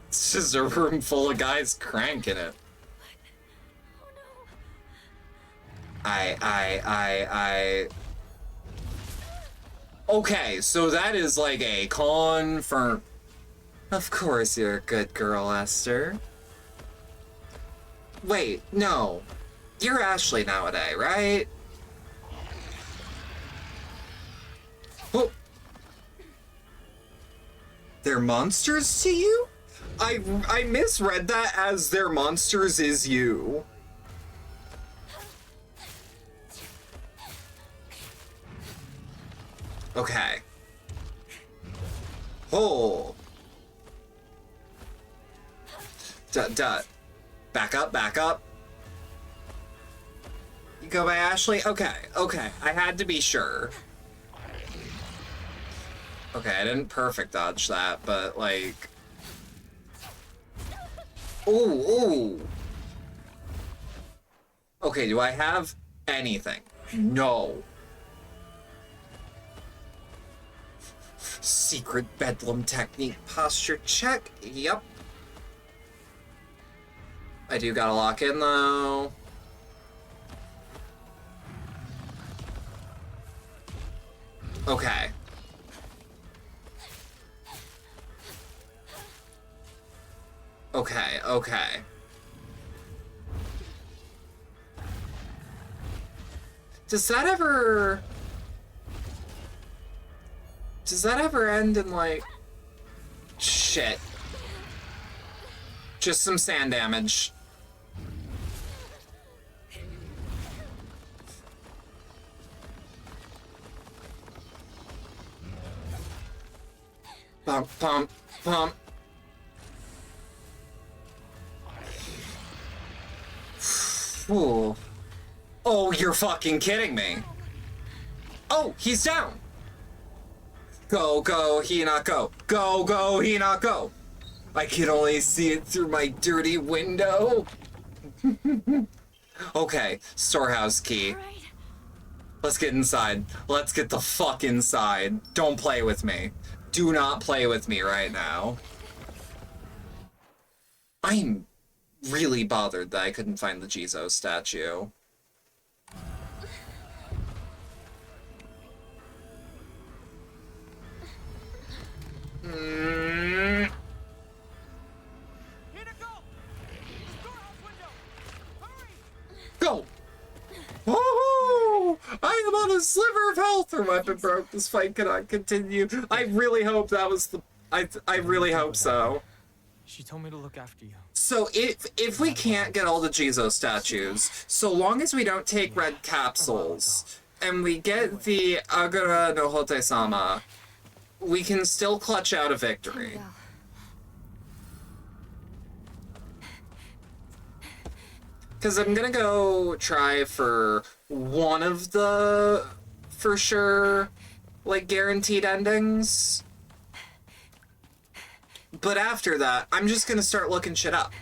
It's just a room full of guys cranking it. Okay, so that is like a confirm. Of course you're a good girl, Esther. Wait, no. You're Ashley nowadays, right? Oh. They're monsters to you? I misread that as their monsters is you. Okay. Oh. Back up, back up. You go by Ashley? Okay, okay. I had to be sure. Okay, I didn't perfect dodge that, but like... Ooh, ooh. Okay, do I have anything? No. Secret bedlam technique posture check. Yep. I do gotta lock in though. Okay. Okay, okay. Does that ever end in like... Shit. Just some sand damage. Pump, pump, pump. Ooh. Oh, you're fucking kidding me. Oh, he's down. Go, go, Hina, go. Go, go, Hina, go. I can only see it through my dirty window. Okay, storehouse key. Let's get inside. Let's get the fuck inside. Don't play with me. Do not play with me right now. I'm really bothered that I couldn't find the Jizo statue. Go! Oh! I am on a sliver of health! Her weapon broke. This fight cannot continue. I really hope that was the... I really hope so. She told me to look after you. So if we can't get all the Jizo statues, so long as we don't take red capsules, and we get the Agura no Hote-sama, we can still clutch out a victory. Because I'm gonna go try for one of the, for sure, like, guaranteed endings. But after that, I'm just gonna start looking shit up.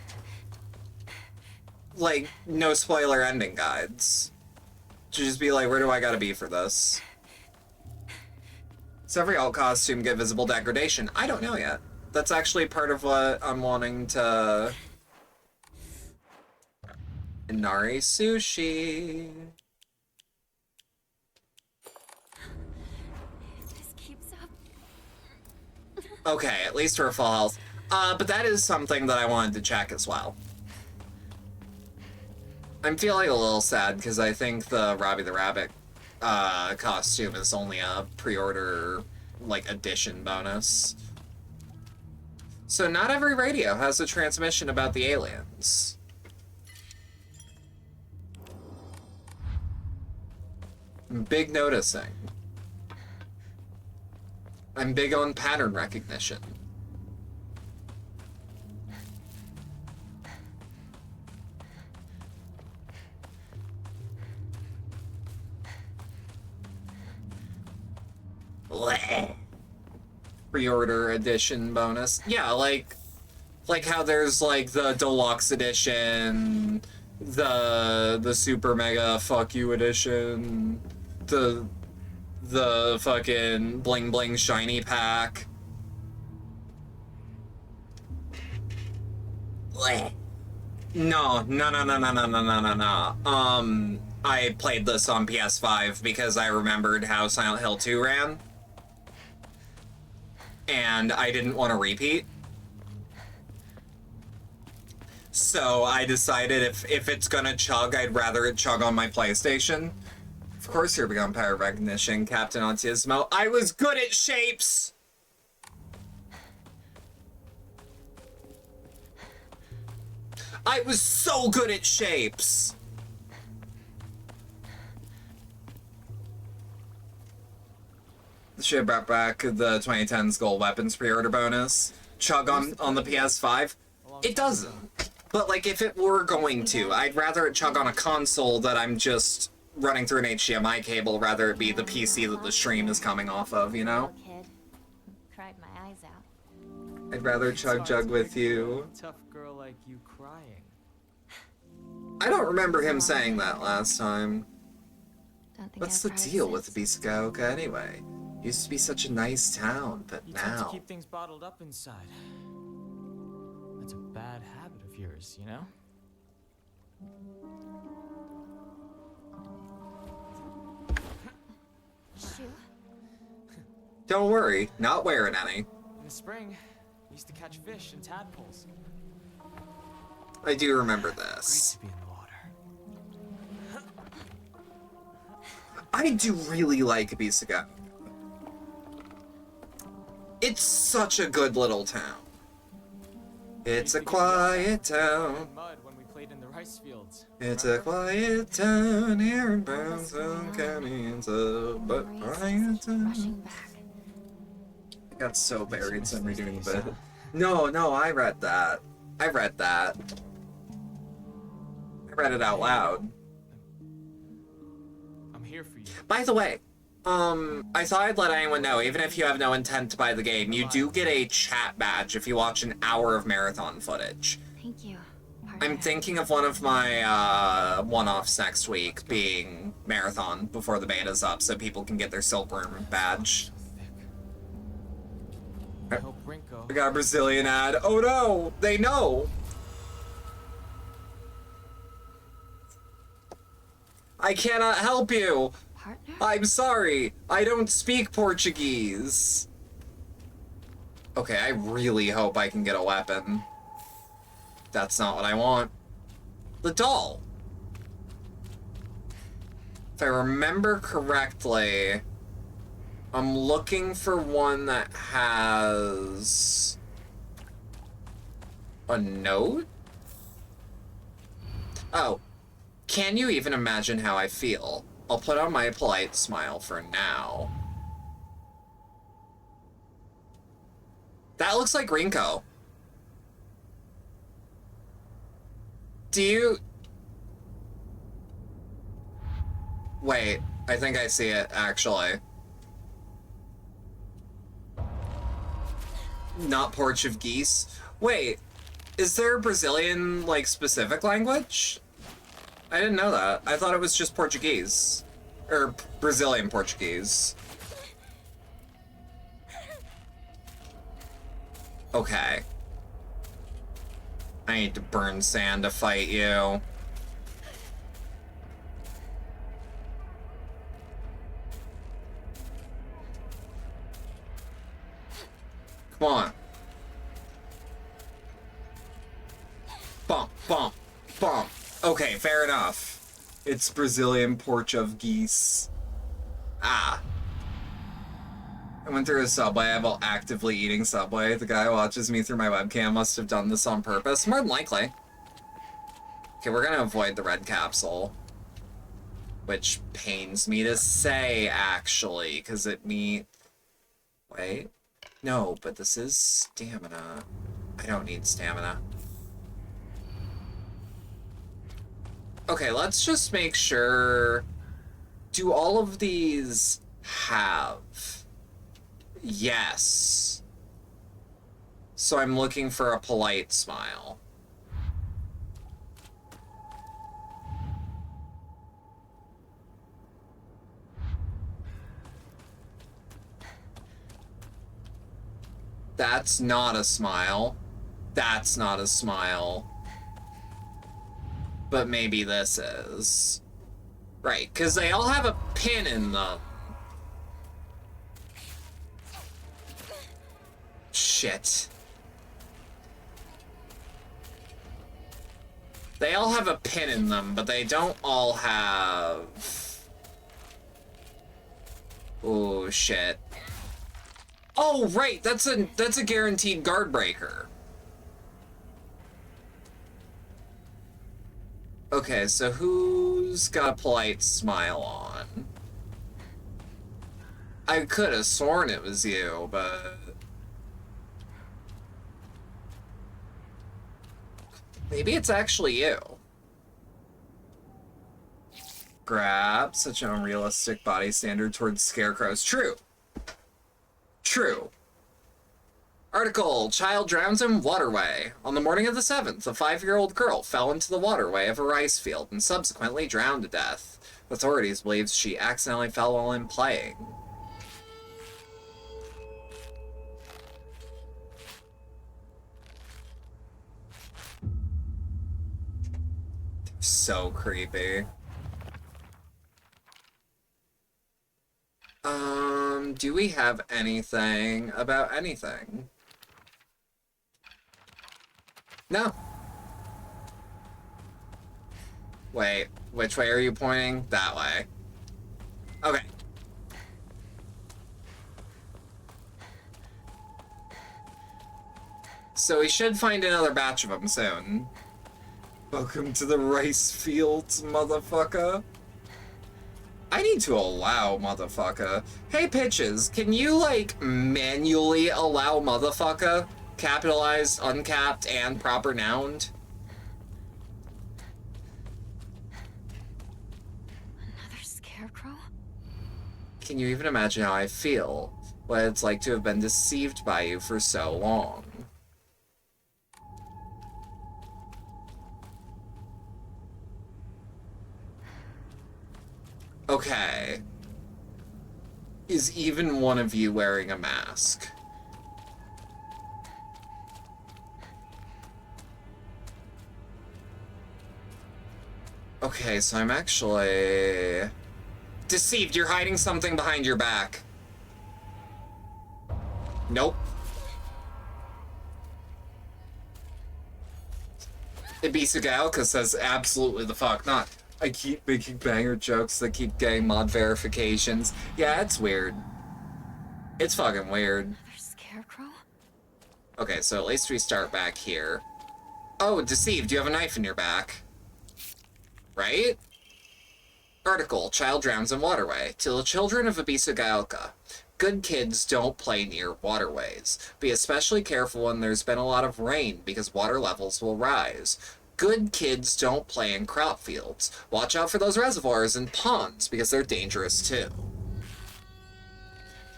Like, no spoiler ending guides. To just be like, where do I gotta be for this? Does every alt costume get visible degradation? I don't know yet. That's actually part of what I'm wanting to... Inari sushi. If this keeps up. Okay, at least we're full health. But that is something that I wanted to check as well. I'm feeling a little sad because I think the Robbie the Rabbit costume is only a pre-order, like, edition bonus. So not every radio has a transmission about the aliens. Big noticing. I'm big on pattern recognition. Pre-order edition bonus. Yeah, like how there's like the deluxe edition, the super mega fuck you edition, the fucking bling bling shiny pack. No. I played this on PS5 because I remembered how Silent Hill 2 ran. And I didn't want to repeat. So I decided if it's gonna chug, I'd rather it chug on my PlayStation. Of course you're beyond power recognition, Captain Autismo. I was good at shapes! I was so good at shapes! Should have brought back the 2010's Gold Weapons pre-order bonus. Chug on the PS5. It doesn't. But, like, if it were going to, I'd rather it chug on a console that I'm just running through an HDMI cable, rather it be the PC that the stream is coming off of, you know? Kid. Cried my eyes out. I'd rather chug with you. Tough girl like you crying. I don't remember him saying that last time. Don't think What's I've the cried deal with since. Ebisugaoka anyway? Used to be such a nice town, but You tend to now... keep things bottled up inside. That's a bad habit of yours, you know? Shoe? Don't worry, not wearing any. In the spring, I used to catch fish and tadpoles. I do remember Great this. to be in the water. I do really like Ebisugaoka. It's such a good little town. It's a quiet town. Mud when we played in the rice fields. It's a quiet town here in Brownstone County. It's a but quiet town. Rushing back. I got so buried, so I'm redoing the bit. No, I read that. I read it out loud. I'm here for you. By the way, I thought I'd let anyone know, even if you have no intent to buy the game, you do get a chat badge if you watch an hour of marathon footage. Thank you, partner. I'm thinking of one of my one-offs next week being marathon before the beta's up, so people can get their Silkworm badge. I hope Rinko. We got a Brazilian ad. Oh no! They know! I cannot help you! Partner? I'm sorry, I don't speak Portuguese. Okay, I really hope I can get a weapon. That's not what I want. The doll. If I remember correctly, I'm looking for one that has a note? Oh, can you even imagine how I feel? I'll put on my polite smile for now. That looks like Rinko. Do you... Wait, I think I see it, actually. Not Portuguese. Wait, is there a Brazilian, like, specific language? I didn't know that. I thought it was just Portuguese. Or Brazilian Portuguese. Okay. I need to burn sand to fight you. Come on. Bump, bump, bump. Okay, fair enough. It's Brazilian Portuguese. Ah. I went through a Subway while actively eating Subway. The guy who watches me through my webcam must have done this on purpose. More than likely. Okay, we're gonna avoid the red capsule. Which pains me to say, actually, because it Wait. No, but this is stamina. I don't need stamina. Okay, let's just make sure... Do all of these have... Yes. So I'm looking for a polite smile. That's not a smile. That's not a smile. But maybe this is. Right, because they all have a pin in them. Shit. They all have a pin in them, but they don't all have... Oh, shit. Oh, right, that's a guaranteed guard breaker. Okay, so who's got a polite smile on? I could have sworn it was you, but... Maybe it's actually you. Grab, such an unrealistic body standard towards scarecrows. True. True. Article, child drowns in waterway. On the morning of the 7th, a 5-year-old girl fell into the waterway of a rice field and subsequently drowned to death. Authorities believe she accidentally fell while in playing. So creepy. Do we have anything about anything? No. Wait, which way are you pointing? That way. Okay. So we should find another batch of them soon. Welcome to the rice fields, motherfucker. I need to allow motherfucker. Hey, Pitches, can you, like, manually allow motherfucker? Capitalized, uncapped, and proper nouned? Another scarecrow? Can you even imagine how I feel? What it's like to have been deceived by you for so long? Okay. Is even one of you wearing a mask? Okay, so I'm actually... Deceived, you're hiding something behind your back. Nope. Ebisugaoka says absolutely the fuck not. I keep making banger jokes that keep getting mod verifications. Yeah, it's weird. It's fucking weird. Another scarecrow? Okay, so at least we start back here. Oh, Deceived, you have a knife in your back. Right? Article, child drowns in waterway. To the children of Ebisugaoka. Good kids don't play near waterways. Be especially careful when there's been a lot of rain because water levels will rise. Good kids don't play in crop fields. Watch out for those reservoirs and ponds, because they're dangerous too.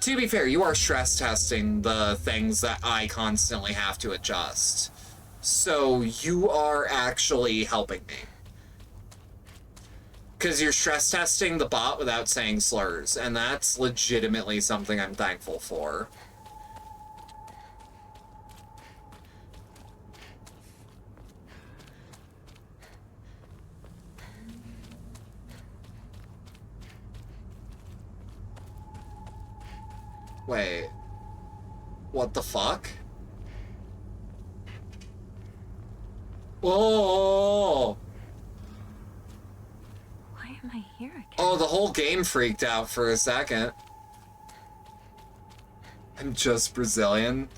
To be fair, you are stress testing the things that I constantly have to adjust. So you are actually helping me. Because you're stress testing the bot without saying slurs, and that's legitimately something I'm thankful for. Wait. What the fuck? Oh! Why am I here again? Oh, the whole game freaked out for a second. I'm just Brazilian.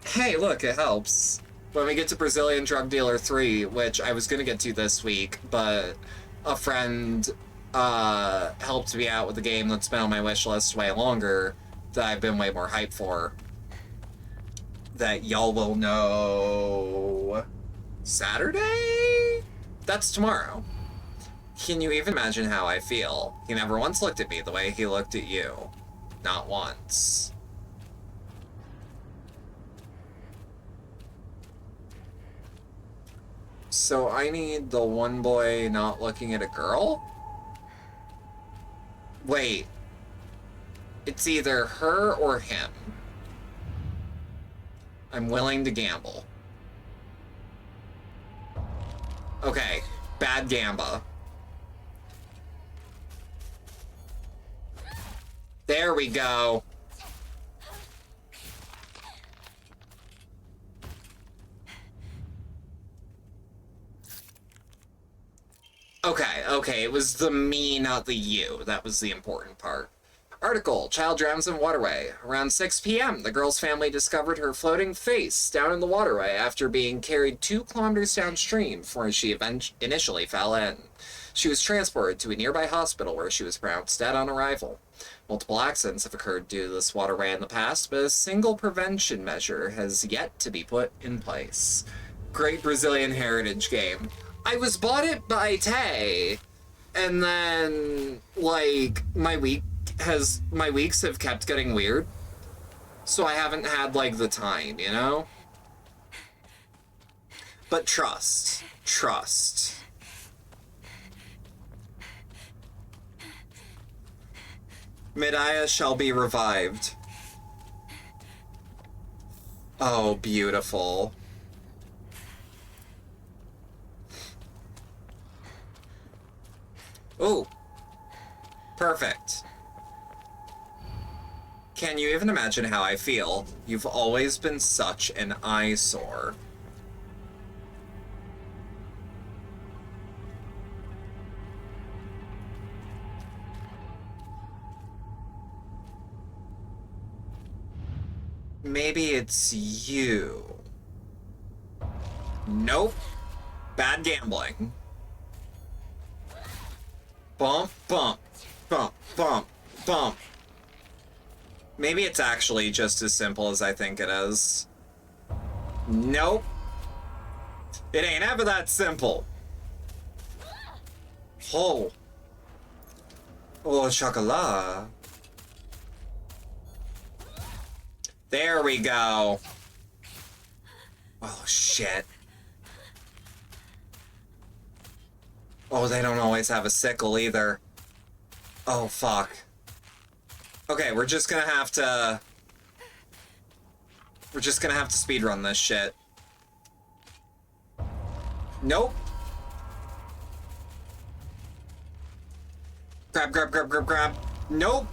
Hey, look, it helps. When we get to Brazilian Drug Dealer 3, which I was gonna get to this week, but a friend helped me out with a game that's been on my wish list way longer, that I've been way more hyped for, that y'all will know Saturday? That's tomorrow. Can you even imagine how I feel? He never once looked at me the way he looked at you. Not once. So I need the one boy not looking at a girl? Wait. It's either her or him. I'm willing to gamble. Okay, bad gamba. There we go. Okay, it was the me, not the you. That was the important part. Article, child drowns in waterway. Around 6 p.m., the girl's family discovered her floating face down in the waterway after being carried 2 kilometers downstream before she initially fell in. She was transported to a nearby hospital where she was pronounced dead on arrival. Multiple accidents have occurred due to this waterway in the past, but a single prevention measure has yet to be put in place. Great Brazilian heritage game. I was bought it by Tay, and then, like, my weeks have kept getting weird, so I haven't had, like, the time, you know? But trust. Medaya shall be revived. Oh, beautiful. Ooh. Perfect. Can you even imagine how I feel? You've always been such an eyesore. Maybe it's you. Nope. Bad gambling. Bump, bump, bump, bump, bump. Maybe it's actually just as simple as I think it is. Nope. It ain't ever that simple. Oh. Oh, chocolat. There we go. Oh, shit. Oh, they don't always have a sickle either. Oh, fuck. Okay, we're just gonna have to speedrun this shit. Nope. Grab, grab, grab, grab, grab. Nope.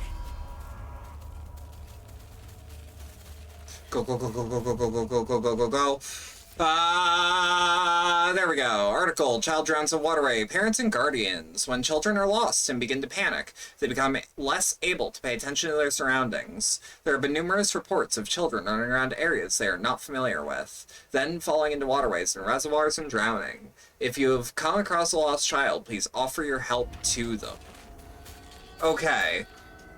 Go, go, go, go, go, go, go, go, go, go, go, go, go. There we go. Article, child drowns in waterway. Parents and guardians. When children are lost and begin to panic, they become less able to pay attention to their surroundings. There have been numerous reports of children running around areas they are not familiar with, then falling into waterways and reservoirs and drowning. If you have come across a lost child, please offer your help to them. Okay.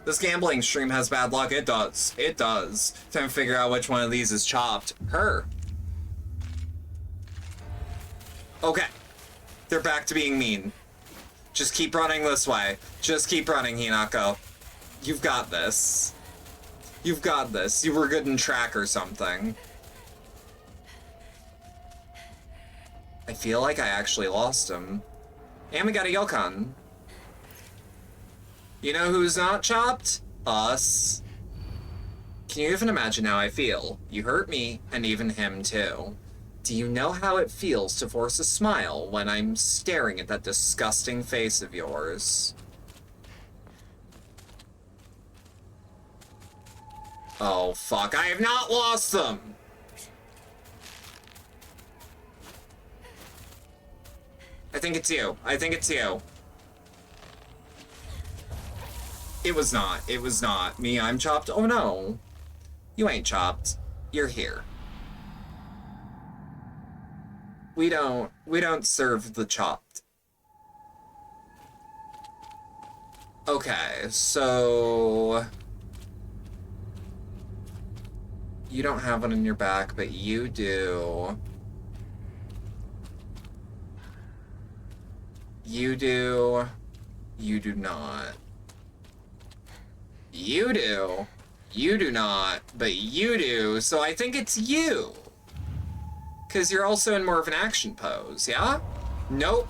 This gambling stream has bad luck. It does. It does. Time to figure out which one of these is chopped. Her. Okay. They're back to being mean. Just keep running this way. Just keep running, Hinako. You've got this. You've got this. You were good in track or something. I feel like I actually lost him. And we got a Yokon. You know who's not chopped? Us. Can you even imagine how I feel? You hurt me, and even him too. Do you know how it feels to force a smile when I'm staring at that disgusting face of yours? Oh, fuck. I have not lost them! I think it's you. I think it's you. It was not. It was not. Me, I'm chopped. Oh, no. You ain't chopped. You're here. We don't serve the chopped. Okay, so... You don't have one in your back, but you do. You do. You do not. You do. You do not, but you do, so I think it's you. Because you're also in more of an action pose, yeah? Nope.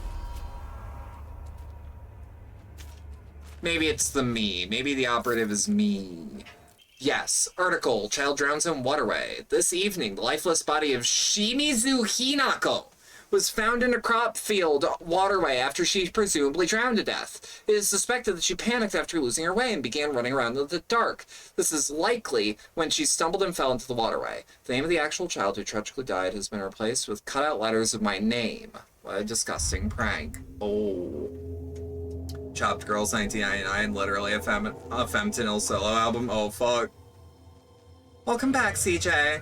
Maybe it's the me. Maybe the operative is me. Yes. Article. Child drowns in waterway. This evening, the lifeless body of Shimizu Hinako was found in a crop field waterway after she presumably drowned to death. It is suspected that she panicked after losing her way and began running around in the dark. This is likely when she stumbled and fell into the waterway. The name of the actual child who tragically died has been replaced with cutout letters of my name. What a disgusting prank. Oh. Chopped Girls 1999, literally a Femtinil solo album. Oh, fuck. Welcome back, CJ.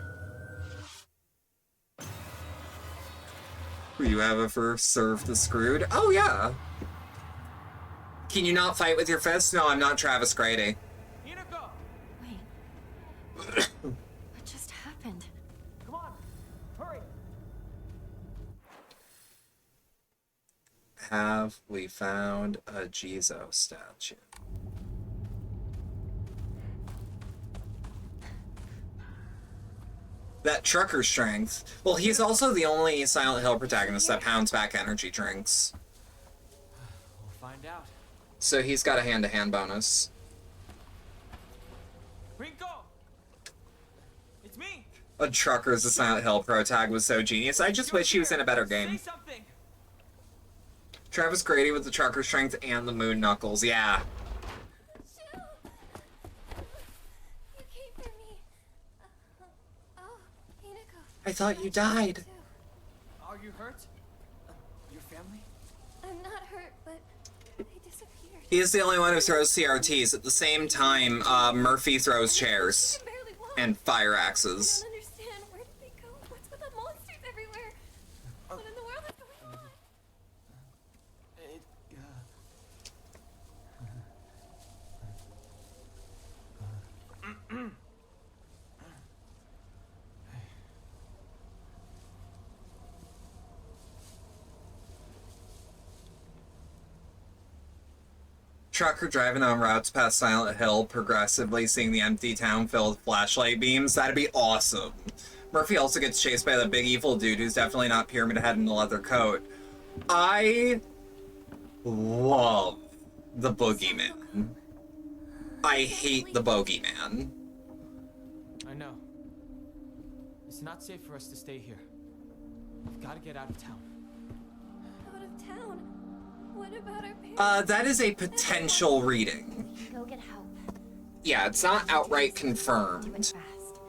Were you ever served the screwed? Oh, yeah. Can you not fight with your fists? No, I'm not Travis Grady. Wait. What just happened? Come on, hurry. Have we found a Jizo statue? That trucker strength. Well, he's also the only Silent Hill protagonist that pounds back energy drinks. We'll find out. So he's got a hand-to-hand bonus. Rinko! It's me! A trucker as a Silent Hill protag was so genius. I just wish he was in a better game. Say something. Travis Grady with the trucker strength and the moon knuckles. Yeah. You came for me. Oh, Hinako. I thought you died. Are you hurt? Your family? I'm not hurt, but they disappeared. He is the only one who throws CRTs. At the same time, Murphy throws chairs I can barely walk. and fire I axes. don't understand. Where did they go? What's with the monsters everywhere? What in the world is going on? Trucker driving on routes past Silent Hill, progressively seeing the empty town filled with flashlight beams. That'd be awesome. Murphy also gets chased by the big evil dude who's definitely not Pyramid Head in a leather coat. I love the boogeyman. I hate the bogeyman. I know. It's not safe for us to stay here. We've got to get out of town. Out of town? What about our parents? That is a potential reading. Go get help. Yeah, it's not outright Do it confirmed. fast.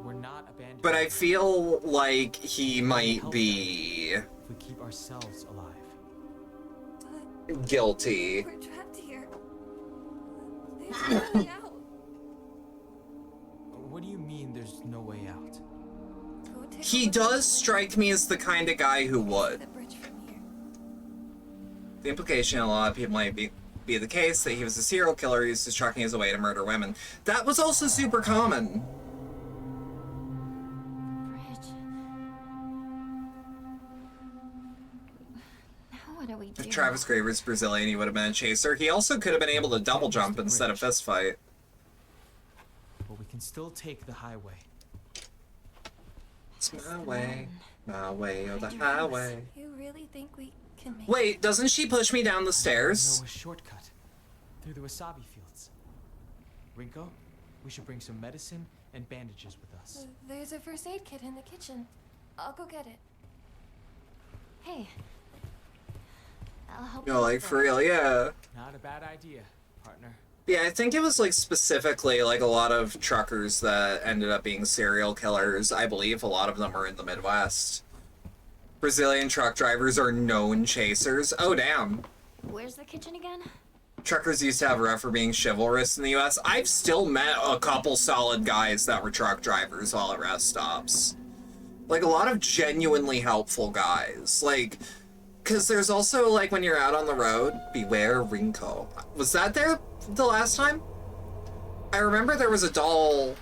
We're not abandoned. But I feel like he might be If we keep ourselves alive. guilty. We're trapped here. There's no way out. What do you mean there's no way out? Go take a He look does strike me as the kind of guy who at would. the bridge from here. The implication in a lot of people might be the case that he was a serial killer who used his trucking as a way to murder women. That was also super common. Bridge. If Travis Gray was Brazilian, he would have been a chaser. He also could have been able to double jump instead of fist fight. But we can still take the highway. It's my way or the highway. You really think we can make Wait, doesn't she push me down the stairs? I know a shortcut through the wasabi fields. Rinko, we should bring some medicine and bandages with us. There's a first aid kit in the kitchen. I'll go get it. Hey. I'll help No, like, for real, yeah. Not a bad idea, partner. Yeah, I think it was, like, specifically, like, a lot of truckers that ended up being serial killers. I believe a lot of them are in the Midwest. Brazilian truck drivers are known chasers. Oh, damn. Where's the kitchen again? Truckers used to have a rep for being chivalrous in the U.S. I've still met a couple solid guys that were truck drivers while at rest stops. Like, a lot of genuinely helpful guys. Like, because there's also, like, when you're out on the road, beware Rinko. Was that there the last time? I remember there was a doll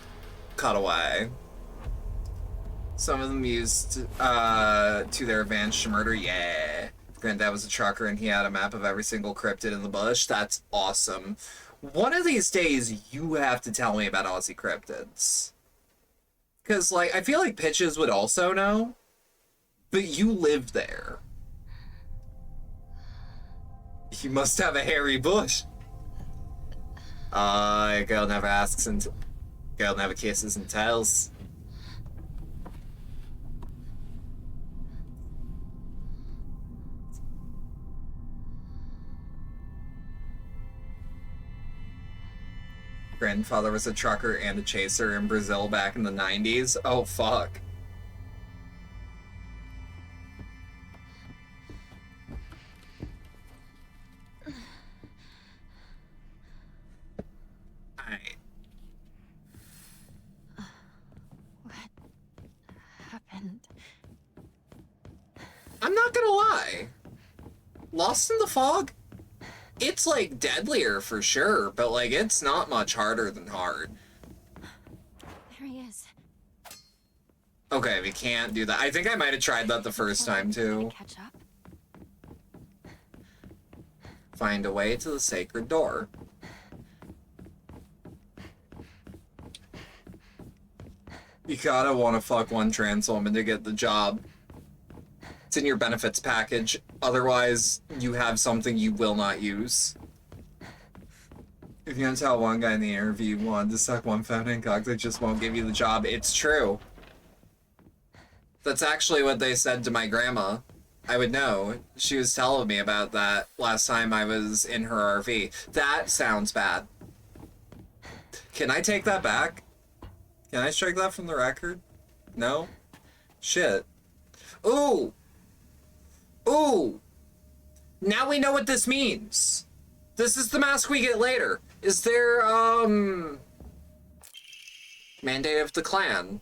cutaway. Some of them used to their advantage to murder. Yeah. Granddad was a trucker and he had a map of every single cryptid in the bush. That's awesome. One of these days, you have to tell me about Aussie cryptids. Because, like, I feel like Pitches would also know, but you lived there. You must have a hairy bush. Girl never asks and girl never kisses and tells. Grandfather was a trucker and a chaser in Brazil back in the 90s. Oh, fuck. Alright. What happened? I'm not gonna lie. Lost in the Fog? It's, like, deadlier for sure, but, like, it's not much harder than hard. There he is. Okay, we can't do that. I think I might have tried that the first time, too. Catch up. Find a way to the sacred door. You gotta wanna fuck one trans woman to get the job. It's in your benefits package. Otherwise, you have something you will not use. If you're gonna tell one guy in the interview you wanted to suck one feminine cock, they just won't give you the job. It's true. That's actually what they said to my grandma. I would know. She was telling me about that last time I was in her RV. That sounds bad. Can I take that back? Can I strike that from the record? No? Shit. Ooh! Ooh! Now we know what this means. This is the mask we get later. Is there, Mandate of the clan.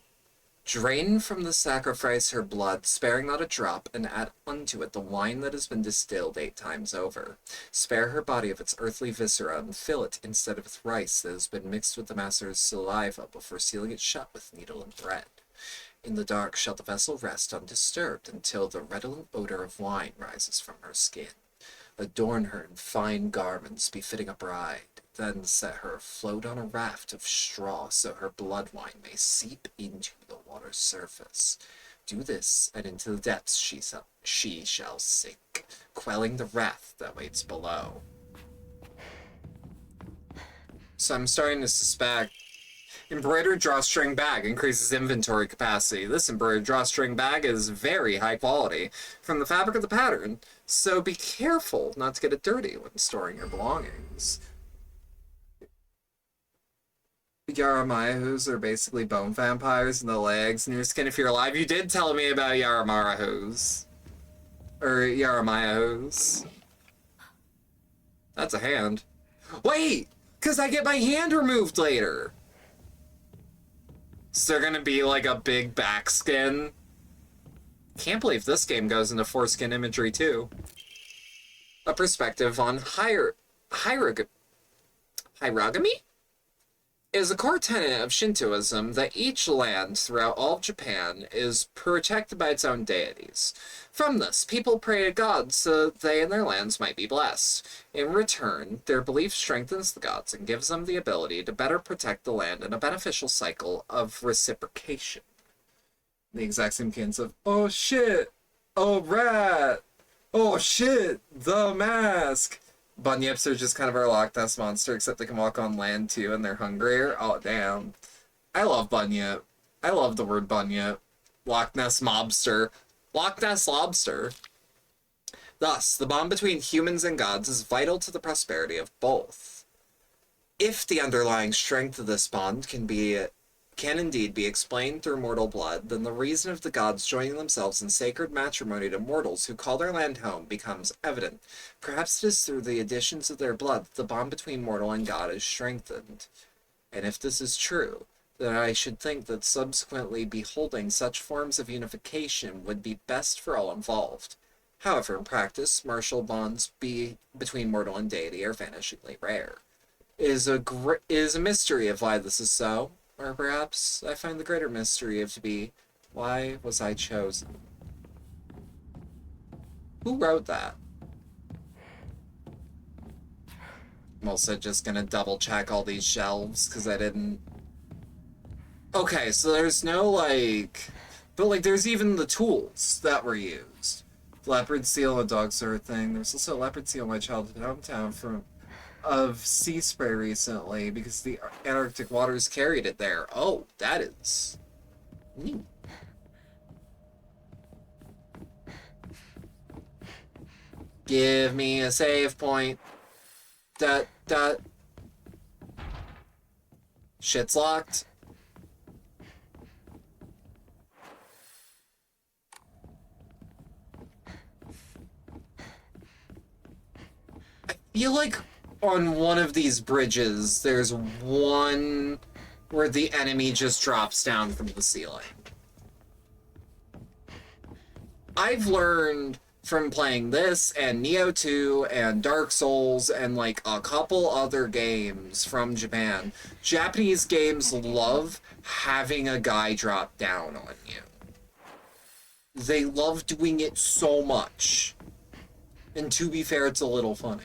Drain from the sacrifice her blood, sparing not a drop, and add unto it the wine that has been distilled 8 times over. Spare her body of its earthly viscera, and fill it instead of with rice that has been mixed with the master's saliva before sealing it shut with needle and thread. In the dark shall the vessel rest undisturbed until the redolent odor of wine rises from her skin. Adorn her in fine garments befitting a bride, then set her afloat on a raft of straw so her blood wine may seep into the water's surface. Do this, and into the depths she shall sink, quelling the wrath that waits below. So I'm starting to suspect. Embroidered drawstring bag increases inventory capacity. This embroidered drawstring bag is very high quality from the fabric of the pattern, so be careful not to get it dirty when storing your belongings. Yaramayahus are basically bone vampires, and the legs in your skin if you're alive. You did tell me about Yaramayahus. Or Yaramayahus. That's a hand. Wait! Because I get my hand removed later! Is there gonna be like a big back skin? Can't believe this game goes into foreskin imagery too. A perspective on hierogamy? is a core tenet of Shintoism that each land throughout all of Japan is protected by its own deities. From this, people pray to gods so that they and their lands might be blessed. In return, their belief strengthens the gods and gives them the ability to better protect the land in a beneficial cycle of reciprocation. The exact same cadence of, oh shit, oh rat, oh shit, the mask. Bunyips are just kind of our Loch Ness monster, except they can walk on land too, and they're hungrier. Oh, damn. I love Bunyip. I love the word Bunyip. Loch Ness mobster. Loch Ness lobster. Thus, the bond between humans and gods is vital to the prosperity of both. If the underlying strength of this bond can indeed be explained through mortal blood, then the reason of the gods joining themselves in sacred matrimony to mortals who call their land home becomes evident. Perhaps it is through the additions of their blood that the bond between mortal and god is strengthened. And if this is true, then I should think that subsequently beholding such forms of unification would be best for all involved. However, in practice, martial bonds between mortal and deity are vanishingly rare. It is a mystery of why this is so. Or perhaps I find the greater mystery of to be, why was I chosen? Who wrote that? I'm also just gonna double check all these shelves, because I didn't... Okay, so there's no, like... But, like, there's even the tools that were used. Leopard seal and dog sort of thing. There's also a leopard seal in my childhood hometown of sea spray recently because the Antarctic waters carried it there. Oh, that is neat. Give me a save point. Dot. Shit's locked. I feel like on one of these bridges, there's one where the enemy just drops down from the ceiling. I've learned from playing this and Nioh 2 and Dark Souls and like a couple other games from Japan. Japanese games love having a guy drop down on you. They love doing it so much. And to be fair, it's a little funny.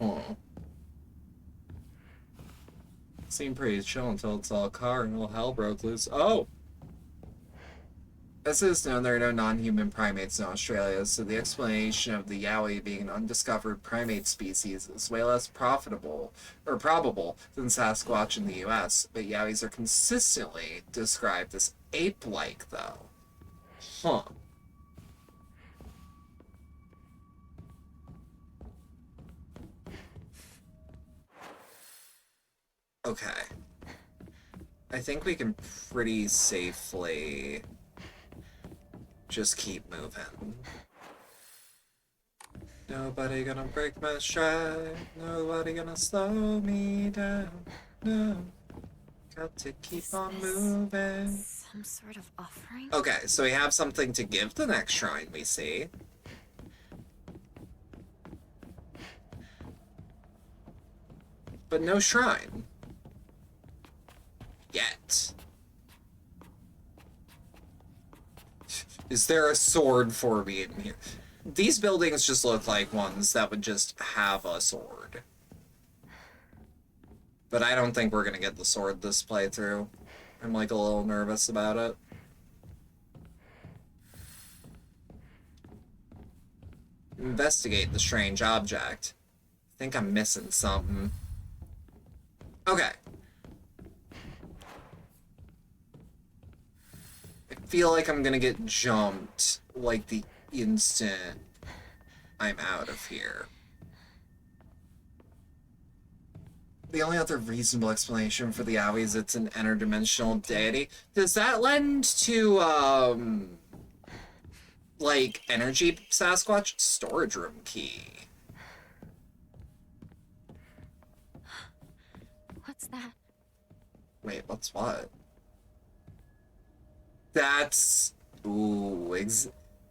Oh. Seemed pretty chill until it's all car and all hell broke loose. Oh! As it is known, there are no non-human primates in Australia, so the explanation of the Yowie being an undiscovered primate species is way less probable than Sasquatch in the US, but Yowies are consistently described as ape-like, though. Huh. Okay. I think we can pretty safely just keep moving. Nobody gonna break my stride. Nobody gonna slow me down. No. Got to keep on moving. Some sort of offering? Okay, so we have something to give the next shrine we see. But no shrine. Yet. Is there a sword for me in here? These buildings just look like ones that would just have a sword. But I don't think we're gonna get the sword this playthrough. I'm like a little nervous about it. Investigate the strange object. I think I'm missing something. Okay. I feel like I'm gonna get jumped like the instant I'm out of here. The only other reasonable explanation for the Owie is it's an interdimensional deity. Does that lend to, like, energy Sasquatch? Storage room key. What's that? Wait, what's what? That's... Ooh,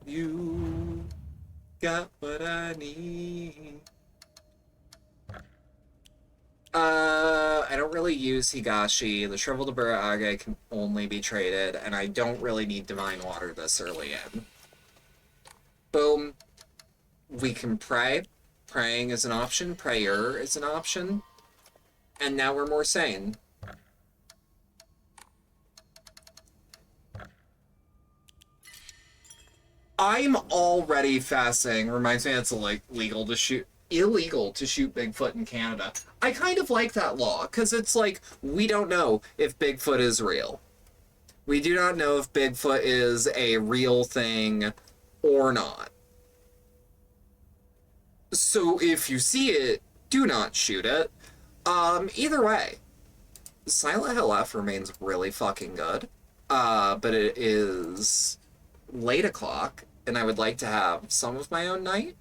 you... Got what I need. I don't really use Higashi. The Shriveled Burage can only be traded, and I don't really need Divine Water this early in. Boom. We can pray. Praying is an option. Prayer is an option. And now we're more sane. I'm already fasting. Reminds me it's like illegal to shoot Bigfoot in Canada. I kind of like that law, because it's like, we don't know if Bigfoot is real. We do not know if Bigfoot is a real thing or not. So if you see it, do not shoot it. Either way, Silent Hill F remains really fucking good. But it is late o'clock, and I would like to have some of my own night.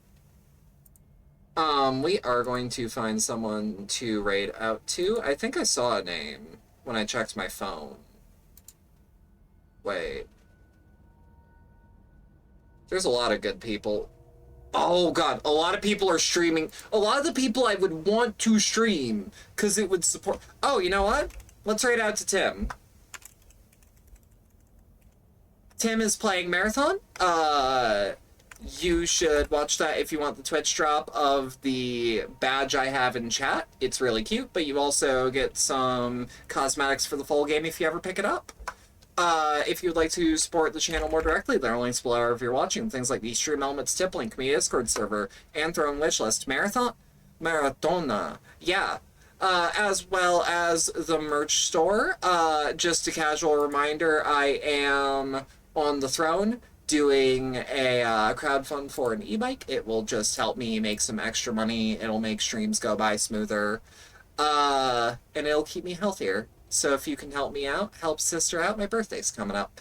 We are going to find someone to raid out to. I think I saw a name when I checked my phone. Wait. There's a lot of good people. Oh god, a lot of people are streaming. A lot of the people I would want to stream, because it would support... Oh, you know what? Let's raid out to Tim. Tim is playing Marathon. You should watch that if you want the Twitch drop of the badge I have in chat. It's really cute, but you also get some cosmetics for the full game if you ever pick it up. If you'd like to support the channel more directly, there are links below if you're watching. Things like the Stream Elements tip link, community Discord server, and Throne Wishlist. Maratona. Yeah. As well as the merch store. Just a casual reminder, I am on the Throne doing a crowdfund for an e-bike. It will just help me make some extra money. It'll make streams go by smoother. And it'll keep me healthier. So if you can help me out, help sister out, my birthday's coming up.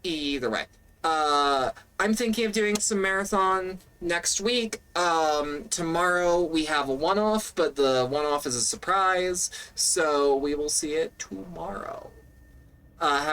Either way. I'm thinking of doing some marathon next week. Tomorrow we have a one-off, but the one-off is a surprise. So we will see it tomorrow.